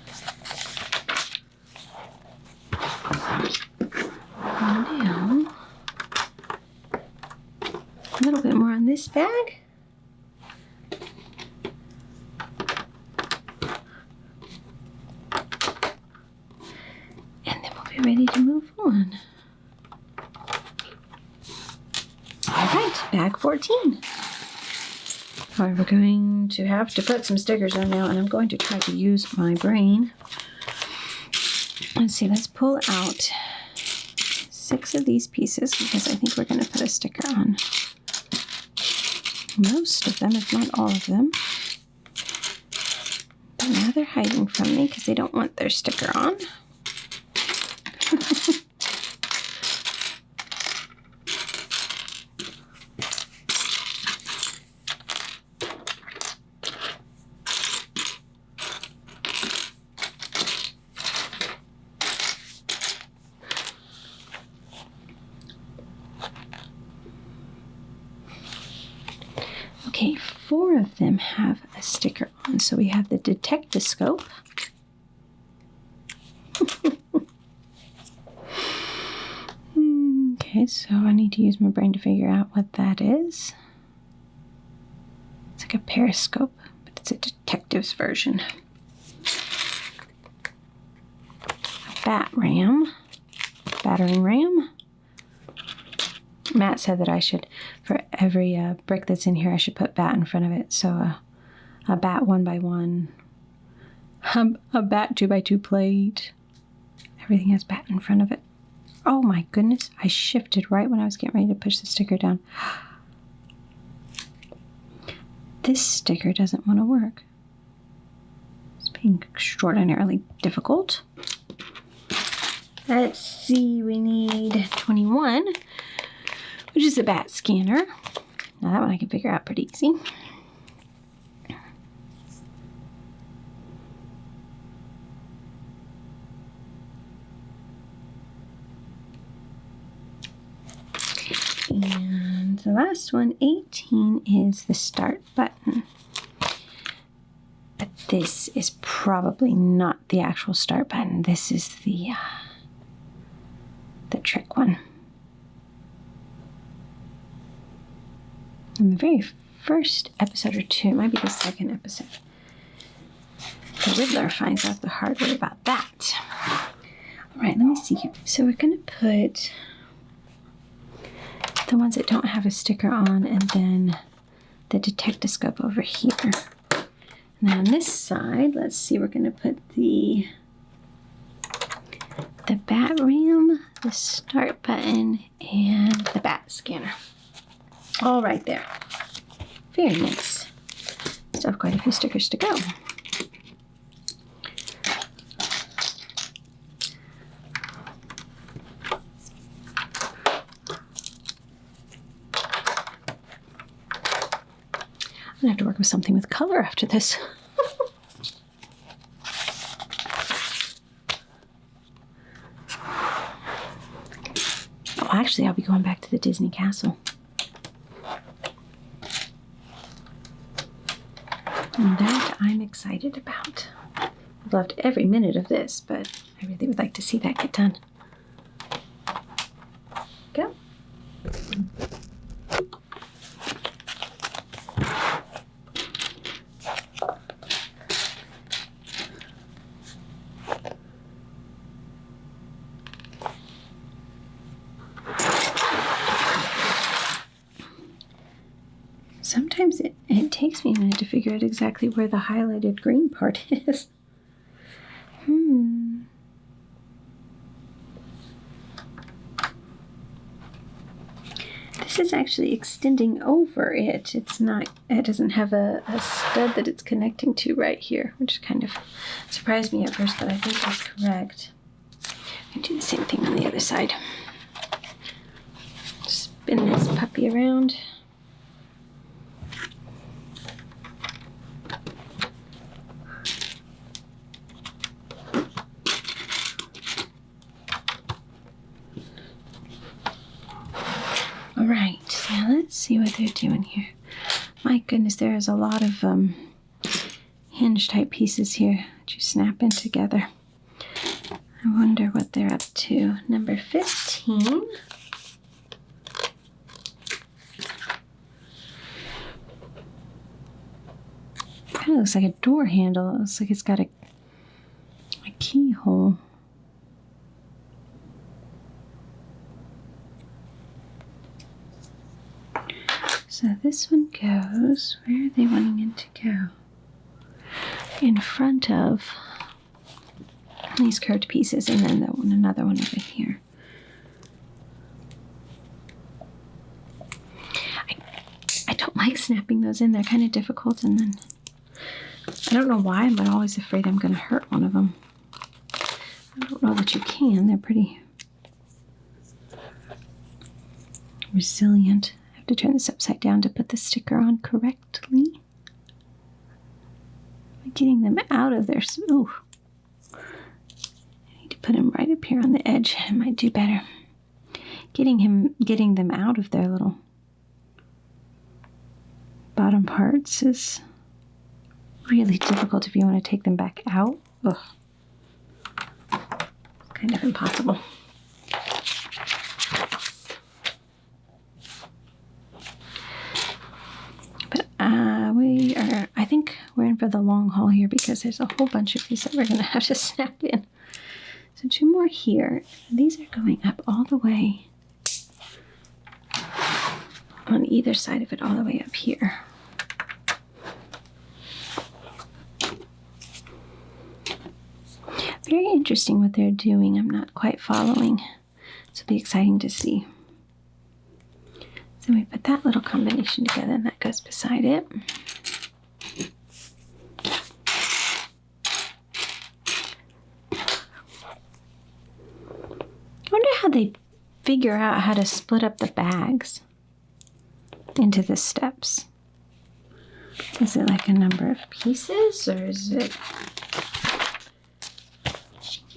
Now, a little bit more on this bag. And then we'll be ready to move on. All right, bag 14. All right, we're going to have to put some stickers on now, and I'm going to try to use my brain. Let's see, let's pull out 6 of these pieces because I think we're going to put a sticker on most of them, if not all of them. But now they're hiding from me because they don't want their sticker on. Okay, 4 of them have a sticker on. So we have the detectoscope. Okay, so I need to use my brain to figure out what that is. It's like a periscope, but it's a detective's version. A battering ram. Matt said that I should, for every brick that's in here, I should put bat in front of it. So a bat 1x1, a bat 2x2 plate. Everything has bat in front of it. Oh my goodness, I shifted right when I was getting ready to push the sticker down. This sticker doesn't want to work. It's being extraordinarily difficult. Let's see, we need 21. Which is a bat scanner. Now that one I can figure out pretty easy. And the last one, 18, is the start button. But this is probably not the actual start button. This is the trick one. In the very first episode or 2, it might be the second episode, the Riddler finds out the hard way about that. All right, let me see here. So we're going to put the ones that don't have a sticker on and then the detectoscope over here. Now on this side, let's see, we're going to put the bat ram, the start button, and the bat scanner. All right there. Very nice. Still have quite a few stickers to go. I'm gonna have to work with something with color after this. Oh, actually, I'll be going back to the Disney Castle. And that I'm excited about. I've loved every minute of this, but I really would like to see that get done. Go. makes me a minute to figure out exactly where the highlighted green part is. This is actually extending over it. It's not, it doesn't have a stud that it's connecting to right here, which kind of surprised me at first, but I think that's correct. I do the same thing on the other side. Spin this puppy around. All right, now let's see what they're doing here. My goodness, there is a lot of hinge type pieces here that you snap in together. I wonder what they're up to. Number 15. Kind of looks like a door handle. It looks like it's got a keyhole. So this one goes, where are they wanting it to go? In front of these curved pieces, and then another one over here. I don't like snapping those in. They're kind of difficult, and then I don't know why, but I'm always afraid I'm going to hurt one of them. I don't know that you can. They're pretty resilient. I have to turn this upside down to put the sticker on correctly. I'm getting them out of there. Ooh. I need to put him right up here on the edge. I might do better. Getting them out of their little bottom parts is really difficult if you want to take them back out. Ugh. Kind of impossible. But I think we're in for the long haul here because there's a whole bunch of these that we're going to have to snap in. So 2 more here. These are going up all the way on either side of it, all the way up here. Very interesting what they're doing. I'm not quite following. This will be exciting to see. So we put that little combination together and that goes beside it. I wonder how they figure out how to split up the bags into the steps. Is it like a number of pieces, or is it,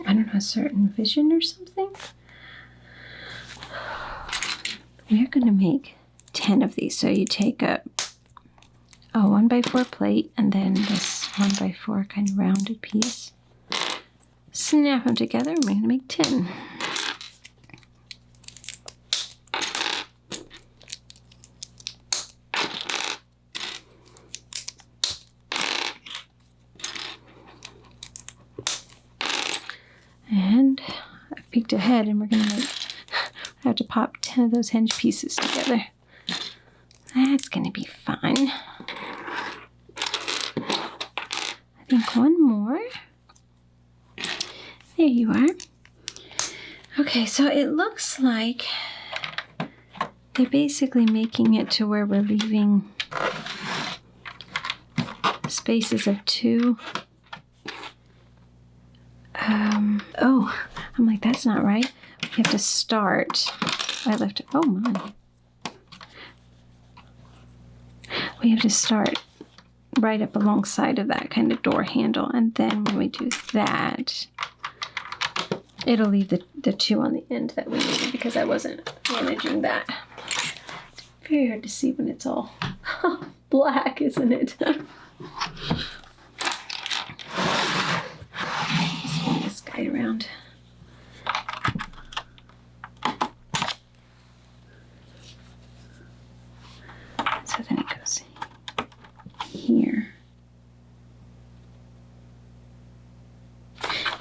I don't know, a certain vision or something? We're going to make 10 of these. So you take a 1x4 plate and then this 1x4 kind of rounded piece. Snap them together and we're going to make 10. And I've peeked ahead and we're going to have to pop 10 of those hinge pieces together. That's going to be fun. I think one more. There you are. Okay, so it looks like they're basically making it to where we're leaving spaces of 2. I'm like, that's not right. We have to start. I left it. Oh my. We have to start right up alongside of that kind of door handle. And then when we do that, it'll leave the 2 on the end that we needed because I wasn't managing that. It's very hard to see when it's all black, isn't it? Spin this guy around. So then it goes here.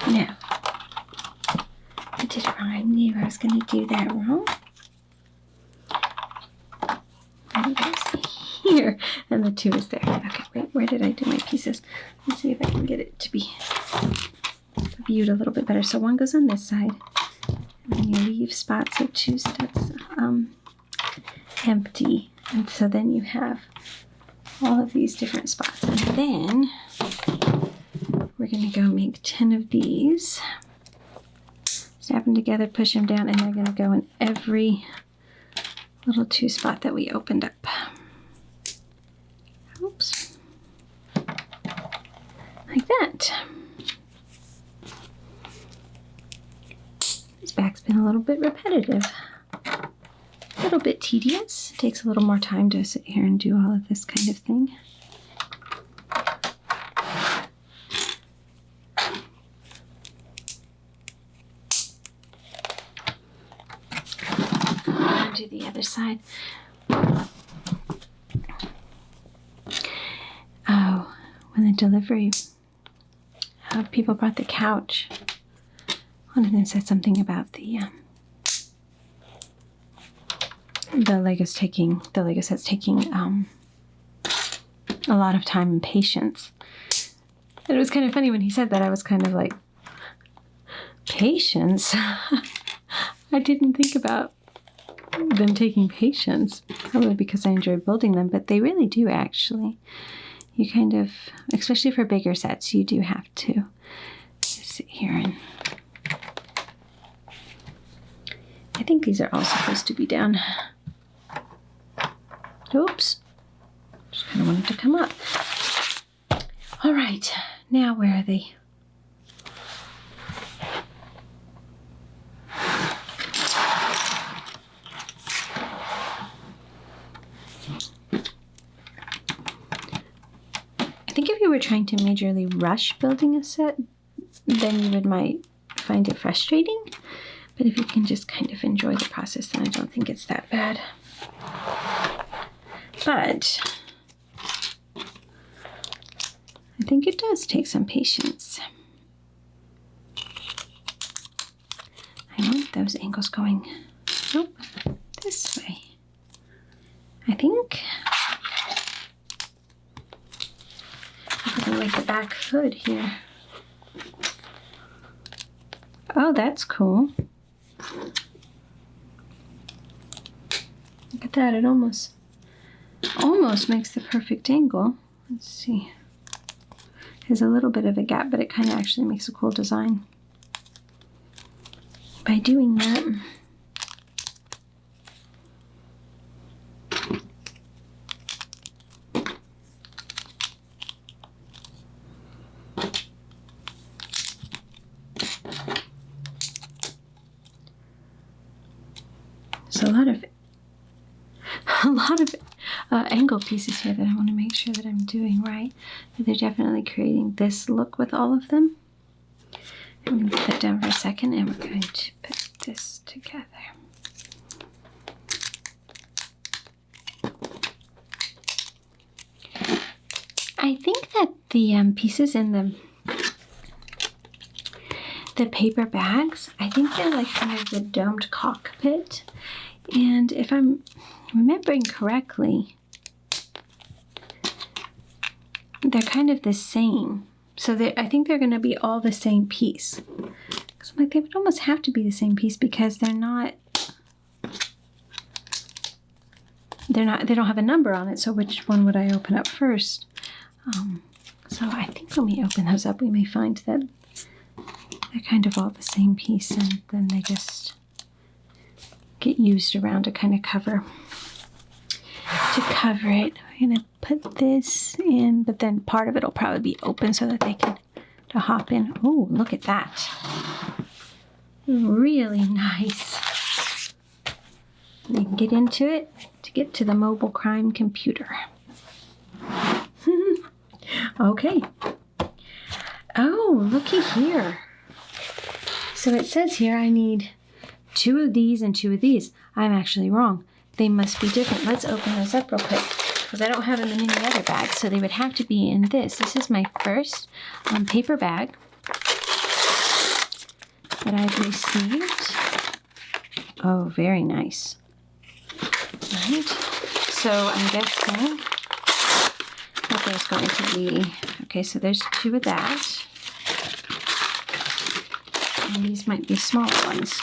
Now, I did it wrong. I knew I was going to do that wrong. And it goes here. And the 2 is there. Okay, wait, where did I do my pieces? Let's see if I can get it to be viewed a little bit better. So 1 goes on this side, and then you leave spots of 2 studs empty. And so then you have all of these different spots. And then we're going to go make 10 of these. Snap them together, push them down, and they're going to go in every little 2 spot that we opened up. Oops. Like that. This back's been a little bit repetitive. A little bit tedious. It takes a little more time to sit here and do all of this kind of thing. I'll do the other side. Oh, when the delivery, people brought the couch. One of them said something about the Lego set's taking a lot of time and patience. And it was kind of funny when he said that. I was kind of like, patience? I didn't think about them taking patience, probably because I enjoy building them, but they really do actually. You kind of, especially for bigger sets, you do have to just sit here and I think these are all supposed to be down. Oops. Just kind of wanted to come up. All right, now where are they? I think if you were trying to majorly rush building a set, then you might find it frustrating. But if you can just kind of enjoy the process, then I don't think it's that bad. But I think it does take some patience. I want those angles going, nope, this way. I think I'm gonna like the back hood here. Oh, that's cool. Look at that, it almost makes the perfect angle. Let's see. There's a little bit of a gap, but it kind of actually makes a cool design by doing that. There's a lot of angle pieces here that I want to make sure that I'm doing right. But they're definitely creating this look with all of them. I'm going to put that down for a second and we're going to put this together. I think that the pieces in the paper bags, I think they're like kind of the domed cockpit. And if I'm remembering correctly, they're kind of the same. So I think they're going to be all the same piece. Because I'm like, they would almost have to be the same piece because they don't have a number on it. So which one would I open up first? So I think when we open those up, we may find that they're kind of all the same piece, and then they just get used around to kind of cover it. We're gonna put this in, but then part of it will probably be open so that they can hop in. Oh, look at that. Really nice. You can get into it to get to the mobile crime computer. Okay. Oh, looky here. So it says here I need 2 of these and 2 of these. I'm actually wrong. They must be different. Let's open those up real quick because I don't have them in any other bag, so they would have to be in this. This is my first paper bag that I've received. Oh, very nice. Right. So I'm guessing there's going to be, okay, so there's 2 of that. And these might be smaller ones.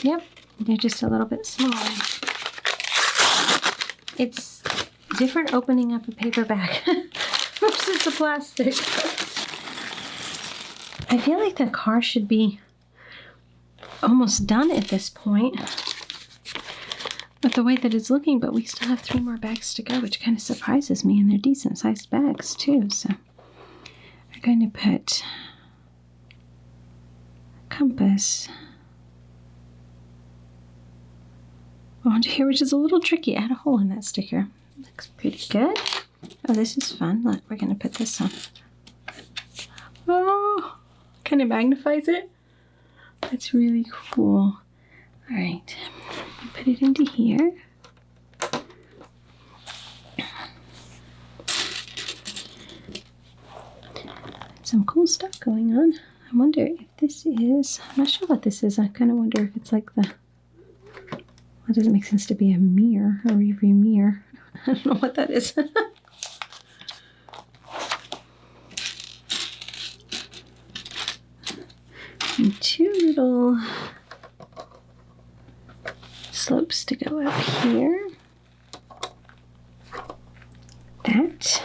Yep, they're just a little bit smaller. It's different opening up a paperback versus a plastic. I feel like the car should be almost done at this point with the way that it's looking, but we still have 3 more bags to go, which kind of surprises me, and they're decent sized bags too. So we're going to put compass onto here, which is a little tricky. I had a hole in that sticker. Looks pretty good. Oh, this is fun. Look, we're going to put this on. Oh, kind of magnifies it. That's really cool. All right, put it into here. Some cool stuff going on. I wonder if this is, I'm not sure what this is. I kind of wonder if it's like the, well, does it make sense to be a mirror, a rearview mirror? I don't know what that is. And 2 little slopes to go up here. That.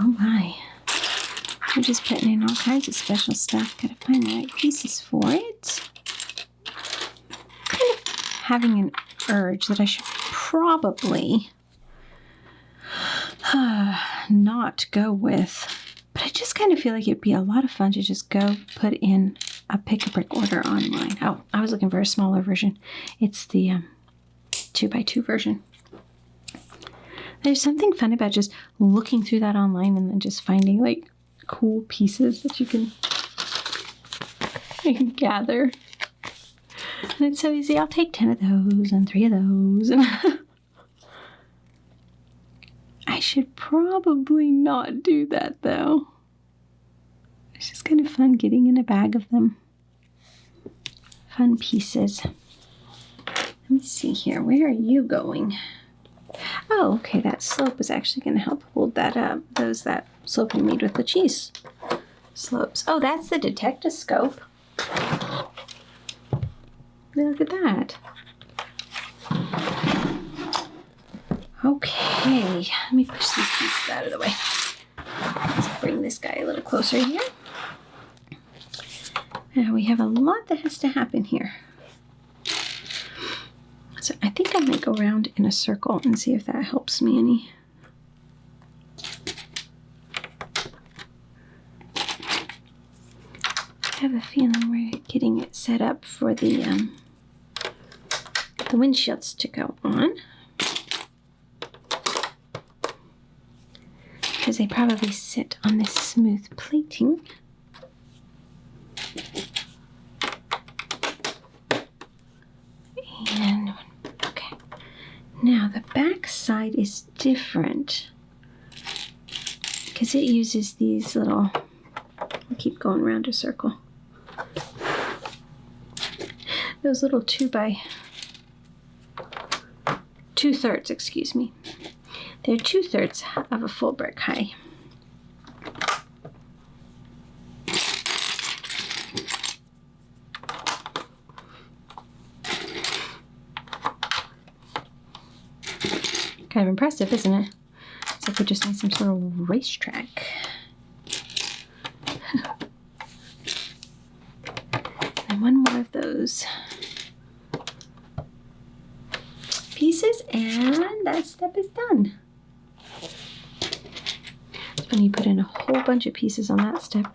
Oh my. I'm just putting in all kinds of special stuff. Gotta find the right pieces for it. Kind of having an urge that I should probably not go with. But I just kind of feel like it'd be a lot of fun to just go put in a pick-a-brick order online. Oh, I was looking for a smaller version. It's the 2x2 version. There's something fun about just looking through that online and then just finding like cool pieces that you can gather. And it's so easy. I'll take 10 of those and 3 of those. And I should probably not do that though. It's just kind of fun getting in a bag of them. Fun pieces. Let me see here. Where are you going? Oh, okay. That slope is actually going to help hold that up. That slope you made with the cheese slopes. Oh, that's the detectoscope. Look at that. Okay, let me push these pieces out of the way. Let's bring this guy a little closer here. Now we have a lot that has to happen here. So I think I might go around in a circle and see if that helps me any. I have a feeling we're getting it set up for the windshields to go on. Because they probably sit on this smooth plating. And, okay. Now the back side is different. Because it uses these little, I'll keep going around a circle. Those little 2/3, excuse me. They're 2/3 of a full brick high. Kind of impressive, isn't it? It's like we just made some sort of racetrack. And one more of those pieces, and that step is done. It's when you put in a whole bunch of pieces on that step.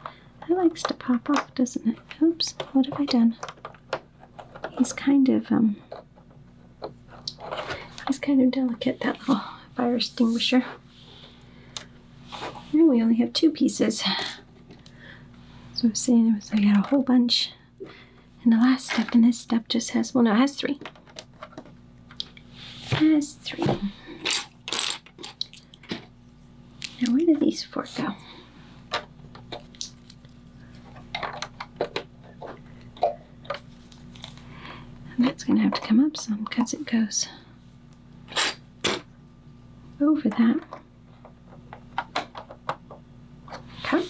That likes to pop off, doesn't it? Oops, what have I done? He's kind of delicate, that little fire extinguisher. And we only have 2 pieces. So I was saying, I got a whole bunch. And the last step in this step just has, well, no, it has 3. It has 3. Now, where did these 4 go? And that's going to have to come up some because it goes over that. Okay.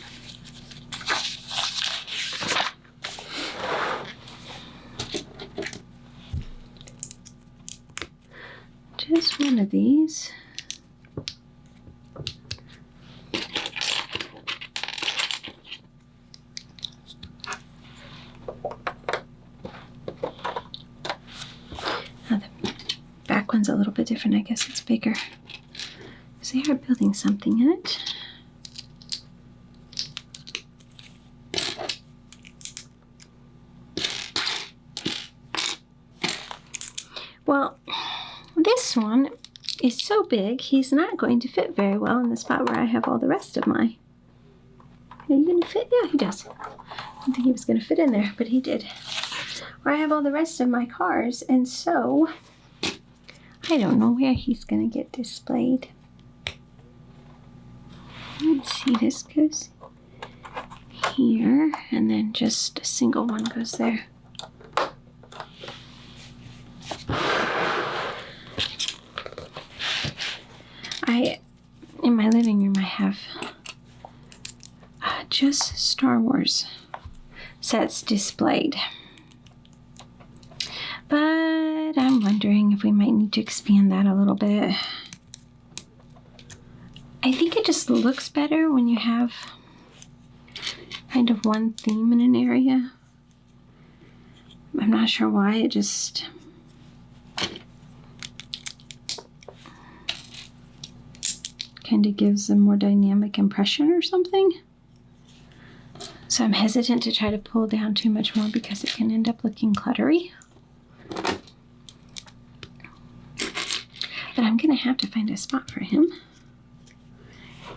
Just one of these. Now the back one's a little bit different. I guess it's bigger. So they are building something in it. Well, this one is so big, he's not going to fit very well in the spot where I have all the rest of my... Are you going to fit? Yeah, he does. I didn't think he was going to fit in there, but he did. Where I have all the rest of my cars, and so I don't know where he's going to get displayed. Let's see, this goes here, and then just a single one goes there. In my living room, I have just Star Wars sets displayed. But I'm wondering if we might need to expand that a little bit. I think it just looks better when you have kind of one theme in an area. I'm not sure why, it just... kind of gives a more dynamic impression or something. So I'm hesitant to try to pull down too much more because it can end up looking cluttery. But I'm gonna have to find a spot for him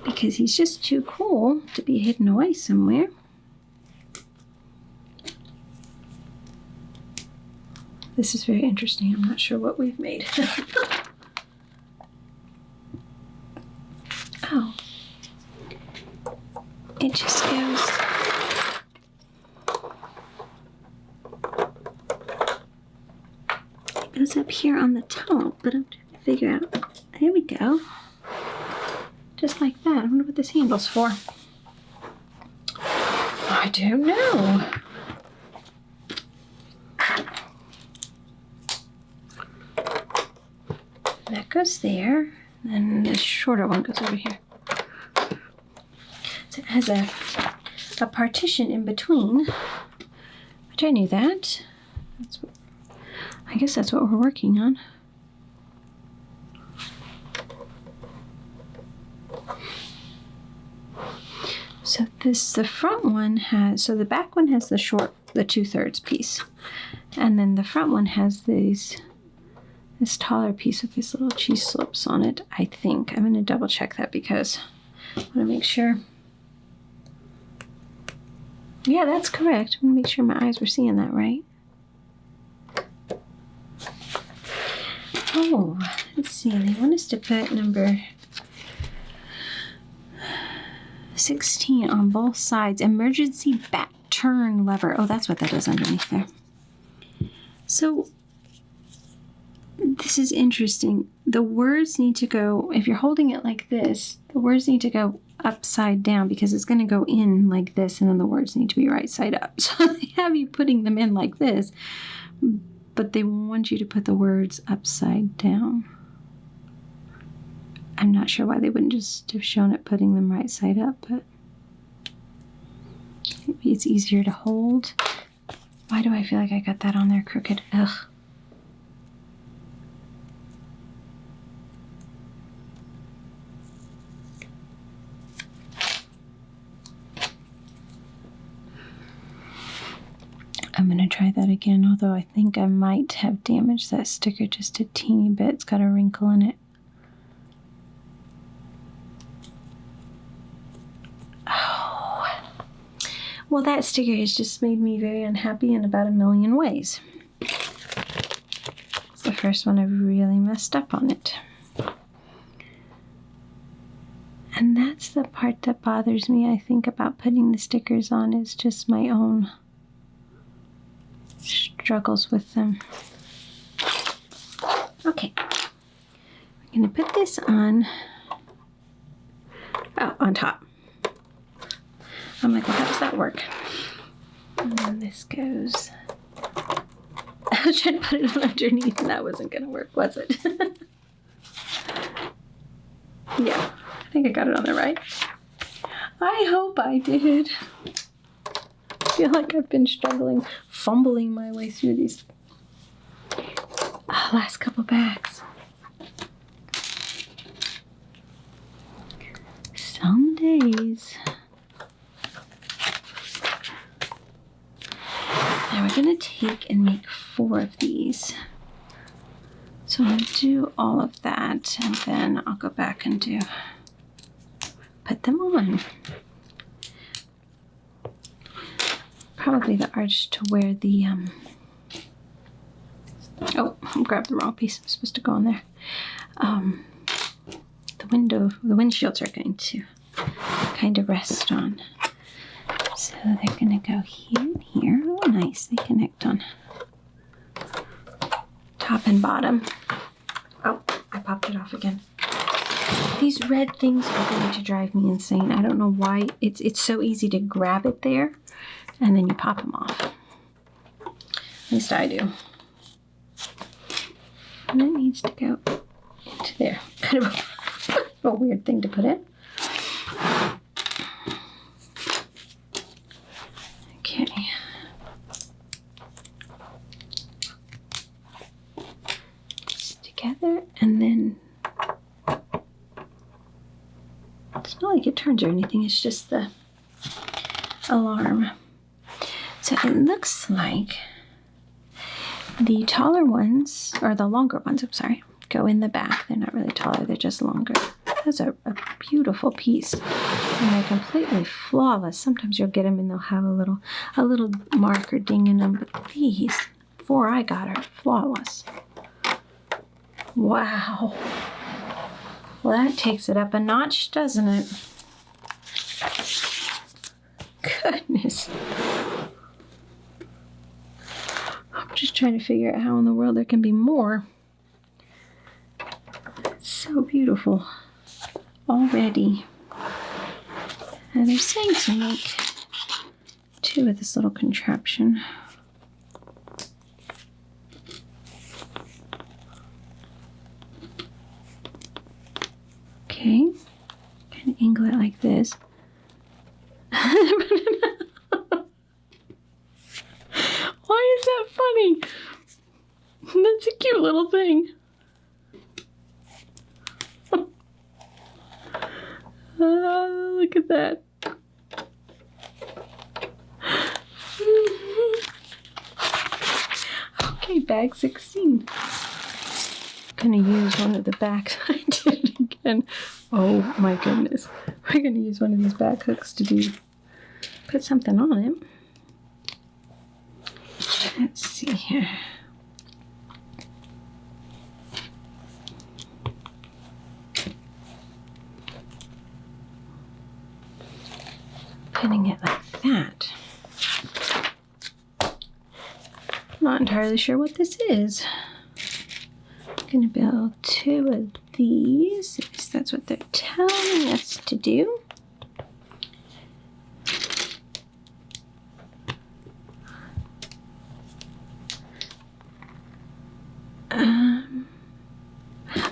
because he's just too cool to be hidden away somewhere. This is very interesting. I'm not sure what we've made. Oh, it just goes. It goes up here on the top, but I'm trying to figure out. There we go. Just like that. I wonder what this handle's for. I don't know. That goes there. And the shorter one goes over here. So it has a partition in between, which I knew that. I guess that's what we're working on. So the front one has, so the back one has the 2/3 piece. And then the front one has this taller piece with these little cheese slips on it, I think. I'm going to double check that because I want to make sure. Yeah, that's correct. I want to make sure my eyes were seeing that right. Oh, let's see. They want us to put number 16 on both sides. Emergency back turn lever. Oh, that's what that is underneath there. So this is interesting. The words need to go, if you're holding it like this, the words need to go upside down because it's going to go in like this, and then the words need to be right side up. So they have you putting them in like this, but they want you to put the words upside down. I'm not sure why they wouldn't just have shown it putting them right side up, but maybe it's easier to hold. Why do I feel like I got that on there crooked? Ugh. I'm going to try that again, although I think I might have damaged that sticker just a teeny bit. It's got a wrinkle in it. Oh. Well, that sticker has just made me very unhappy in about a million ways. It's the first one I've really messed up on it. And that's the part that bothers me, I think, about putting the stickers on, is just my own struggles with them. Okay, we're going to put this on Oh, on top. I'm like, well, how does that work? And then this goes. I was trying to put it underneath and that wasn't gonna work, was it? Yeah, I think I got it on the right. I hope I did. I feel like I've been struggling, fumbling my way through these last couple bags. Some days. Now we're gonna take and make 4 of these. So I'll do all of that and then I'll go back and put them on. Probably the arch to wear the, oh, I grabbed the wrong piece. It's supposed to go on there. The windshields are going to kind of rest on. So they're gonna go here and here. Oh, nice, they connect on top and bottom. Oh, I popped it off again. These red things are going to drive me insane. I don't know why. It's so easy to grab it there and then you pop them off. At least I do. And it needs to go into there. Kind of a weird thing to put in. Okay. Together, and then it's not like it turns or anything, it's just the alarm. So it looks like the taller ones, or the longer ones, I'm sorry, go in the back. They're not really taller, they're just longer. That's a beautiful piece, and they're completely flawless. Sometimes you'll get them and they'll have a little mark or ding in them, but these 4 I got are flawless. Wow. Well, that takes it up a notch, doesn't it? Goodness. I'm just trying to figure out how in the world there can be more. It's so beautiful already. And they're saying to make 2 with this little contraption. Okay, kind of angle it like this. Why is that funny? That's a cute little thing. Look at that. Okay, bag 16. I'm gonna use one of the backs. I did it again. Oh my goodness. We're gonna use one of these back hooks to put something on it. Let's see here. Putting it like that. Not entirely sure what this is. I'm gonna build 2 of these. At least that's what they're telling us to do.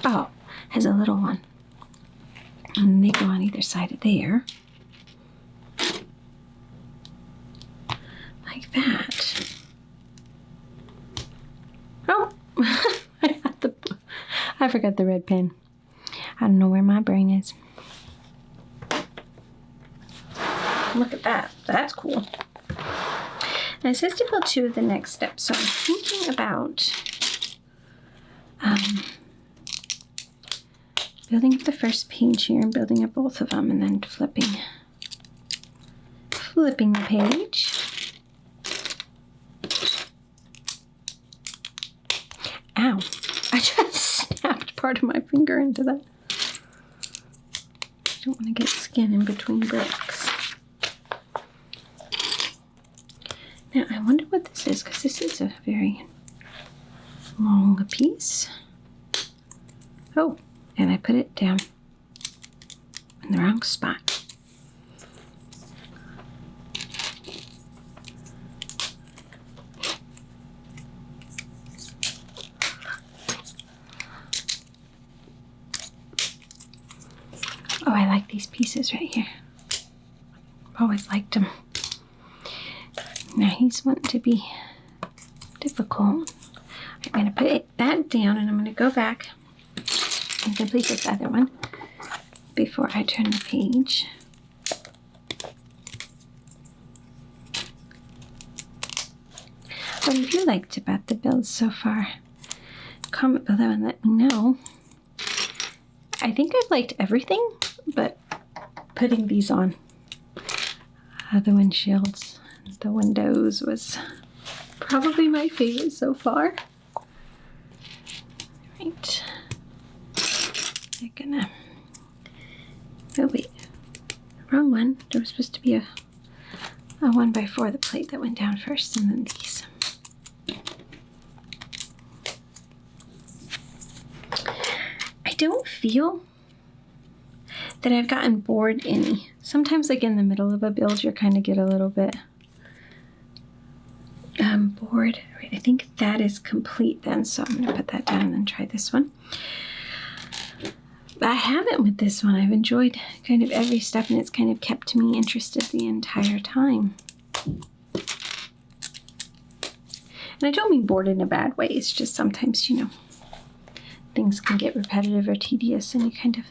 Oh, has a little one. And they go on either side of there. Like that. Oh, I forgot the red pen. I don't know where my brain is. Look at that. That's cool. And it says to build 2 of the next step. So I'm thinking about building up the first page here and building up both of them and then flipping the page. Ow, I just snapped part of my finger into that. I don't want to get skin in between bricks. Now I wonder what this is, because this is a very long piece. Oh, and I put it down in the wrong spot. Oh, I like these pieces right here. Always liked them. Now he's wanting to be difficult. I'm going to put that down and I'm going to go back and complete this other one before I turn the page. What have you liked about the builds so far? Comment below and let me know. I think I've liked everything, but putting these on the windshields, the windows was probably my favorite so far. Right. They're gonna... Oh wait, wrong one. There was supposed to be a 1x4, the plate that went down first, and then these. I don't feel that I've gotten bored any. Sometimes like in the middle of a build, you kind of get a little bit bored. Right, I think that is complete then, so I'm going to put that down and then try this one. But I haven't with this one. I've enjoyed kind of every step, and it's kind of kept me interested the entire time. And I don't mean bored in a bad way. It's just sometimes, you know, things can get repetitive or tedious, and you kind of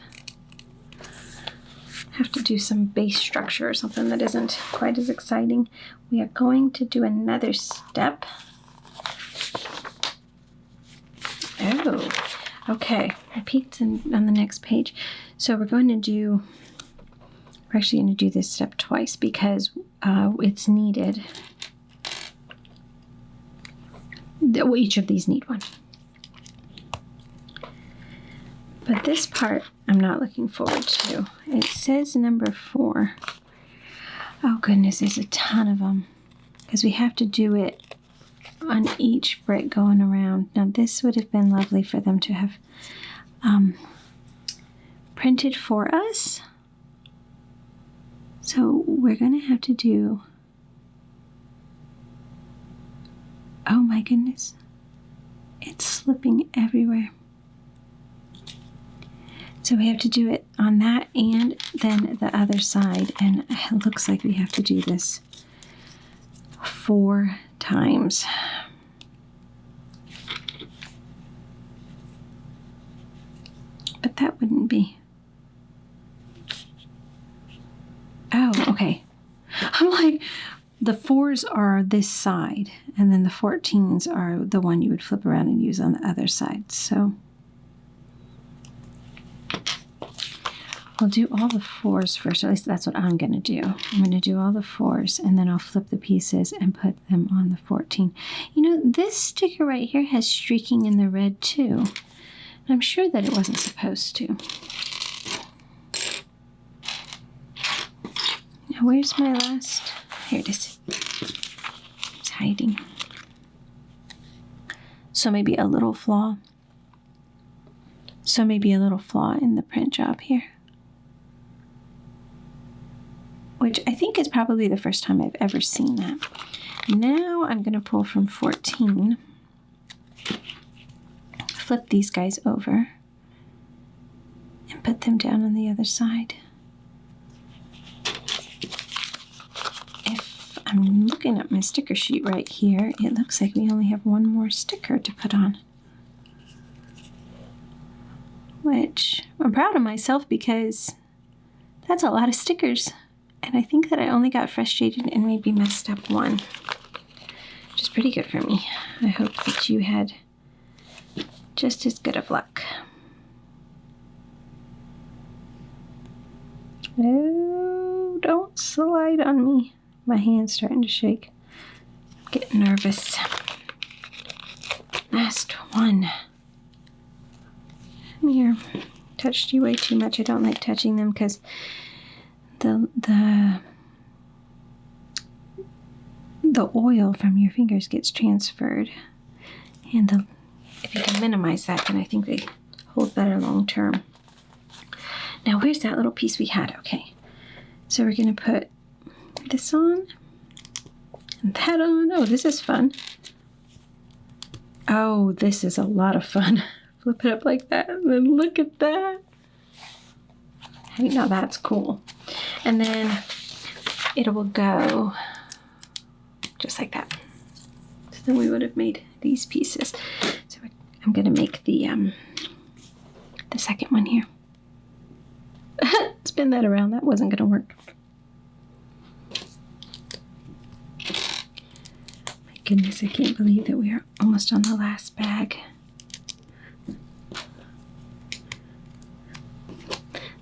have to do some base structure or something that isn't quite as exciting. We are going to do another step. Oh, okay. I peeked on the next page. So we're going to do, we're actually going to do this step twice because it's needed. Each of these need one. But this part, I'm not looking forward to. It says number 4. Oh goodness, there's a ton of them. Because we have to do it on each brick going around. Now this would have been lovely for them to have printed for us. So we're going to have to do... Oh my goodness. It's slipping everywhere. So we have to do it on that and then the other side. And it looks like we have to do this 4 times. But that wouldn't be... Oh, okay. I'm like, the 4s are this side, and then the 14s are the one you would flip around and use on the other side. So we'll do all the 4s first, or at least that's what I'm going to do. I'm going to do all the 4s, and then I'll flip the pieces and put them on the 14. You know, this sticker right here has streaking in the red too. I'm sure that it wasn't supposed to. Now, where's my last? Here it is. It's hiding. So maybe a little flaw. So maybe a little flaw in the print job here. Which I think is probably the first time I've ever seen that. Now I'm going to pull from 14. Flip these guys over and put them down on the other side. If I'm looking at my sticker sheet right here, it looks like we only have one more sticker to put on. Which I'm proud of myself because that's a lot of stickers. And I think that I only got frustrated and maybe messed up one, which is pretty good for me. I hope that you had just as good of luck. Oh, don't slide on me. My hand's starting to shake. I'm getting nervous. Last one. Come here. Touched you way too much. I don't like touching them because the oil from your fingers gets transferred, and if you can minimize that, then I think they hold better long term. Now where's that little piece we had? Okay, so we're gonna put this on and that on. Oh, this is fun. Oh, this is a lot of fun. Flip it up like that and then look at that. Hey, now that's cool. And then it will go just like that. So then we would have made these pieces. So I'm gonna make the second one here. Spin that around, that wasn't gonna work. My goodness, I can't believe that we are almost on the last bag.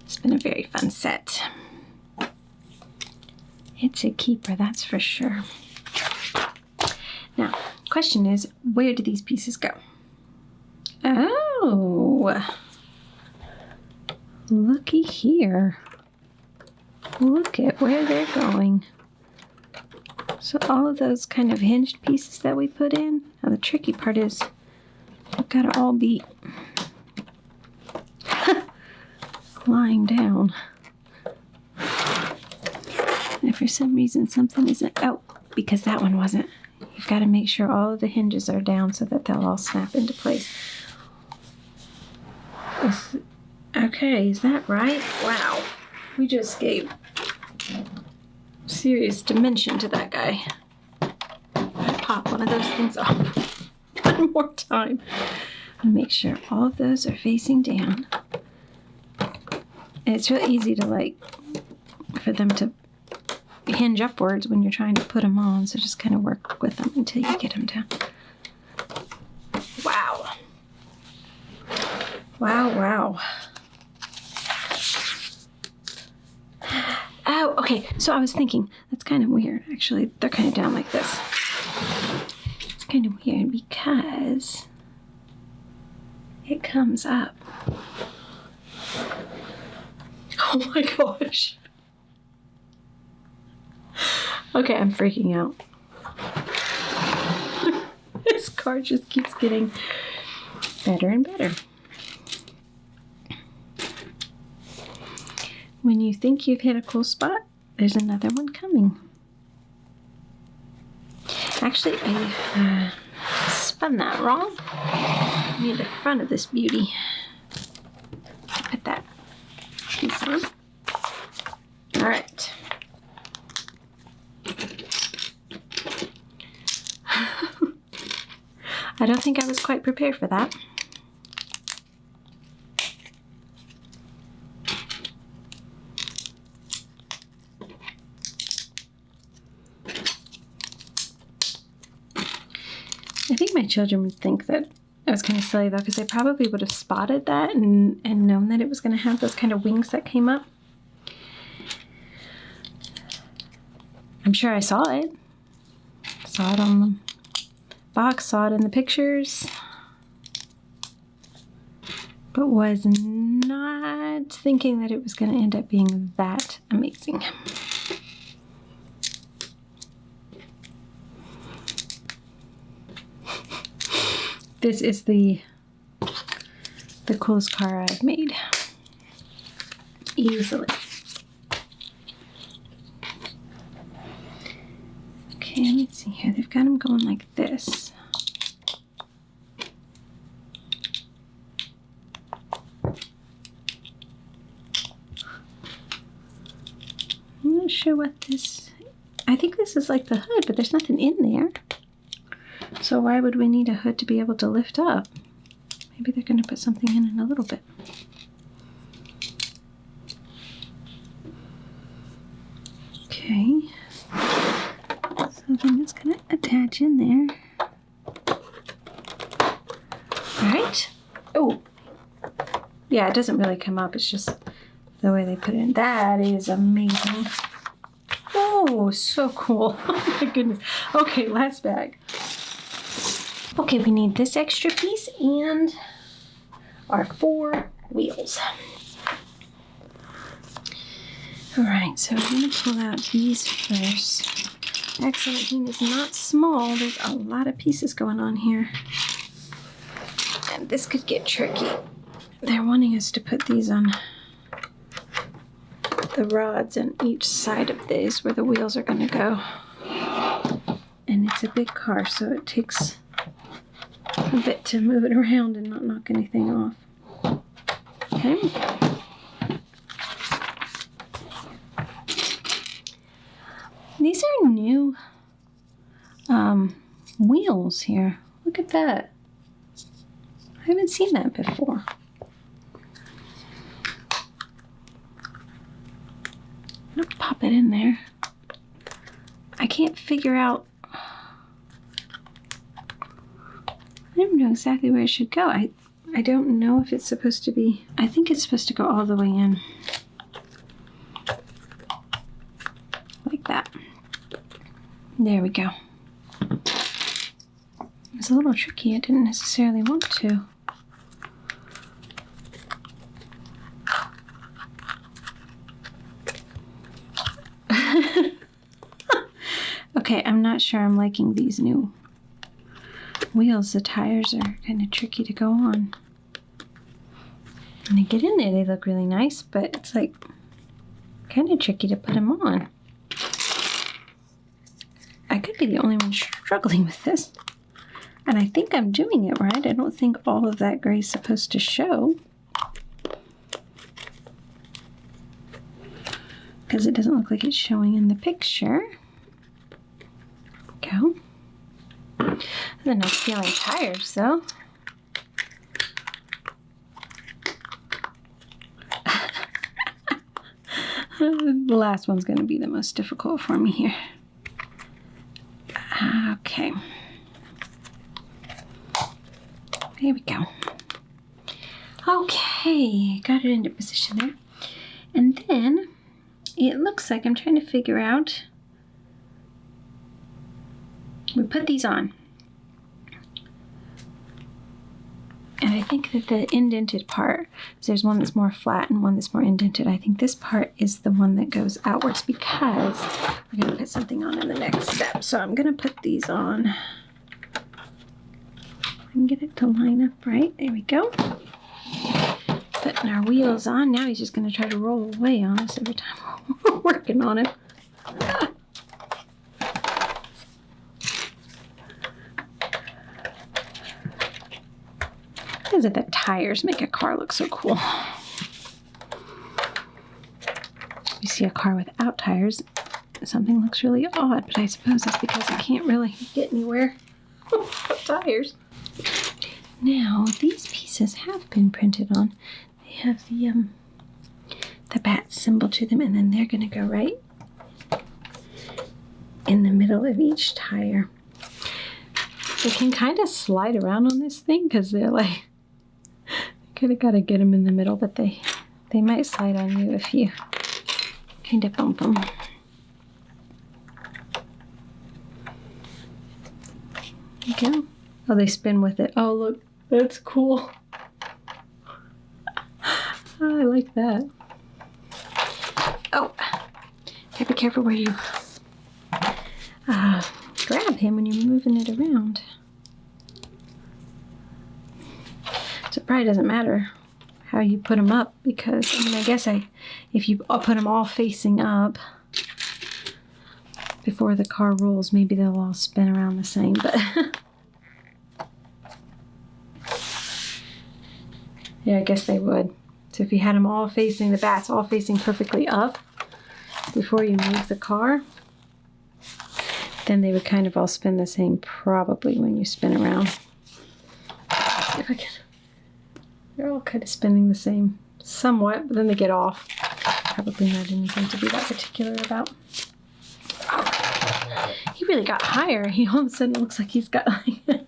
It's been a very fun set. It's a keeper, that's for sure. Now, question is, where do these pieces go? Oh, looky here. Look at where they're going. So all of those kind of hinged pieces that we put in, now the tricky part is they've got to all be lying down. And if for some reason something isn't, oh, because that one wasn't. You've got to make sure all of the hinges are down so that they'll all snap into place. Okay, is that right? Wow. We just gave serious dimension to that guy. Pop one of those things off one more time. And make sure all of those are facing down. And it's really easy to for them to hinge upwards when you're trying to put them on, so just kind of work with them until you get them down. Wow. Wow, wow. Oh, okay, so I was thinking, that's kind of weird, actually. They're kind of down like this. It's kind of weird because it comes up. Oh my gosh. Okay, I'm freaking out. This card just keeps getting better and better. When you think you've hit a cool spot, there's another one coming. Actually, I spun that wrong. I need the front of this beauty. Put that piece on. All right. I don't think I was quite prepared for that. I think my children would think that I was kind of silly though, because they probably would have spotted that and known that it was going to have those kind of wings that came up. I'm sure I saw it. Saw it on the box, saw it in the pictures, but was not thinking that it was going to end up being that amazing. This is the coolest car I've made, easily. Okay, let me see here. They've got them going like this. I'm not sure what this... I think this is like the hood, but there's nothing in there. So why would we need a hood to be able to lift up? Maybe they're going to put something in a little bit. Okay. So then it's going to attach in there. Alright. Oh. Yeah, it doesn't really come up. It's just the way they put it in. That is amazing. Oh, so cool. Oh my goodness. Okay, last bag. Okay, we need this extra piece and our 4 wheels. Alright, so we're going to pull out these first. Excellent, is not small. There's a lot of pieces going on here. And this could get tricky. They're wanting us to put these on put the rods on each side of these where the wheels are going to go. And it's a big car, so it takes a bit to move it around and not knock anything off. Okay. These are new wheels here. Look at that. I haven't seen that before. I'm gonna pop it in there. I can't figure out. I don't know exactly where it should go. I don't know if it's supposed to be. I think it's supposed to go all the way in. Like that. There we go. It's a little tricky. I didn't necessarily want to. Okay, I'm not sure I'm liking these new wheels. The tires are kind of tricky to go on. When they get in there, they look really nice, but it's like kind of tricky to put them on. I could be the only one struggling with this. And I think I'm doing it right. I don't think all of that gray is supposed to show. Because it doesn't look like it's showing in the picture. Go. They're nice feeling tires, though. The last one's going to be the most difficult for me here. Okay. There we go. Okay, got it into position there. And then it looks like I'm trying to figure out. We put these on. And I think that the indented part, so there's one that's more flat and one that's more indented. I think this part is the one that goes outwards because we're going to put something on in the next step. So I'm going to put these on. And get it to line up right. There we go. Putting our wheels on. Now he's just going to try to roll away on us every time we're working on it. Because the tires make a car look so cool. You see a car without tires, something looks really odd, but I suppose that's because I can't really get anywhere without tires. Now, these pieces have been printed on. They have the bat symbol to them, and then they're going to go right in the middle of each tire. They can kind of slide around on this thing because they're like, kind of got to get them in the middle, but they might slide on you if you kind of bump them. There you go. Oh, they spin with it. Oh, look. That's cool. Oh, I like that. Oh, gotta be careful where you grab him when you're moving it around. So it probably doesn't matter how you put them up because, I mean, I guess if you put them all facing up before the car rolls, maybe they'll all spin around the same, but yeah, I guess they would. So if you had them all facing, the bats all facing perfectly up before you move the car, then they would kind of all spin the same probably when you spin around. Let's see if I can. They're all kind of spinning the same somewhat, but then they get off. Probably not anything to be that particular about. He really got higher. He all of a sudden looks like he's got like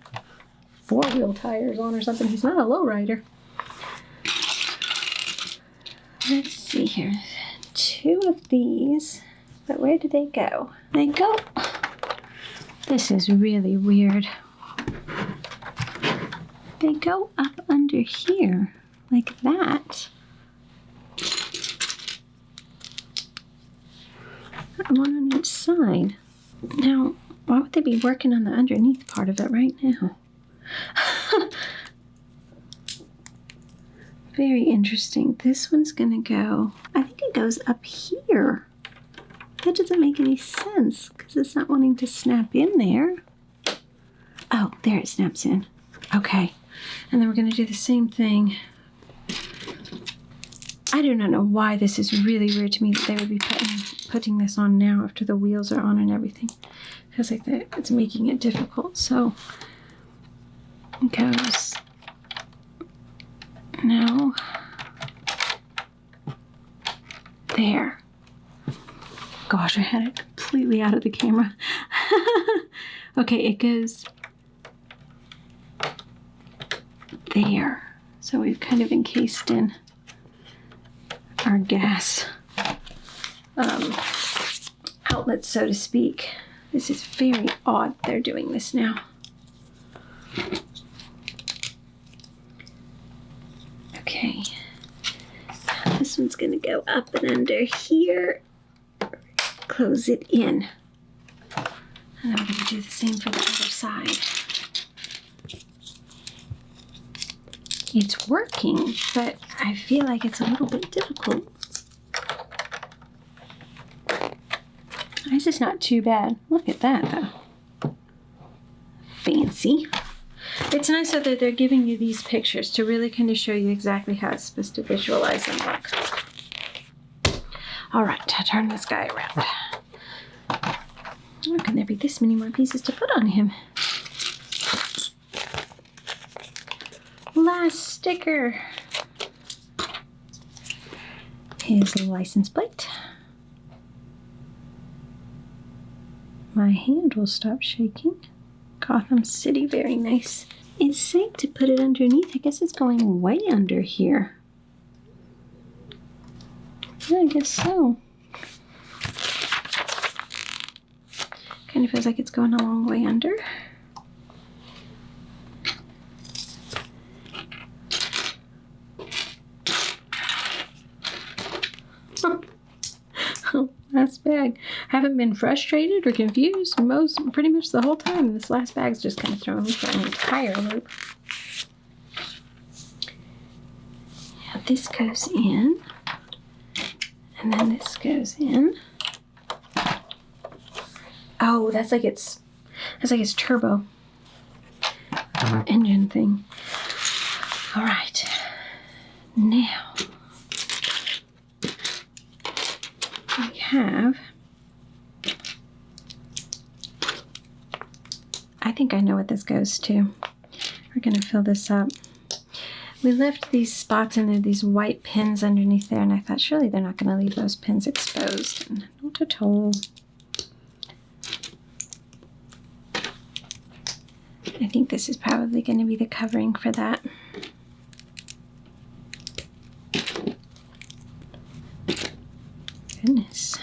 4-wheel tires on or something. He's not a lowrider. Let's see here. 2 of these, but where did they go? They go. This is really weird. They go up under here, like that. One on each side. Now, why would they be working on the underneath part of it right now? Very interesting. This one's gonna go, I think it goes up here. That doesn't make any sense because it's not wanting to snap in there. Oh, there it snaps in. Okay. And then we're gonna do the same thing. I do not know why this is really weird to me that they would be putting this on now after the wheels are on and everything. It feels like it's making it difficult. So it goes now there. Gosh, I had it completely out of the camera. Okay, it goes there. So we've kind of encased in our gas outlets, so to speak. This is very odd they're doing this now. Okay, this one's gonna go up and under here, close it in. And then we're gonna do the same for the other side. It's working, but I feel like it's a little bit difficult. This is not too bad. Look at that, though. Fancy. It's nice that they're giving you these pictures to really kind of show you exactly how it's supposed to visualize and look. All right, I turn this guy around. How can there be this many more pieces to put on him? Last sticker. His license plate. My hand will stop shaking. Gotham City, very nice. It's safe to put it underneath. I guess it's going way under here. Yeah, I guess so. Kind of feels like it's going a long way under. Last bag. Haven't been frustrated or confused pretty much the whole time. This last bag's just kind of throwing me for an entire loop. Now this goes in, and then this goes in. Oh, that's like its turbo engine thing. All right, now we have, I think I know what this goes to. We're gonna fill this up. We left these spots in there, these white pins underneath there, and I thought surely they're not gonna leave those pins exposed. And not at all. I think this is probably gonna be the covering for that. Goodness.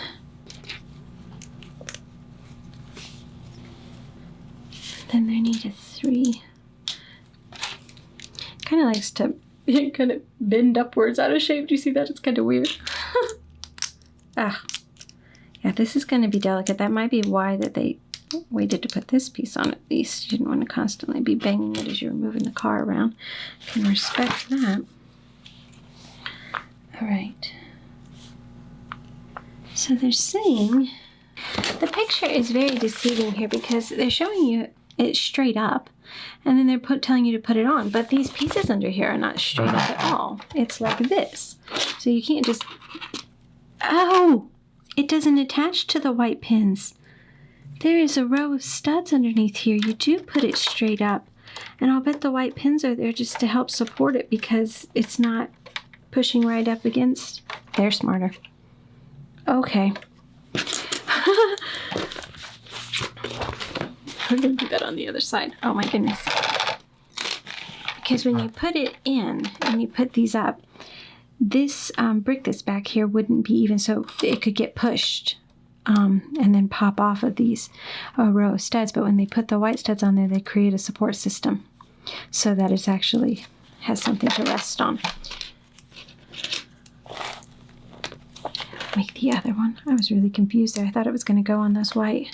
Then there needed 3. Kind of likes to kind of bend upwards out of shape. Do you see that? It's kind of weird. Ah, yeah, this is going to be delicate. That might be why that they waited to put this piece on at least. You didn't want to constantly be banging it as you were moving the car around. Can respect that. All right. So they're saying, the picture is very deceiving here because they're showing you it straight up and then they're telling you to put it on, but these pieces under here are not straight up at all. It's like this. So you can't just, oh, it doesn't attach to the white pins. There is a row of studs underneath here. You do put it straight up, and I'll bet the white pins are there just to help support it because it's not pushing right up against. They're smarter. Okay. We're going to do that on the other side. Oh my goodness. Because when you put it in and you put these up, this brick that's back here wouldn't be even, so it could get pushed and then pop off of these row of studs. But when they put the white studs on there, they create a support system so that it actually has something to rest on. Make the other one. I was really confused there. I thought it was going to go on those white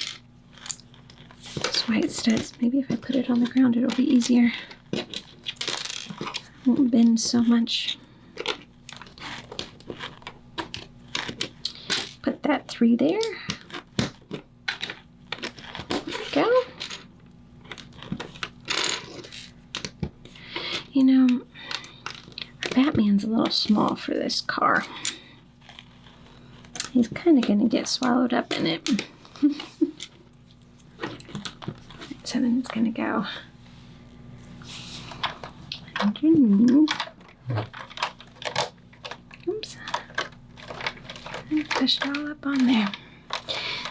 studs. Maybe if I put it on the ground, it'll be easier. It won't bend so much. that 3 there. There we go. You know, Batman's a little small for this car. He's kind of going to get swallowed up in it. So then it's going to go underneath. Oops. And push it all up on there.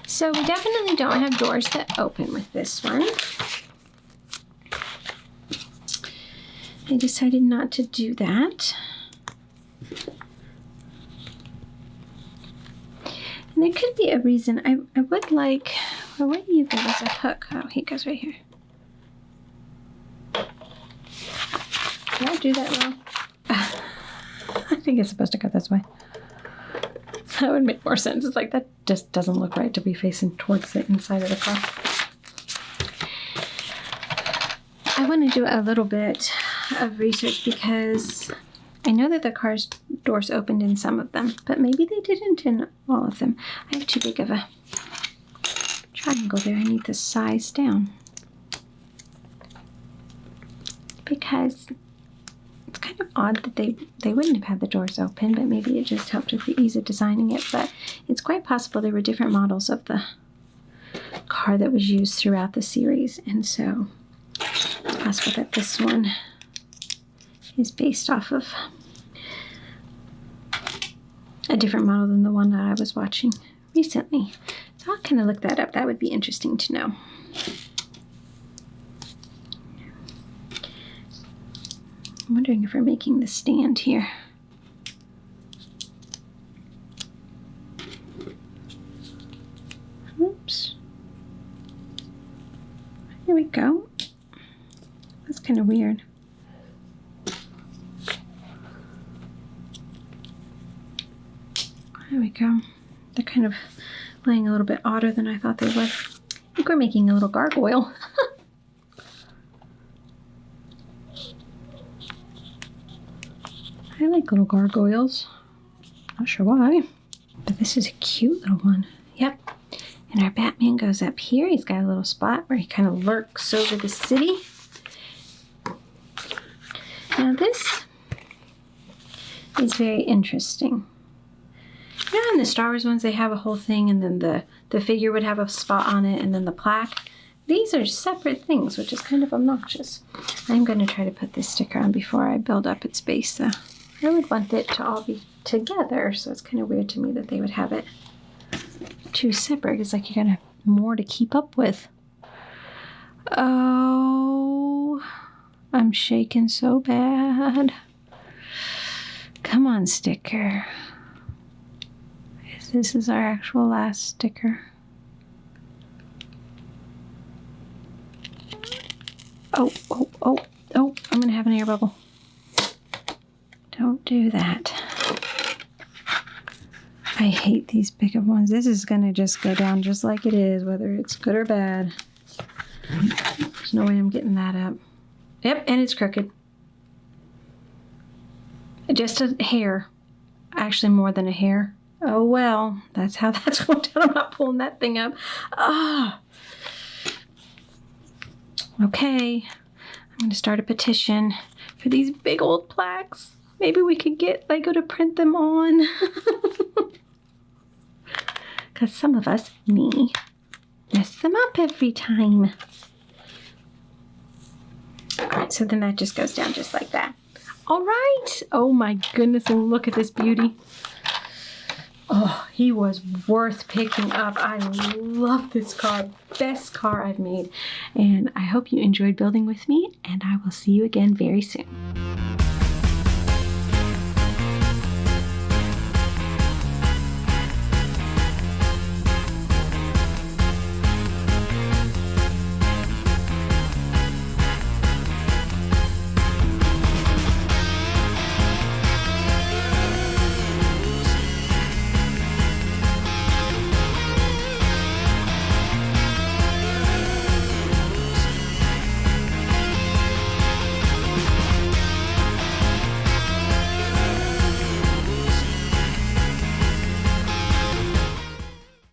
So we definitely don't have doors that open with this one. I decided not to do that. And there could be a reason. I would like, or where do you go? There's a hook. Oh, he goes right here. Did I do that wrong? I think it's supposed to go this way. That would make more sense. It's like, that just doesn't look right to be facing towards the inside of the car. I want to do a little bit of research because I know that the car's doors opened in some of them, but maybe they didn't in all of them. I have too big of a triangle there. I need to size down because it's kind of odd that they wouldn't have had the doors open, but maybe it just helped with the ease of designing it. But it's quite possible there were different models of the car that was used throughout the series, and so it's possible that this one is based off of a different model than the one that I was watching recently. So I'll kind of look that up. That would be interesting to know. I'm wondering if we're making the stand here. Oops. Here we go. That's kind of weird. There we go. They're kind of laying a little bit odder than I thought they would. I think we're making a little gargoyle. I like little gargoyles. Not sure why, but this is a cute little one. Yep. And our Batman goes up here. He's got a little spot where he kind of lurks over the city. Now this is very interesting. You know, in the Star Wars ones, they have a whole thing, and then the figure would have a spot on it, and then the plaque. These are separate things, which is kind of obnoxious. I'm going to try to put this sticker on before I build up its base, though. I would want it to all be together, so it's kind of weird to me that they would have it two separate. It's like you got more to keep up with. Oh, I'm shaking so bad. Come on, sticker. This is our actual last sticker. Oh, I'm gonna have an air bubble. Don't do that. I hate these bigger ones. This is gonna just go down just like it is, whether it's good or bad. There's no way I'm getting that up. Yep, and it's crooked. Just a hair. Actually, more than a hair. Oh well, that's how that's going down. I'm not pulling that thing up. Ah. Okay, I'm going to start a petition for these big old plaques. Maybe we could get Lego to print them on. Because some of us, me, mess them up every time. Alright, so then that just goes down just like that. Alright. Oh my goodness, look at this beauty. Oh, he was worth picking up. I love this car. Best car I've made. And I hope you enjoyed building with me, and I will see you again very soon.